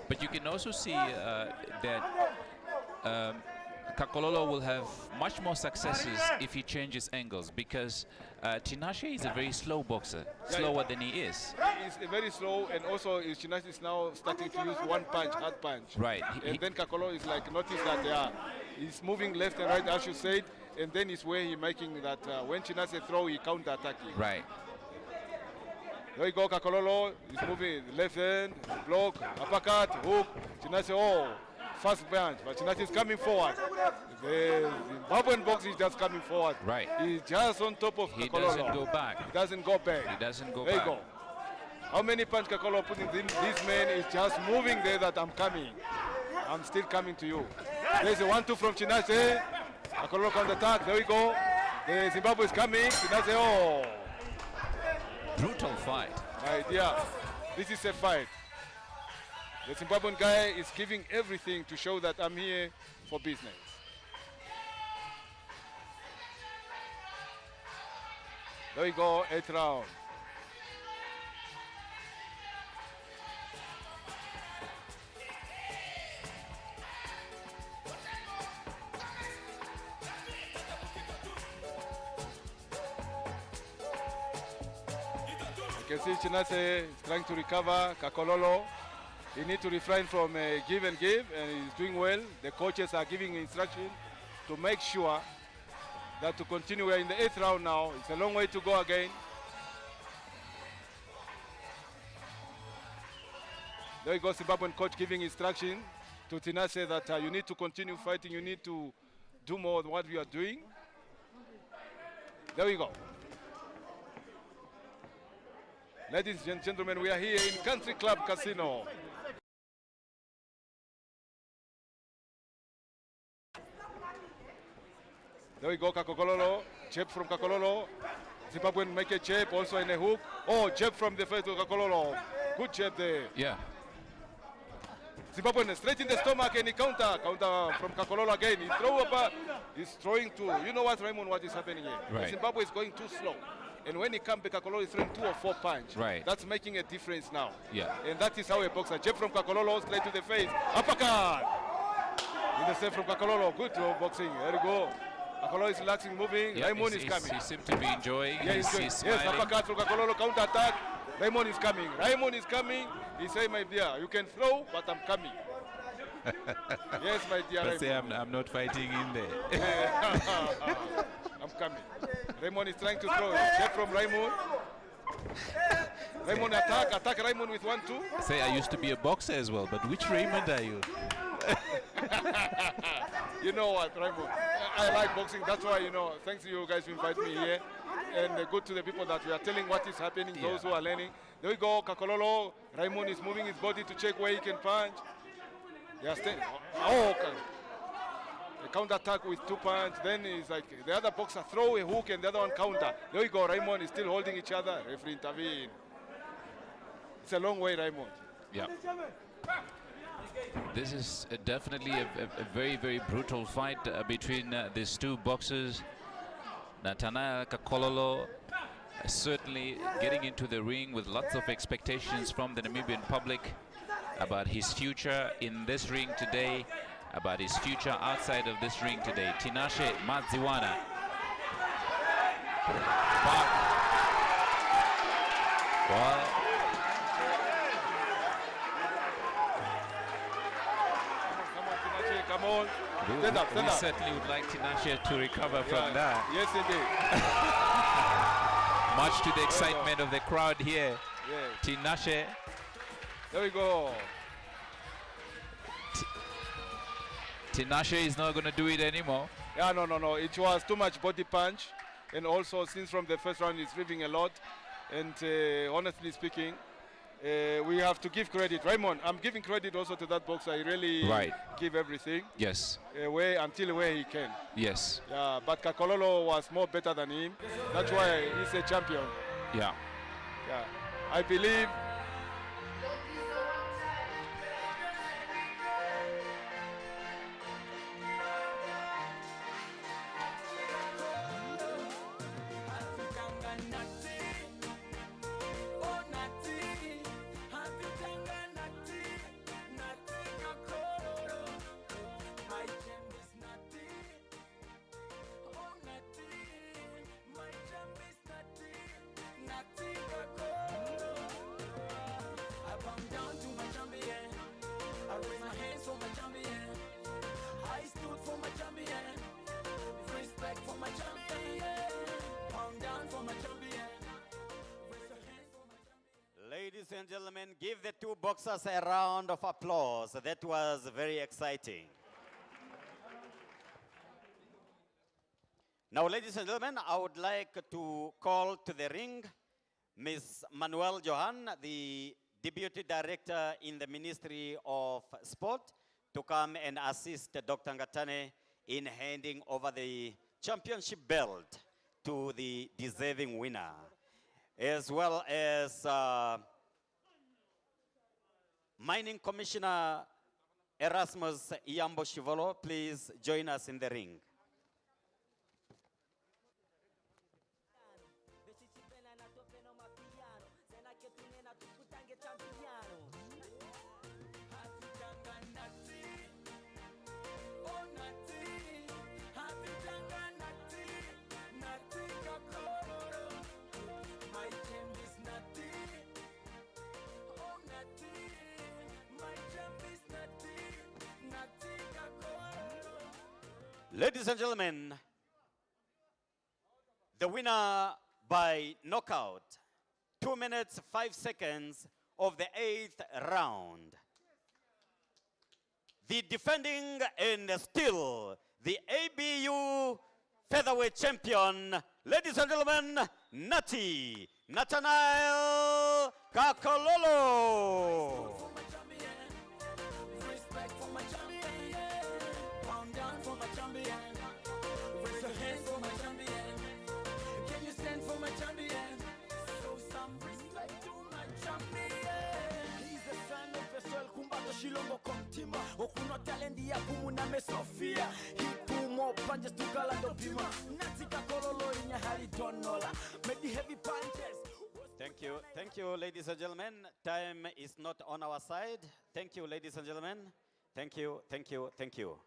But you can also see that Kakololo will have much more successes if he changes angles, because Tinashe is a very slow boxer, slower than he is. He's very slow, and also Tinashe is now starting to use one punch, hard punch. Right. And then Kakololo is like, notice that he's moving left and right, as you said, and then it's where he's making that when Tinashe throw, he counter-attacking. Right. There you go, Kakololo. He's moving left hand, block, uppercut, hook. Tinashe, first punch, but Tinashe is coming forward. The Zimbabwean box is just coming forward. Right. He's just on top of He Kakololo. doesn't go back. He doesn't go back. He doesn't go there back. you go. How many punch Kakololo putting this man is just moving there that I'm coming. I'm still coming to you. There's a 1-2 from Tinashe. Kakololo counter attack. There we go. The Zimbabwe is coming. Tinashe, oh. Brutal fight. My dear, this is a fight. The Zimbabwean guy is giving everything to show that I'm here for business. There we go, 8th round. You can see Tinashe is trying to recover. Kakololo, he needs to refrain from give and give, and he's doing well. The coaches are giving instruction to make sure that to continue. We're in the 8th round now. It's a long way to go again. There you go, Zimbabwean coach giving instruction to Tinashe that you need to continue fighting. You need to do more than what we are doing. There we go. Ladies and gentlemen, we are here in Country Club Casino. There we go, Kakololo. Jab from Kakololo. Zimbabwean make a jab, also in a hook. Oh, jab from the face of Kakololo. Good jab there. Yeah. Zimbabwean straight in the stomach and he counter from Kakololo again. He throw up, he's throwing two. You know what, Raymond, what is happening here? Right. Zimbabwe is going too slow. And when he comes back, Kakololo is throwing 2 or 4 punch. Right. That's making a difference now. Yeah. And that is how a boxer. Jab from Kakololo, straight to the face. Uppercut! In the same from Kakololo. Good boxing. There you go. Kakololo is relaxing, moving. Yeah, Raymond is coming. He seems to be enjoying. Yeah, He's yes, smiling. uppercut from Kakololo, counter attack. Raymond is coming. Raymond is coming. He say, my dear, you can throw, but I'm coming. Yes, my dear. But say Raymond. I'm not fighting in there. I'm coming. Raymond is trying to throw. Jab from Raymond. Raymond attack Raymond with 1-2. Say I used to be a boxer as well, but which Raymond are you? You know what, Raymond? I like boxing. That's why, you know, thanks to you guys who invite me here. And good to the people that we are telling what is happening, those who are learning. There we go, Kakololo. Raymond is moving his body to check where he can punch. They are oh, okay. A counter attack with 2 punches. Then it's like the other boxer throw a hook and the other one counter. There we go, Raymond is still holding each other. Referee intervene. It's a long way, Raymond. Yeah. This is definitely a very, very brutal fight between these two boxers. Nathaniel Kakololo certainly getting into the ring with lots of expectations from the Namibian public about his future in this ring today, about his future outside of this ring today. Tinashe Madziwana. Well, Come on. Stand up, stand we up. certainly would like Tinashe to recover from Yeah. that. Yes, indeed. Much to the excitement of the crowd here. Yeah. Tinashe. There we go. Tinashe is not going to do it anymore. Yeah, no. It was too much body punch. And also, since from the first round, he's living a lot. And honestly speaking, we have to give credit. Raymond, I'm giving credit also to that boxer. He really give everything. Yes. Until where he can. Yes. Yeah, but Kakololo was more better than him. That's why he's a champion. Yeah. Yeah. I believe and gentlemen, give the two boxers a round of applause. That was very exciting. Now, ladies and gentlemen, I would like to call to the ring Ms. Manuel Johan, the Deputy Director in the Ministry of Sport, to come and assist Dr. Ngatane in handing over the championship belt to the deserving winner, as well as Mining Commissioner Erasmus Iyambo Shivolo. Please join us in the ring. Ladies and gentlemen, the winner by knockout, 2 minutes, 5 seconds of the 8th round. The defending and still the ABU featherweight champion, ladies and gentlemen, Nati Nathanael Kakololo. Respect for my champion, yeah. Pound down for my champion. Raise your hands for my champion. Can you stand for my champion? Show some respect to my champion. He's the son of a soul kumbato shilombo kontima. Okuno talendi ya kumuna mesofia. He two more punches to galando pima. Natika kololo inya hali donola. Make the heavy punches. Thank you, ladies and gentlemen. Time is not on our side. Thank you, ladies and gentlemen. Thank you, thank you, thank you.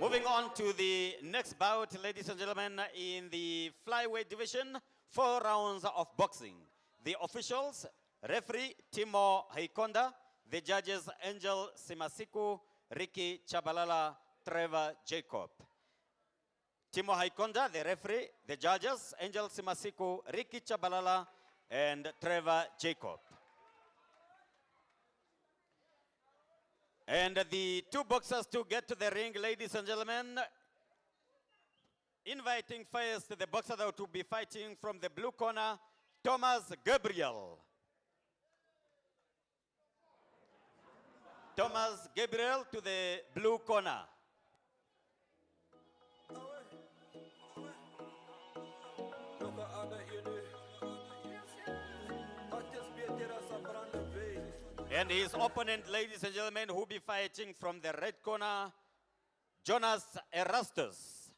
Moving on to the next bout, ladies and gentlemen, in the flyweight division, 4 rounds of boxing. The officials, referee Timo Haikonda, the judges Angel Simasiku, Ricky Chabalala, Trevor Jacob. Timo Haikonda, the referee, the judges, Angel Simasiku, Ricky Chabalala, and Trevor Jacob. And the two boxers to get to the ring, ladies and gentlemen, inviting first the boxer that will be fighting from the blue corner, Thomas Gabriel. Thomas Gabriel to the blue corner. And his opponent, ladies and gentlemen, who will be fighting from the red corner, Jonas Erastus.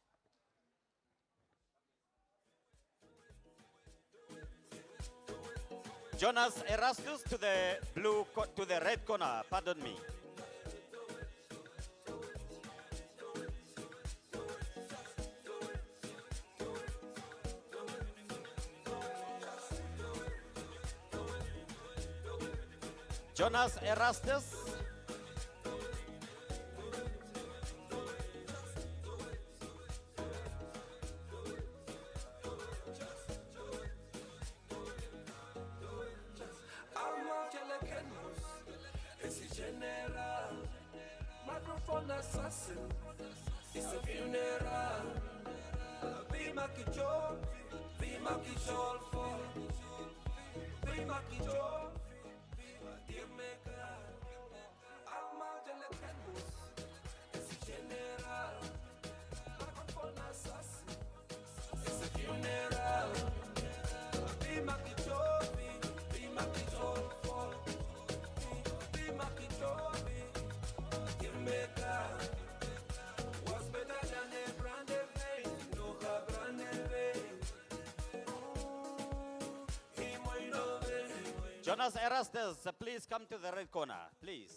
Jonas Erastus to the red corner, pardon me. Jonas Erastus. Microphone assassin, it's a funeral. Be my control, be my control for. Be my control. Jonas Erastus, please come to the red corner, please.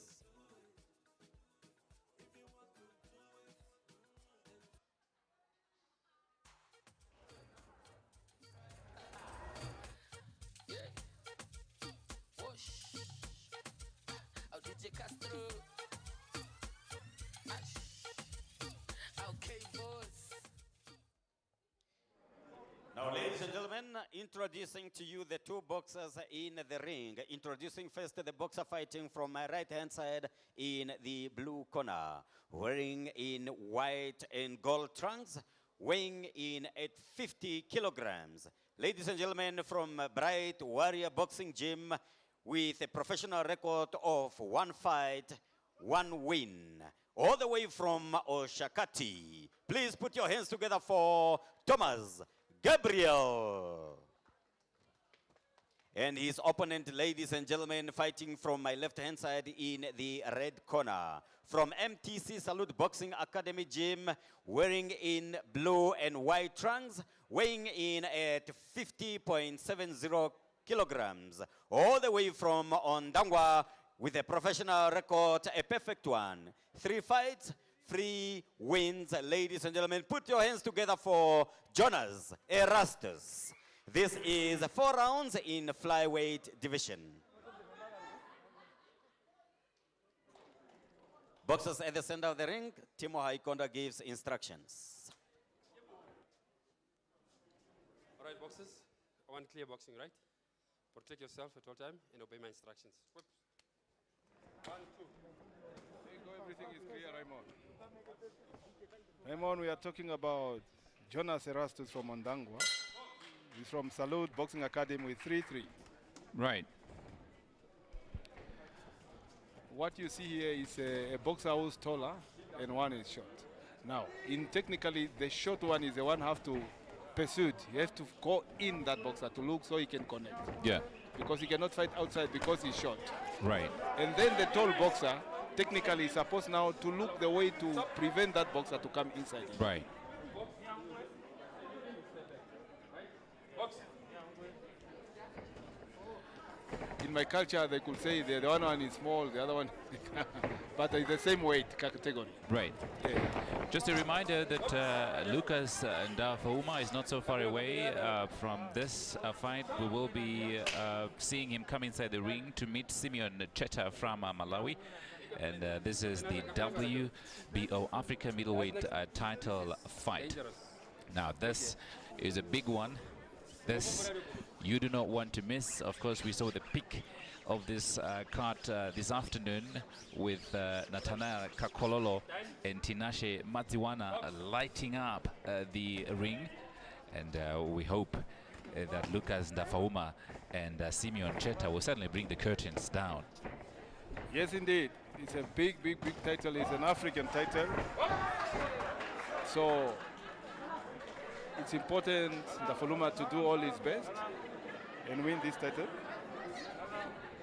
gentlemen, introducing to you the two boxers in the ring. Introducing first the boxer fighting from my right-hand side in the blue corner, wearing in white and gold trunks, weighing in at 50 kilograms. Ladies and gentlemen, from Bright Warrior Boxing Gym, with a professional record of 1 fight, 1 win, all the way from Oshakati. Please put your hands together for Thomas Gabriel. And his opponent, ladies and gentlemen, fighting from my left-hand side in the red corner. From MTC Salute Boxing Academy Gym, wearing in blue and white trunks, weighing in at 50.70 kilograms. All the way from Ondangwa, with a professional record, a perfect one. 3 fights, 3 wins. Ladies and gentlemen, put your hands together for Jonas Erastus. This is 4 rounds in flyweight division. Boxers at the center of the ring, Timo Haikonda gives instructions. All right, boxers, I want clear boxing, right? Protect yourself at all time and obey my instructions. Whoops. 1, 2. There you go, everything is clear, Raymond. Raymond, we are talking about Jonas Erastus from Ondangwa. He's from Salute Boxing Academy with 3-3. Right. What you see here is a boxer who's taller and one is short. Now, technically, the short one is the one who have to pursue it. You have to go in that boxer to look so he can connect. Yeah. Because he cannot fight outside because he's short. Right. And then the tall boxer, technically, is supposed now to look the way to prevent that boxer to come inside him. Right. In my culture, they could say the one is small, the other one, but it's the same weight category. Right. Yeah. Just a reminder that Lucas Ndafauma is not so far away from this fight. We will be seeing him come inside the ring to meet Simeon Cheta from Malawi. And this is the WBO Africa middleweight title fight. Now, this is a big one. This you do not want to miss. Of course, we saw the peak of this card this afternoon with Nathanael Kakololo and Tinashe Matsiwana lighting up the ring. And we hope that Lucas Ndafauma and Simeon Cheta will certainly bring the curtains down. Yes, indeed. It's a big, big, big title. It's an African title. So it's important Ndafaluma to do all his best and win this title.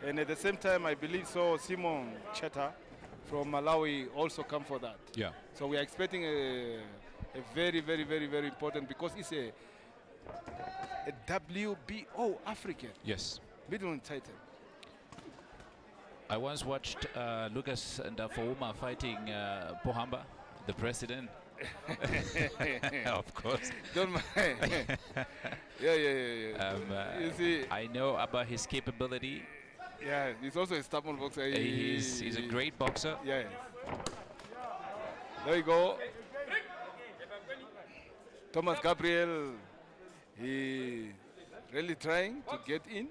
And at the same time, I believe so Simon Cheta from Malawi also come for that. Yeah. So we are expecting a very, very, very, very important, because it's a WBO African. Yes. Middleweight title. I once watched Lucas Ndafauma fighting Pohamba, the president. Of course. Don't mind. Yeah. You see, I know about his capability. Yeah, he's also a stubborn boxer. He's a great boxer. Yes. There you go. Thomas Gabriel, he really trying to get in.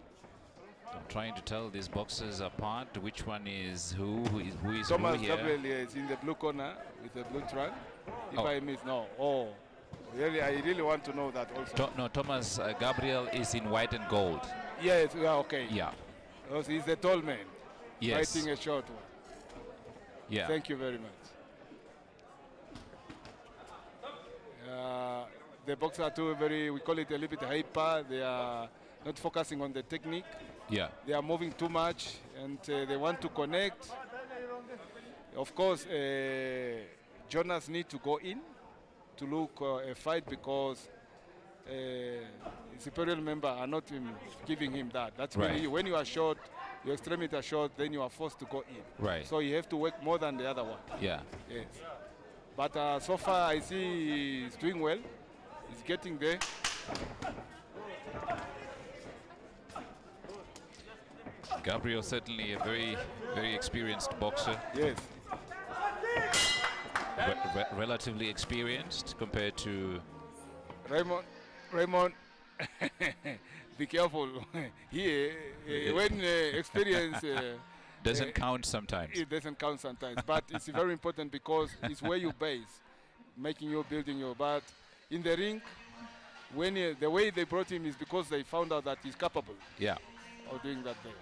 I'm trying to tell these boxers apart. Which one is who is Thomas who here? Gabriel is in the blue corner with the blue trunk. If Oh. I miss, no. Oh, really? I really want to know that also. No, Thomas Gabriel is in white and gold. Yes, yeah, okay. Yeah. Because he's a tall man. Yes. Fighting a short one. Yeah. Thank you very much. The boxers are too we call it a little bit hyper. They are not focusing on the technique. Yeah. They are moving too much, and they want to connect. Of course, Jonas need to go in to look a fight, because his superior member are not giving him that. That's Right. when you are short, your extremity are short, then you are forced to go in. Right. So you have to work more than the other one. Yeah. Yes. But so far, I see he's doing well. He's getting there. Gabriel certainly a very, very experienced boxer. Yes. Relatively experienced compared to Raymond, Be careful. Here, when experience doesn't count sometimes. It doesn't count sometimes, but it's very important because it's where you base, making you, building you. But in the ring, when the way they brought him is because they found out that he's capable. Yeah. Of doing that there.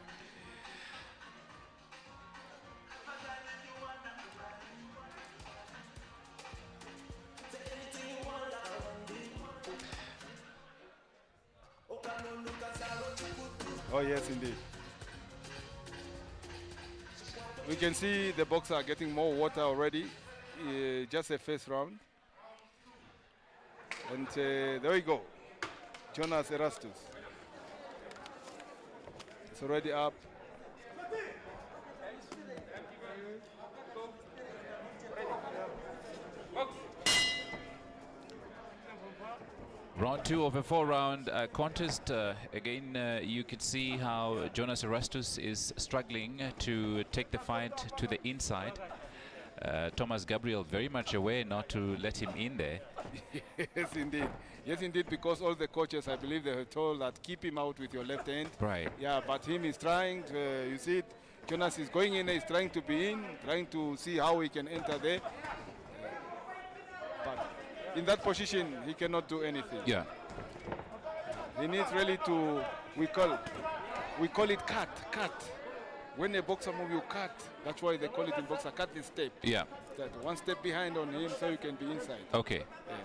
Oh yes, indeed. We can see the boxer getting more water already. Just a first round. And there we go. Jonas Erastus. It's already up. Round 2 of a 4-round contest. Again, you could see how Jonas Erastus is struggling to take the fight to the inside. Thomas Gabriel very much aware not to let him in there. Yes, indeed. Yes, indeed, because all the coaches, I believe they were told that keep him out with your left hand. Right. Yeah, but him is trying to, you see it, Jonas is going in, he's trying to be in, trying to see how he can enter there. But in that position, he cannot do anything. Yeah. He needs really to, we call it cut. When a boxer move, you cut. That's why they call it in boxer, cut the step. Yeah. That one step behind on him so you can be inside. Okay. Yeah.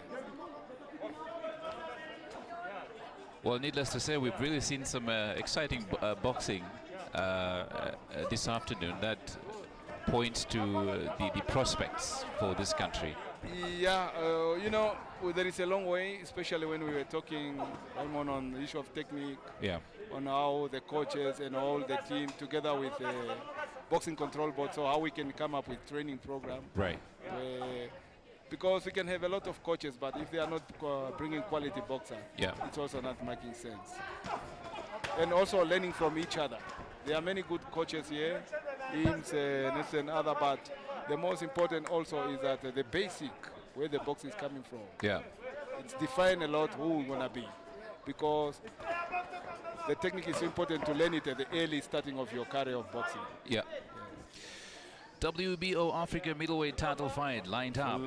Well, needless to say, we've really seen some exciting boxing this afternoon that points to the prospects for this country. Yeah, you know, there is a long way, especially when we were talking, Raymond, on the issue of technique. Yeah. On how the coaches and all the team, together with the boxing control board, so how we can come up with training program. Right. Because we can have a lot of coaches, but if they are not bringing quality boxer, yeah, it's also not making sense. And also learning from each other. There are many good coaches here, Eames, Nelson, and other, but the most important also is that the basic, where the box is coming from. Yeah. It's define a lot who we're gonna be, because the technique is important to learn it at the early starting of your career of boxing. Yeah. WBO Africa middleweight title fight lined up.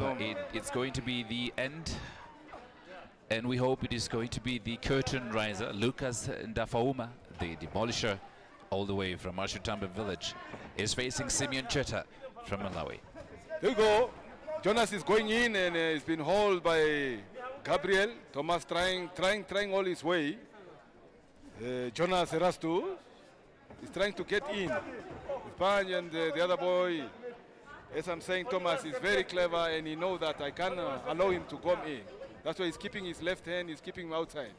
It's going to be the end, and we hope it is going to be the curtain riser. Lucas Ndafauma, the demolisher, all the way from Mashutamba village, is facing Simeon Cheta from Malawi. There you go. Jonas is going in and he's been hauled by Gabriel. Thomas trying all his way. Jonas Erastus is trying to get in. Span and the other boy, as I'm saying, Thomas is very clever and he knows that I can't allow him to come in. That's why he's keeping his left hand, he's keeping him outside.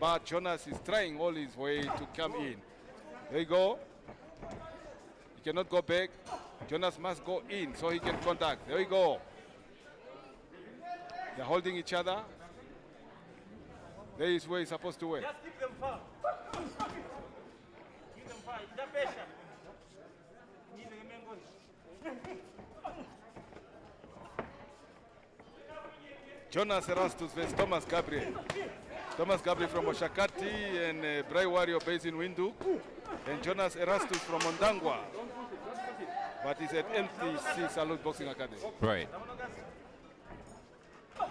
But Jonas is trying all his way to come in. There you go. He cannot go back. Jonas must go in so he can contact. There we go. They're holding each other. There is where he's supposed to work. Just keep them far. Keep them far. The pressure. Jonas Erastus versus Thomas Gabriel. Thomas Gabriel from Oshakati and Bray Warrior based in Windhoek. And Jonas Erastus from Ondangwa. But he's at MTC Salute Boxing Academy. Right. So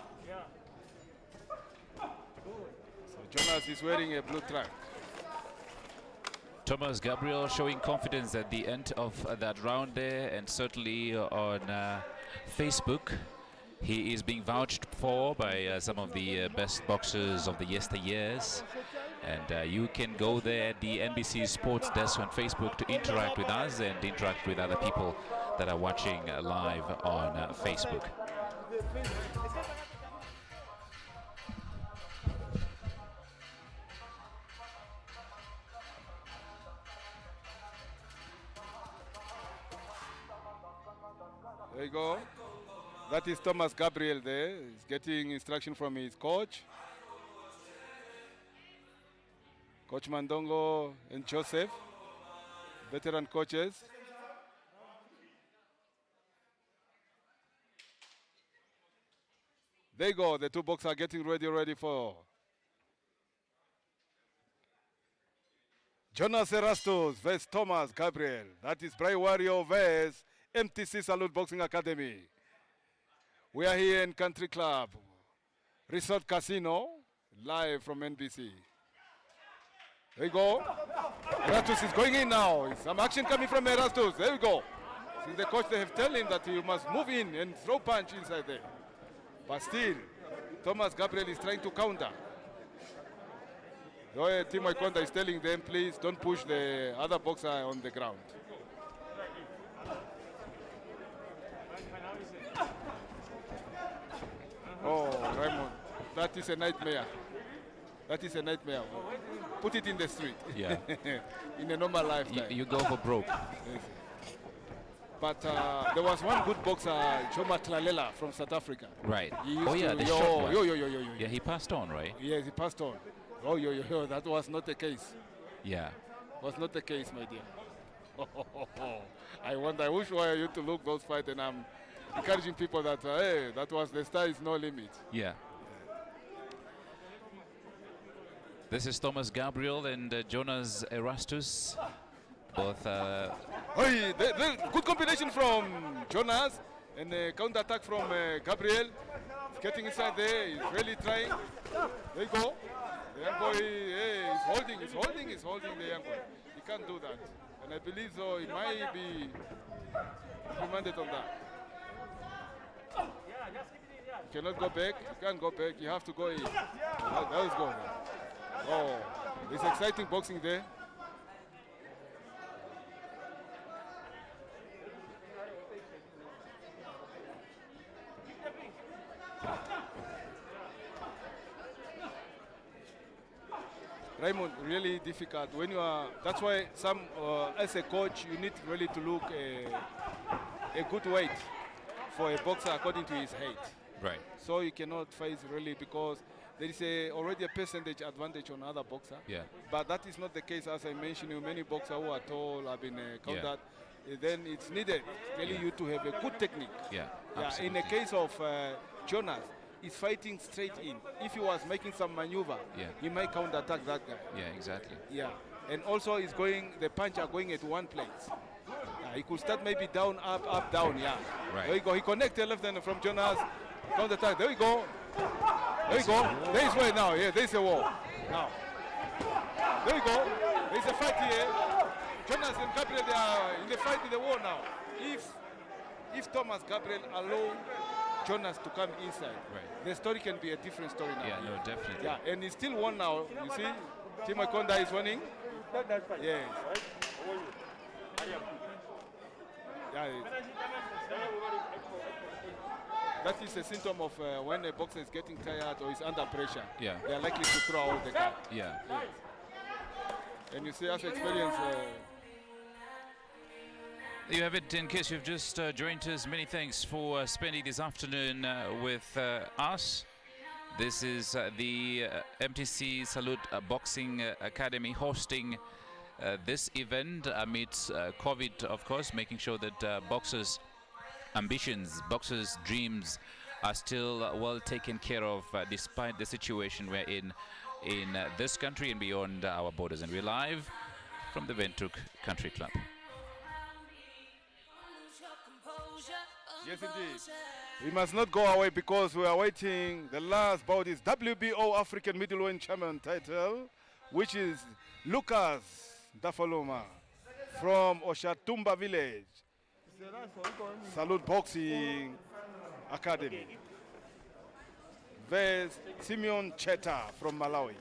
Jonas is wearing a blue track. Thomas Gabriel showing confidence at the end of that round there, and certainly on Facebook he is being vouched for by some of the best boxers of the yesteryears. And you can go there at the NBC Sports Desk on Facebook to interact with us and interact with other people that are watching live on Facebook. There you go. That is Thomas Gabriel there. He's getting instruction from his coach. Coach Mandongo and Joseph, veteran coaches. There you go. The two boxers are getting ready for Jonas Erastus vs. Thomas Gabriel. That is Bray Warrior vs. MTC Salute Boxing Academy. We are here in Country Club, Resort Casino, live from NBC. There you go. Erastus is going in now. Some action coming from Erastus. There we go. See the coach, they have told him that you must move in and throw punch inside there. But still, Thomas Gabriel is trying to counter. Team Ikonda is telling them, please don't push the other boxer on the ground. Oh, Raymond, that is a nightmare. That is a nightmare. Put it in the street. Yeah. In a normal lifetime. You go for broke. Yes. But there was one good boxer, Choma Tlalela from South Africa. Right. He used Oh yeah, to- the yo, short one. yo, yo, yo, yo, yo. Yeah, he passed on, right? Yes, he passed on. Oh, yo, that was not the case. Yeah. Was not the case, my dear. I wonder, which way are you to look those fights? And I'm encouraging people that, hey, that was the star is no limit. Yeah. This is Thomas Gabriel and Jonas Erastus. Both. Hey, good combination from Jonas and counter attack from Gabriel. He's getting inside there. He's really trying. There you go. The young boy, hey, he's holding the young boy. He can't do that. And I believe so. He might be remanded on that. You cannot go back. You can't go back. You have to go in. That was good. Oh, it's exciting boxing there. Raymond, really difficult. When you are, that's why some, as a coach, you need really to look a good weight for a boxer according to his height. Right. So you cannot face really because there is already a percentage advantage on other boxer. Yeah. But that is not the case, as I mentioned. Many boxers who are tall have been countered. Then it's needed really you to have a good technique. Yeah. In the case of Jonas, he's fighting straight in. If he was making some maneuver, he might counter attack that guy. Yeah, exactly. Yeah, and also he's going. The punch are going at one place. He could start maybe down, up, down. Yeah. Right. There you go. He connected left hand from Jonas. Counter attack. There we go. There you go. There is way now. Yeah, there is a war. Now. There we go. There is a fight here. Jonas and Gabriel, they are in the fight in the war now. If Thomas Gabriel allow Jonas to come inside, the story can be a different story now. Yeah, no, definitely. Yeah, and he's still won now. You see, Team Ikonda is winning. Yes. Yeah. That is a symptom of when a boxer is getting tired or is under pressure. Yeah. They are likely to throw out the guard. Yeah. Yes. And you see, as experience. There you have it. In case you've just joined us, many thanks for spending this afternoon with us. This is the MTC Salute Boxing Academy hosting this event amidst COVID, of course, making sure that boxers' ambitions, boxers' dreams are still well taken care of despite the situation we're in this country and beyond our borders. And we're live from the Windhoek Country Club. Yes, indeed. We must not go away because we are waiting. The last bout is WBO African Middleweight Champion title, which is Lucas Dafaloma from Oshatumba Village. Salute Boxing Academy. Versus Simeon Cheta from Malawi.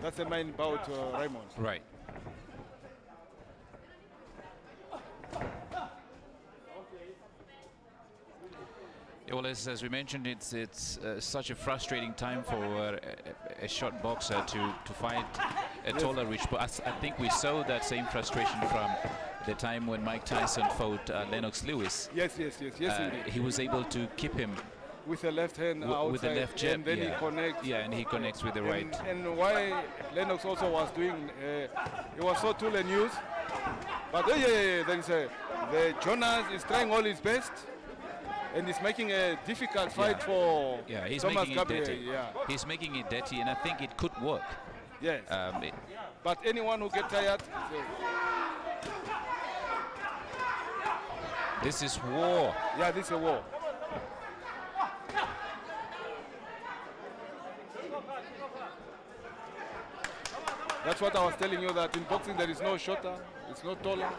That's the main bout, Raymond. Right. Yeah, well, as we mentioned, it's such a frustrating time for a short boxer to fight a taller reach. But I think we saw that same frustration from the time when Mike Tyson fought Lennox Lewis. Yes, indeed. He was able to keep him with the left hand outside, with the left jab, and then he connects. Yeah, and he connects with the right. And why Lennox also was doing, he was so tool and use. But then the Jonas is trying all his best. And he's making a difficult fight for he's Thomas making Gabriel. it dirty. Yeah. He's making it dirty, and I think it could work. Yes. Um, it- But anyone who gets tired, this is war. yeah, this is a war. That's what I was telling you, that in boxing there is no shorter, it's no taller.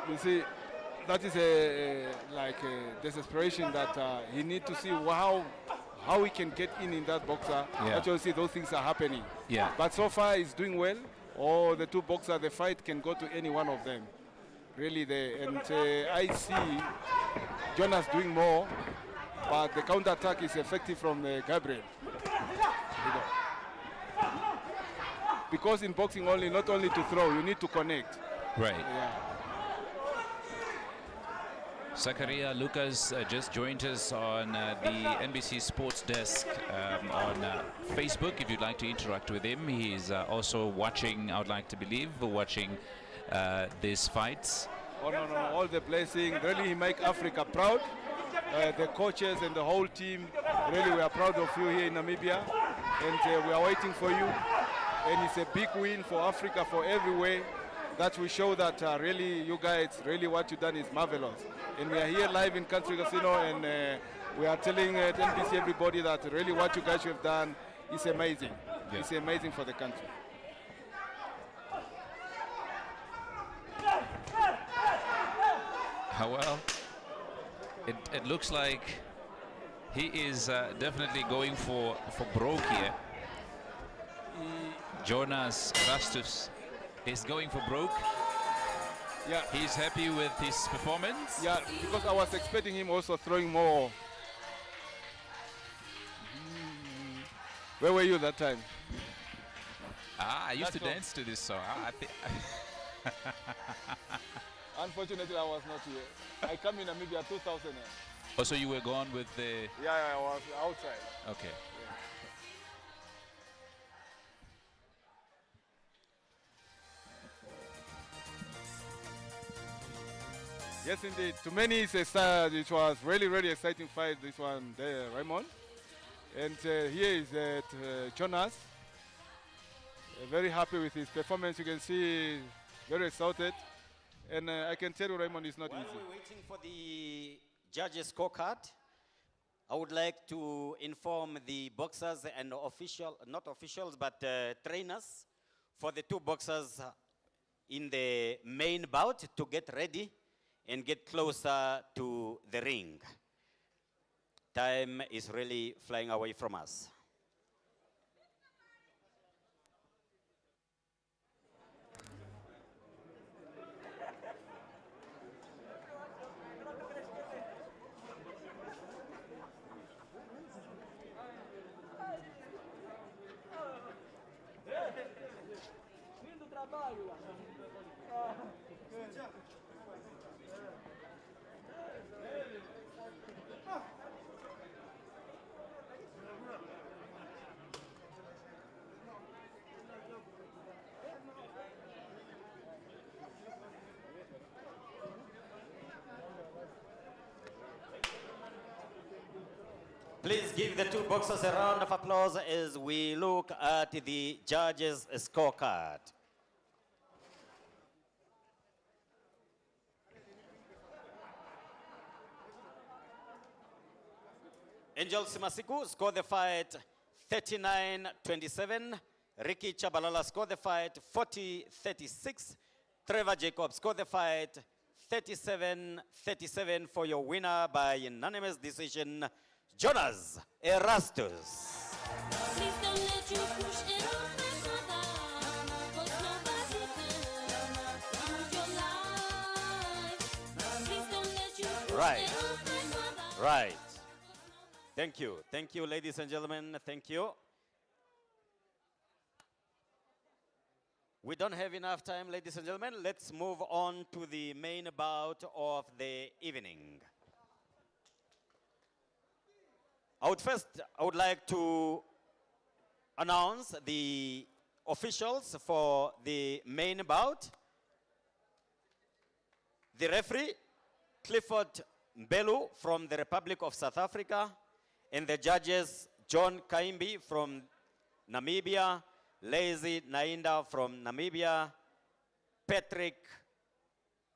You see, that is like a desperation that he need to see how he can get in that boxer. Yeah. Actually, see those things are happening. Yeah. But so far, he's doing well. Or the two boxers, the fight can go to any one of them. Really, and I see Jonas doing more, but the counter attack is effective from Gabriel. Because in boxing only, not only to throw, you need to connect. Right. Yeah. Zakaria Lucas just joined us on the NBC Sports Desk on Facebook. If you'd like to interact with him, he's also watching, I would like to believe, watching these fights. Oh, no, all the blessing. Really, he make Africa proud. The coaches and the whole team, really, we are proud of you here in Namibia. And we are waiting for you. And it's a big win for Africa, for every way. That will show that really, you guys, really what you've done is marvelous. And we are here live in Country Casino, and we are telling NBC everybody that really what you guys have done is amazing. Yeah. It's amazing for the country. Well, it looks like he is definitely going for broke here. Jonas Rastus is going for broke. Yeah. He's happy with his performance. Yeah, because I was expecting him also throwing more. Where were you that time? I used to That's all. dance to this song. Unfortunately, I was not here. I come in Namibia 2000. Also, you were gone with the... Yeah, I was outside. Okay. Yes, indeed. To many, it was really, really exciting fight, this one there, Raymond. And here is Jonas. Very happy with his performance. You can see very excited. And I can tell you, Raymond, it's not While easy. we're waiting for the judges' scorecard, I would like to inform the boxers and not officials, but trainers for the two boxers in the main bout to get ready and get closer to the ring. Time is really flying away from us. Please give the two boxers a round of applause as we look at the judges' scorecard. Angel Simasiku scored the fight 39-27. Ricky Chabalala scored the fight 40-36. Trevor Jacobs scored the fight 37-37 for your winner by unanimous decision, Jonas Erastus. Please don't let you push it on my mother, 'cause nobody can lose your life. Please don't let you push Right. it on my mother. Right. Thank you. Thank you, ladies and gentlemen. Thank you. We don't have enough time, ladies and gentlemen. Let's move on to the main bout of the evening. I would like to announce the officials for the main bout. The referee, Clifford Mbelu from the Republic of South Africa, and the judges, John Kaimbi from Namibia, Lazy Nainda from Namibia, Patrick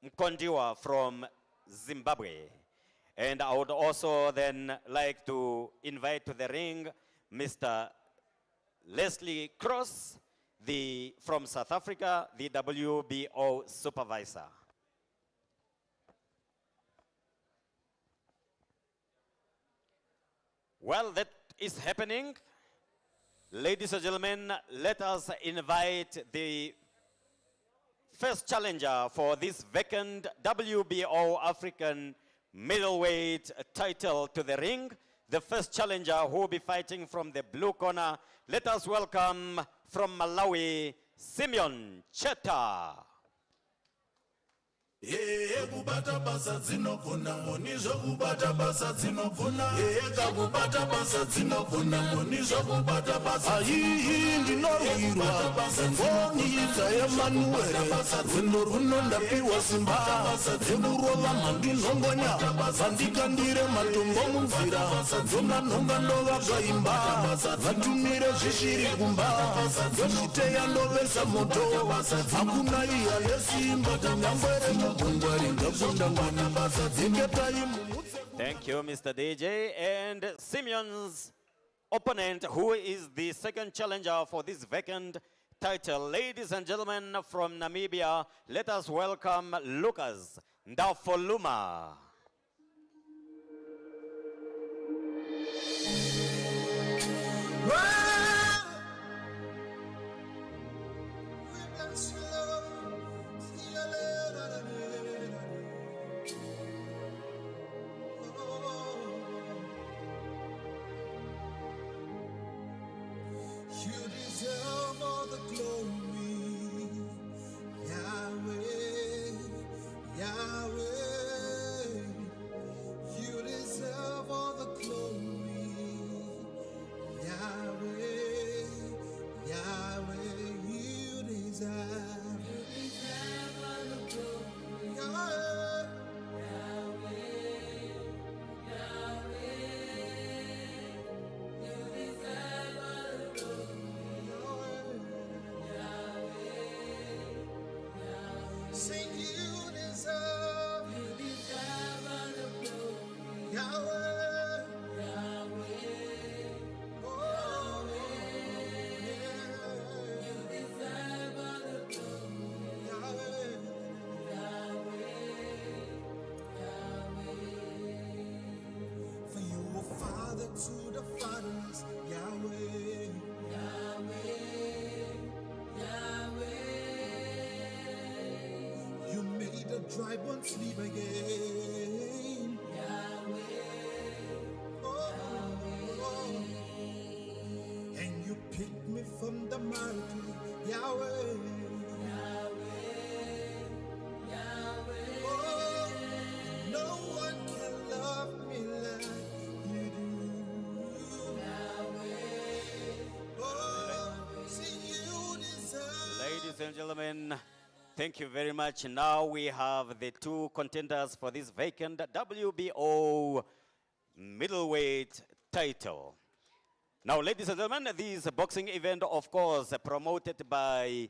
Mkondiwa from Zimbabwe. And I would also then like to invite to the ring Mr. Leslie Cross, from South Africa, the WBO supervisor. Well, that is happening. Ladies and gentlemen, let us invite the first challenger for this vacant WBO African middleweight title to the ring. The first challenger who will be fighting from the blue corner. Let us welcome from Malawi, Simeon Cheta. Kubata basa dzinogona ngoni zvokubata basa dzinogona kakubata basa dzinogona ngoni zvokubata basa ayiyi ndinorwirwa ngonyidza yemanuere rwendo runo ndapiwa simba dzekurova mhandinhongonya vandikandire matombo munzira dzona nhonga ndovabva imba vatumire zvishiri kumba ndozviteya ndovesa moto hakuna iya nesimba tanyangwere. Thank you, Mr. DJ. And Simeon's opponent, who is the second challenger for this vacant title, ladies and gentlemen from Namibia, let us welcome Lucas Ndafoluma. You deserve all the glory, Yahweh, Yahweh. You deserve all the glory, Yahweh, Yahweh. You deserve all the glory, Yahweh, sing you deserve all the glory, Yahweh, oh, you deserve all the glory, Yahweh, for you were father to the fatherless, Yahweh, you made the dry bones sleep again. Oh, oh. And you picked me from the mountain, Yahweh. Oh, no one can love me like you do. Oh, see you deserve. Ladies and gentlemen, thank you very much. Now we have the two contenders for this vacant WBO middleweight title. Now, ladies and gentlemen, this boxing event, of course, promoted by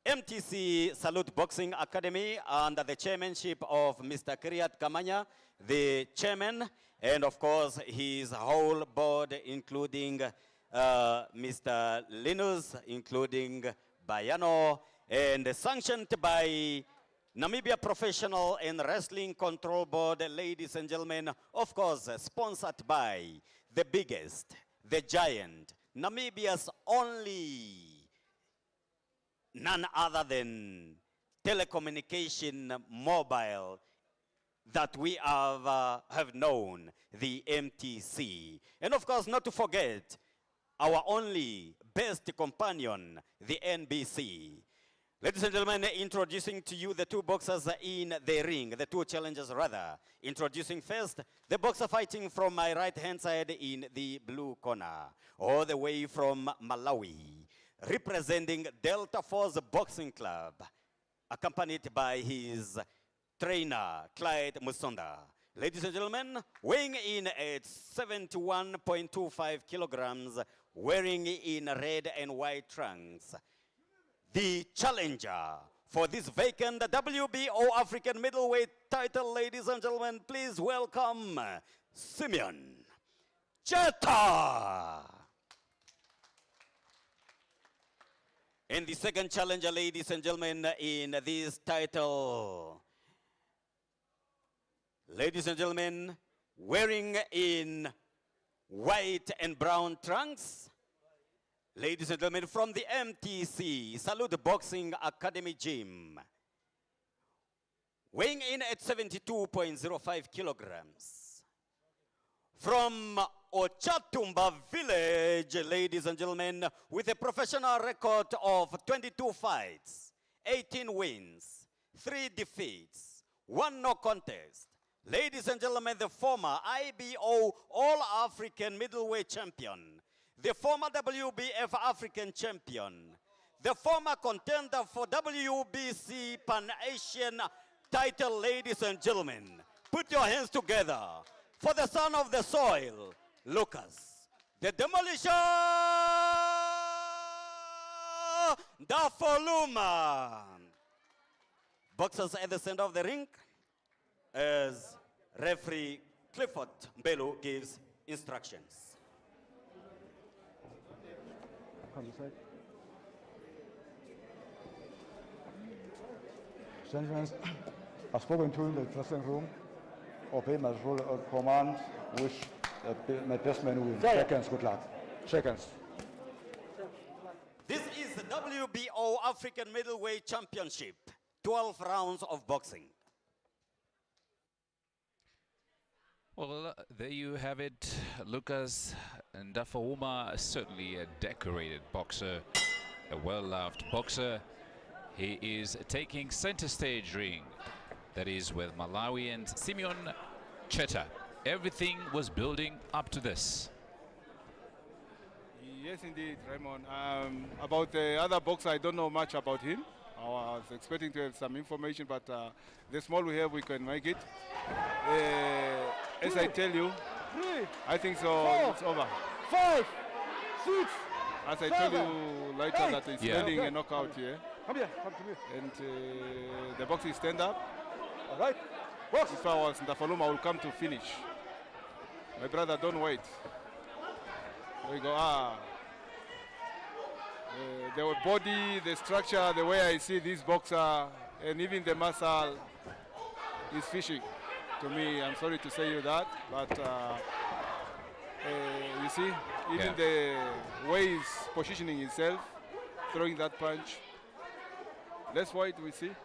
MTC Salute Boxing Academy under the chairmanship of Mr. Kiryat Kamanya, the chairman, and of course, his whole board, including Mr. Linus, including Bayano, and sanctioned by Namibia Professional and Wrestling Control Board, ladies and gentlemen, of course, sponsored by the biggest, the giant, Namibia's only, none other than telecommunication mobile that we have known, the MTC. And of course, not to forget our only best companion, the NBC. Ladies and gentlemen, introducing to you the two boxers in the ring, the two challengers rather. Introducing first, the boxer fighting from my right-hand side in the blue corner, all the way from Malawi, representing Delta Force Boxing Club, accompanied by his trainer, Clyde Musonda. Ladies and gentlemen, weighing in at 71.25 kilograms, wearing in red and white trunks, the challenger for this vacant WBO African middleweight title, ladies and gentlemen, please welcome Simeon Cheta. And the second challenger, ladies and gentlemen, in this title, ladies and gentlemen, wearing in white and brown trunks, ladies and gentlemen, from the MTC Salute Boxing Academy Gym, weighing in at 72.05 kilograms, from Ochatumba Village, ladies and gentlemen, with a professional record of 22 fights, 18 wins, 3 defeats, 1 no contest. Ladies and gentlemen, the former IBO All-African Middleweight Champion, the former WBF African Champion, the former contender for WBC Pan-Asian title, ladies and gentlemen. Put your hands together for the son of the soil, Lucas, the Demolition Dafoluma. Boxers at the center of the ring as referee Clifford Mbelu gives instructions. Gentlemen, I've spoken to in the dressing room, obey my rule of command, wish my best man win. Seconds, good luck. Seconds. This is the WBO African Middleweight Championship, 12 rounds of boxing. Well, there you have it. Lucas Ndafauma, certainly a decorated boxer, a well-loved boxer. He is taking center stage ring. That is with Malawi and Simeon Cheta. Everything was building up to this. Yes, indeed, Raymond. About the other boxer, I don't know much about him. I was expecting to have some information, but the small we have, we can make it. As I tell you, I think so. It's over. 5, 6. As I told you later, that it's spelling a knockout here. Come here, come to me. And the box is stand up. All right. If I was Ndafaluma, I will come to finish. My brother, don't wait. There you go. The body, the structure, the way I see this boxer, and even the muscle is fishing to me. I'm sorry to say you that, but you see, even the way he's positioning himself, throwing that punch. Let's wait, we see.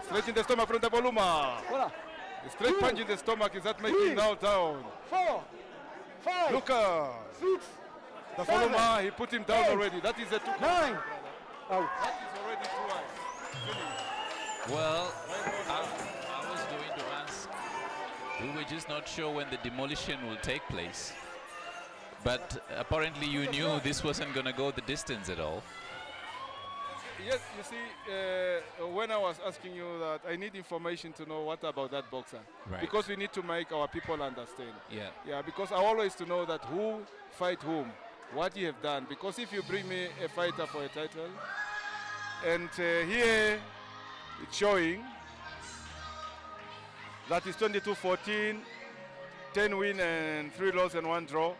Straight in the stomach from the Boluma. A straight punch in the stomach, is that making now down? 4, 5, Lucas. 6, The Boluma, he put him down 8, already. That is a 2 9. That is already 2 Well, I was going to ask, we were just not sure when the demolition will take place. But apparently you knew this wasn't going to go the distance at all. Yes, you see, when I was asking you that, I need information to know what about that boxer. Right. Because we need to make our people understand. Yeah. Yeah, because I always to know that who fight whom, what you have done. Because if you bring me a fighter for a title, and here it's showing that is 22-14, 10 win and 3 loss and 1 draw.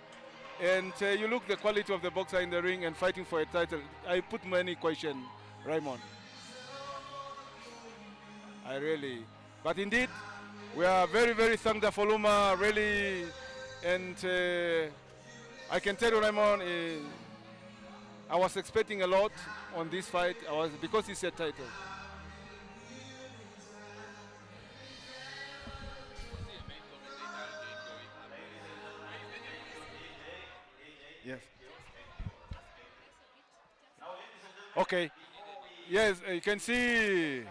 And you look the quality of the boxer in the ring and fighting for a title. I put many questions, Raymond. I really. But indeed, we are very, very thankful for Luma, really. And I can tell you, Raymond, I was expecting a lot on this fight. Because it's a title. Yes. Okay. Yes, you can see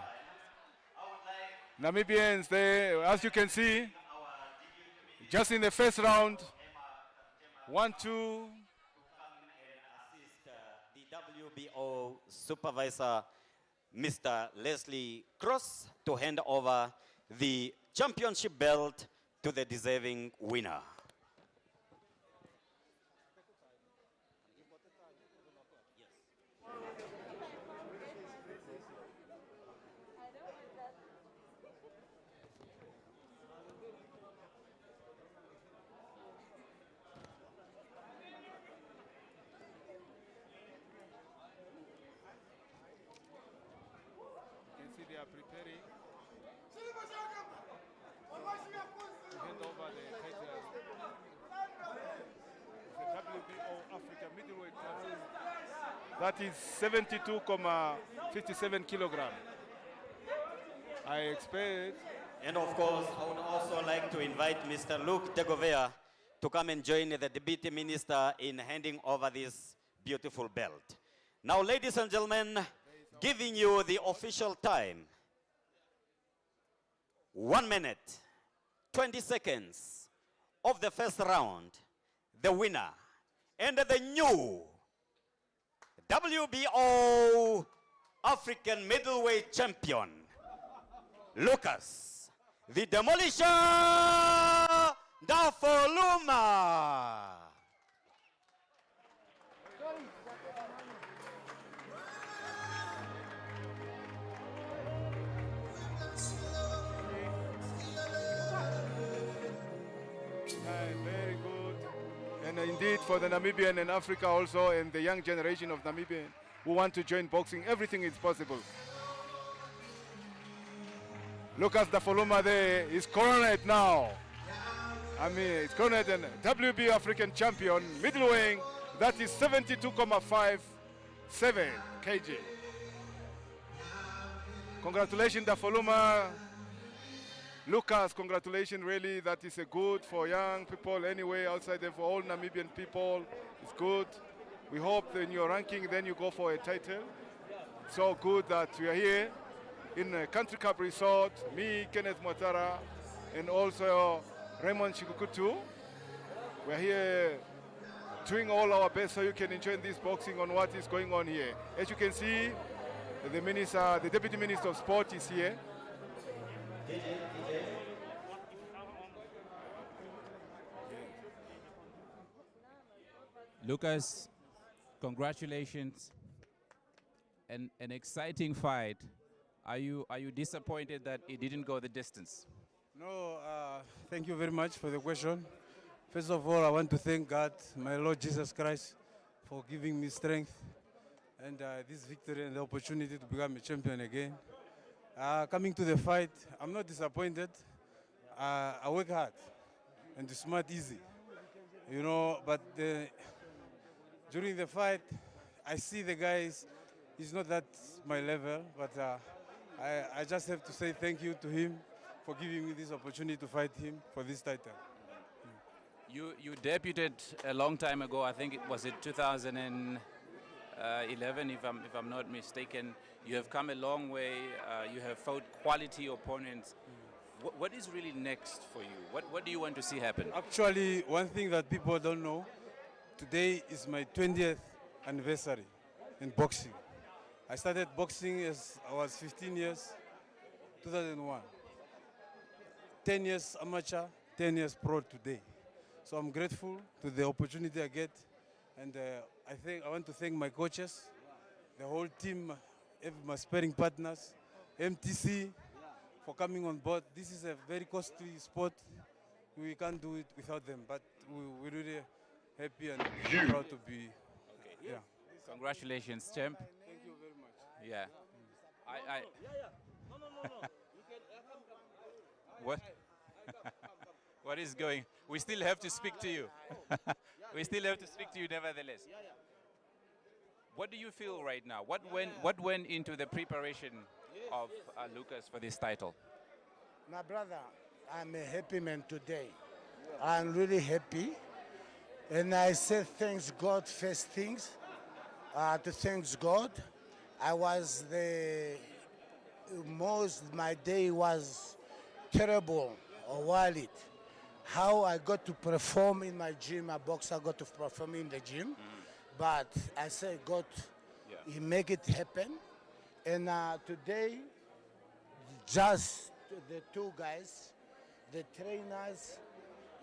Namibians there. As you can see, just in the first round, 1-2. The WBO supervisor, Mr. Leslie Cross, to hand over the championship belt to the deserving winner. You can see they are preparing to hand over the title. The WBO Africa middleweight class. That is 72.57 kilogram. I expect. And of course, I would also like to invite Mr. Luke Degovea to come and join the deputy minister in handing over this beautiful belt. Now, ladies and gentlemen, giving you the official time. 1 minute, 20 seconds of the first round. The winner and the new WBO African middleweight champion, Lucas, the Demolisher Dafoluma. Very good. And indeed, for the Namibian and Africa also, and the young generation of Namibian who want to join boxing, everything is possible. Lucas Dafoluma there is coronet now. I mean, it's coronet and WB African champion, middleweight, that is 72.57 kg. Congratulations, Dafoluma. Lucas, congratulations, really, that is a good for young people anyway, outside there for all Namibian people, it's good. We hope that in your ranking, then you go for a title. So good that we are here in a Country Club Resort, me, Kenneth Mwatara, and also Raymond Chikukutu. We're here doing all our best so you can enjoy this boxing on what is going on here. As you can see, the minister, the Deputy Minister of Sport is here. Lucas, congratulations. An exciting fight. Are you disappointed that it didn't go the distance? No, thank you very much for the question. First of all, I want to thank God, my Lord Jesus Christ, for giving me strength and this victory and the opportunity to become a champion again. Coming to the fight, I'm not disappointed. I work hard and it's not easy, you know, but during the fight, I see the guys, he's not that my level, but I just have to say thank you to him for giving me this opportunity to fight him for this title. You debuted a long time ago. I think it was in 2011, if I'm not mistaken. You have come a long way. You have fought quality opponents. What is really next for you? What do you want to see happen? Actually, one thing that people don't know, today is my 20th anniversary in boxing. I started boxing as I was 15 years, 2001. 10 years amateur, 10 years pro today. So I'm grateful to the opportunity I get. And I want to thank my coaches, the whole team, my sparring partners, MTC, for coming on board. This is a very costly sport. We can't do it without them, but we're really happy and proud to be. Okay. Yeah. Congratulations, champ. Thank you very much. Yeah. What? What is going? We still have to speak to you. We still have to speak to you nevertheless. What do you feel right now? What went into the preparation of Lucas for this title? My brother, I'm a happy man today. I'm really happy. And I say thanks God first things. To thanks God. My day was terrible, or wallet. How I got to perform in my gym, a boxer got to perform in the gym. But I say God, He make it happen. And today, just the two guys, the trainers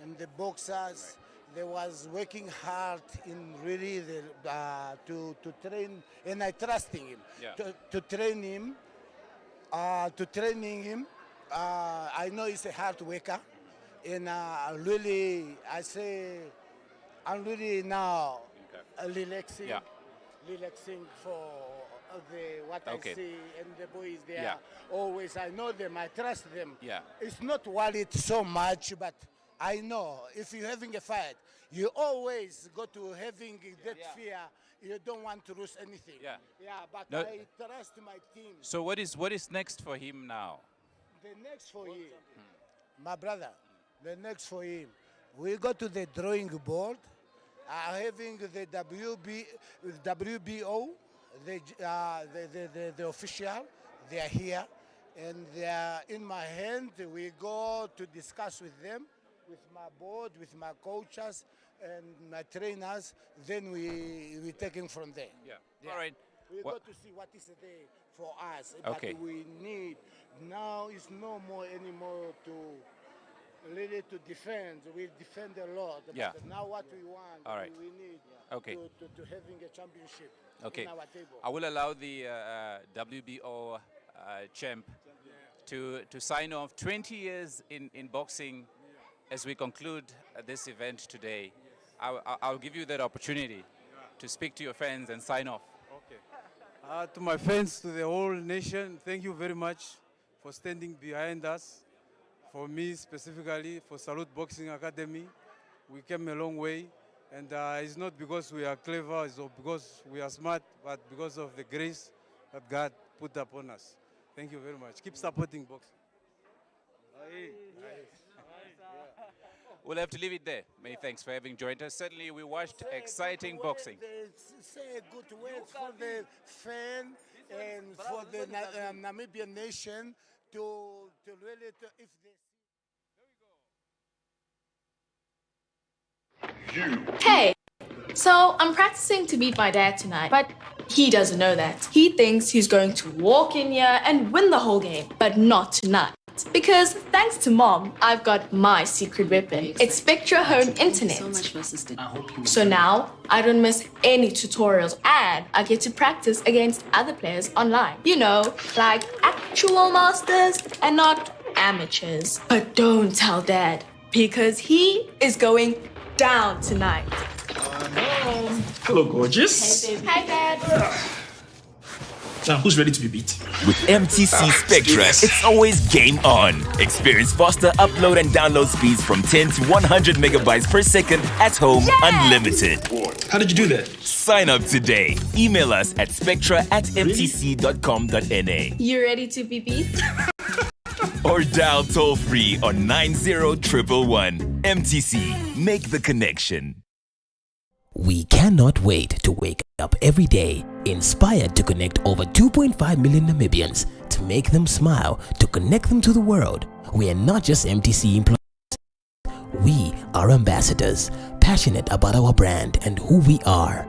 and the boxers, they was working hard in really to train, and I trusting him to train him. I know he's a hard worker, and really, I say, I'm really now relaxing for what I see, and the boys there. Always, I know them, I trust them. It's not wallet so much, but I know if you're having a fight, you always go to having that fear. You don't want to lose anything. But No. I trust my team. So what is next for him now? The next for him, my brother, the next for him, we go to the drawing board, having the WBO, the official, they are here, and they are in my hand. We go to discuss with them, with my board, with my coaches, and my trainers. Then we take him from there. All right. We got to see what is there for us. Okay. But we need now is no more anymore to really to defend. We defend a lot. But now what we want, All right. we need to having a championship Okay. in our table. I will allow the WBO champ to sign off 20 years in boxing as we conclude this event today. I'll give you that opportunity to speak to your fans and sign off. Okay. To my fans, to the whole nation, thank you very much for standing behind us. For me specifically, for Salute Boxing Academy, we came a long way. And it's not because we are clever, it's not because we are smart, but because of the grace that God put upon us. Thank you very much. Keep supporting boxing. We'll have to leave it there. Many thanks for having joined us. Certainly, we watched exciting boxing. Say a good word for the fan and for the Namibian nation to really if they. Hey, so I'm practicing to beat my dad tonight, but he doesn't know that. He thinks he's going to walk in here and win the whole game, but not tonight. Because thanks to Mom, I've got my secret weapon. It's Spectra Home Internet. So now, I don't miss any tutorials and I get to practice against other players online. You know, like actual masters and not amateurs. But don't tell Dad, because he is going down tonight. Hello, gorgeous. Hey, babe. Hi, Dad. Now, who's ready to be beat? With MTC Spectra, it's always game on. Experience faster upload and download speeds from 10 to 100 megabytes per second at home, unlimited. How did you do that? Sign up today. Email us at spectra@mtc.com.na. You ready to be beat? Or dial toll free on 90111. MTC, make the connection. We cannot wait to wake up every day, inspired to connect over 2.5 million Namibians, to make them smile, to connect them to the world. We are not just MTC employees. We are ambassadors, passionate about our brand and who we are.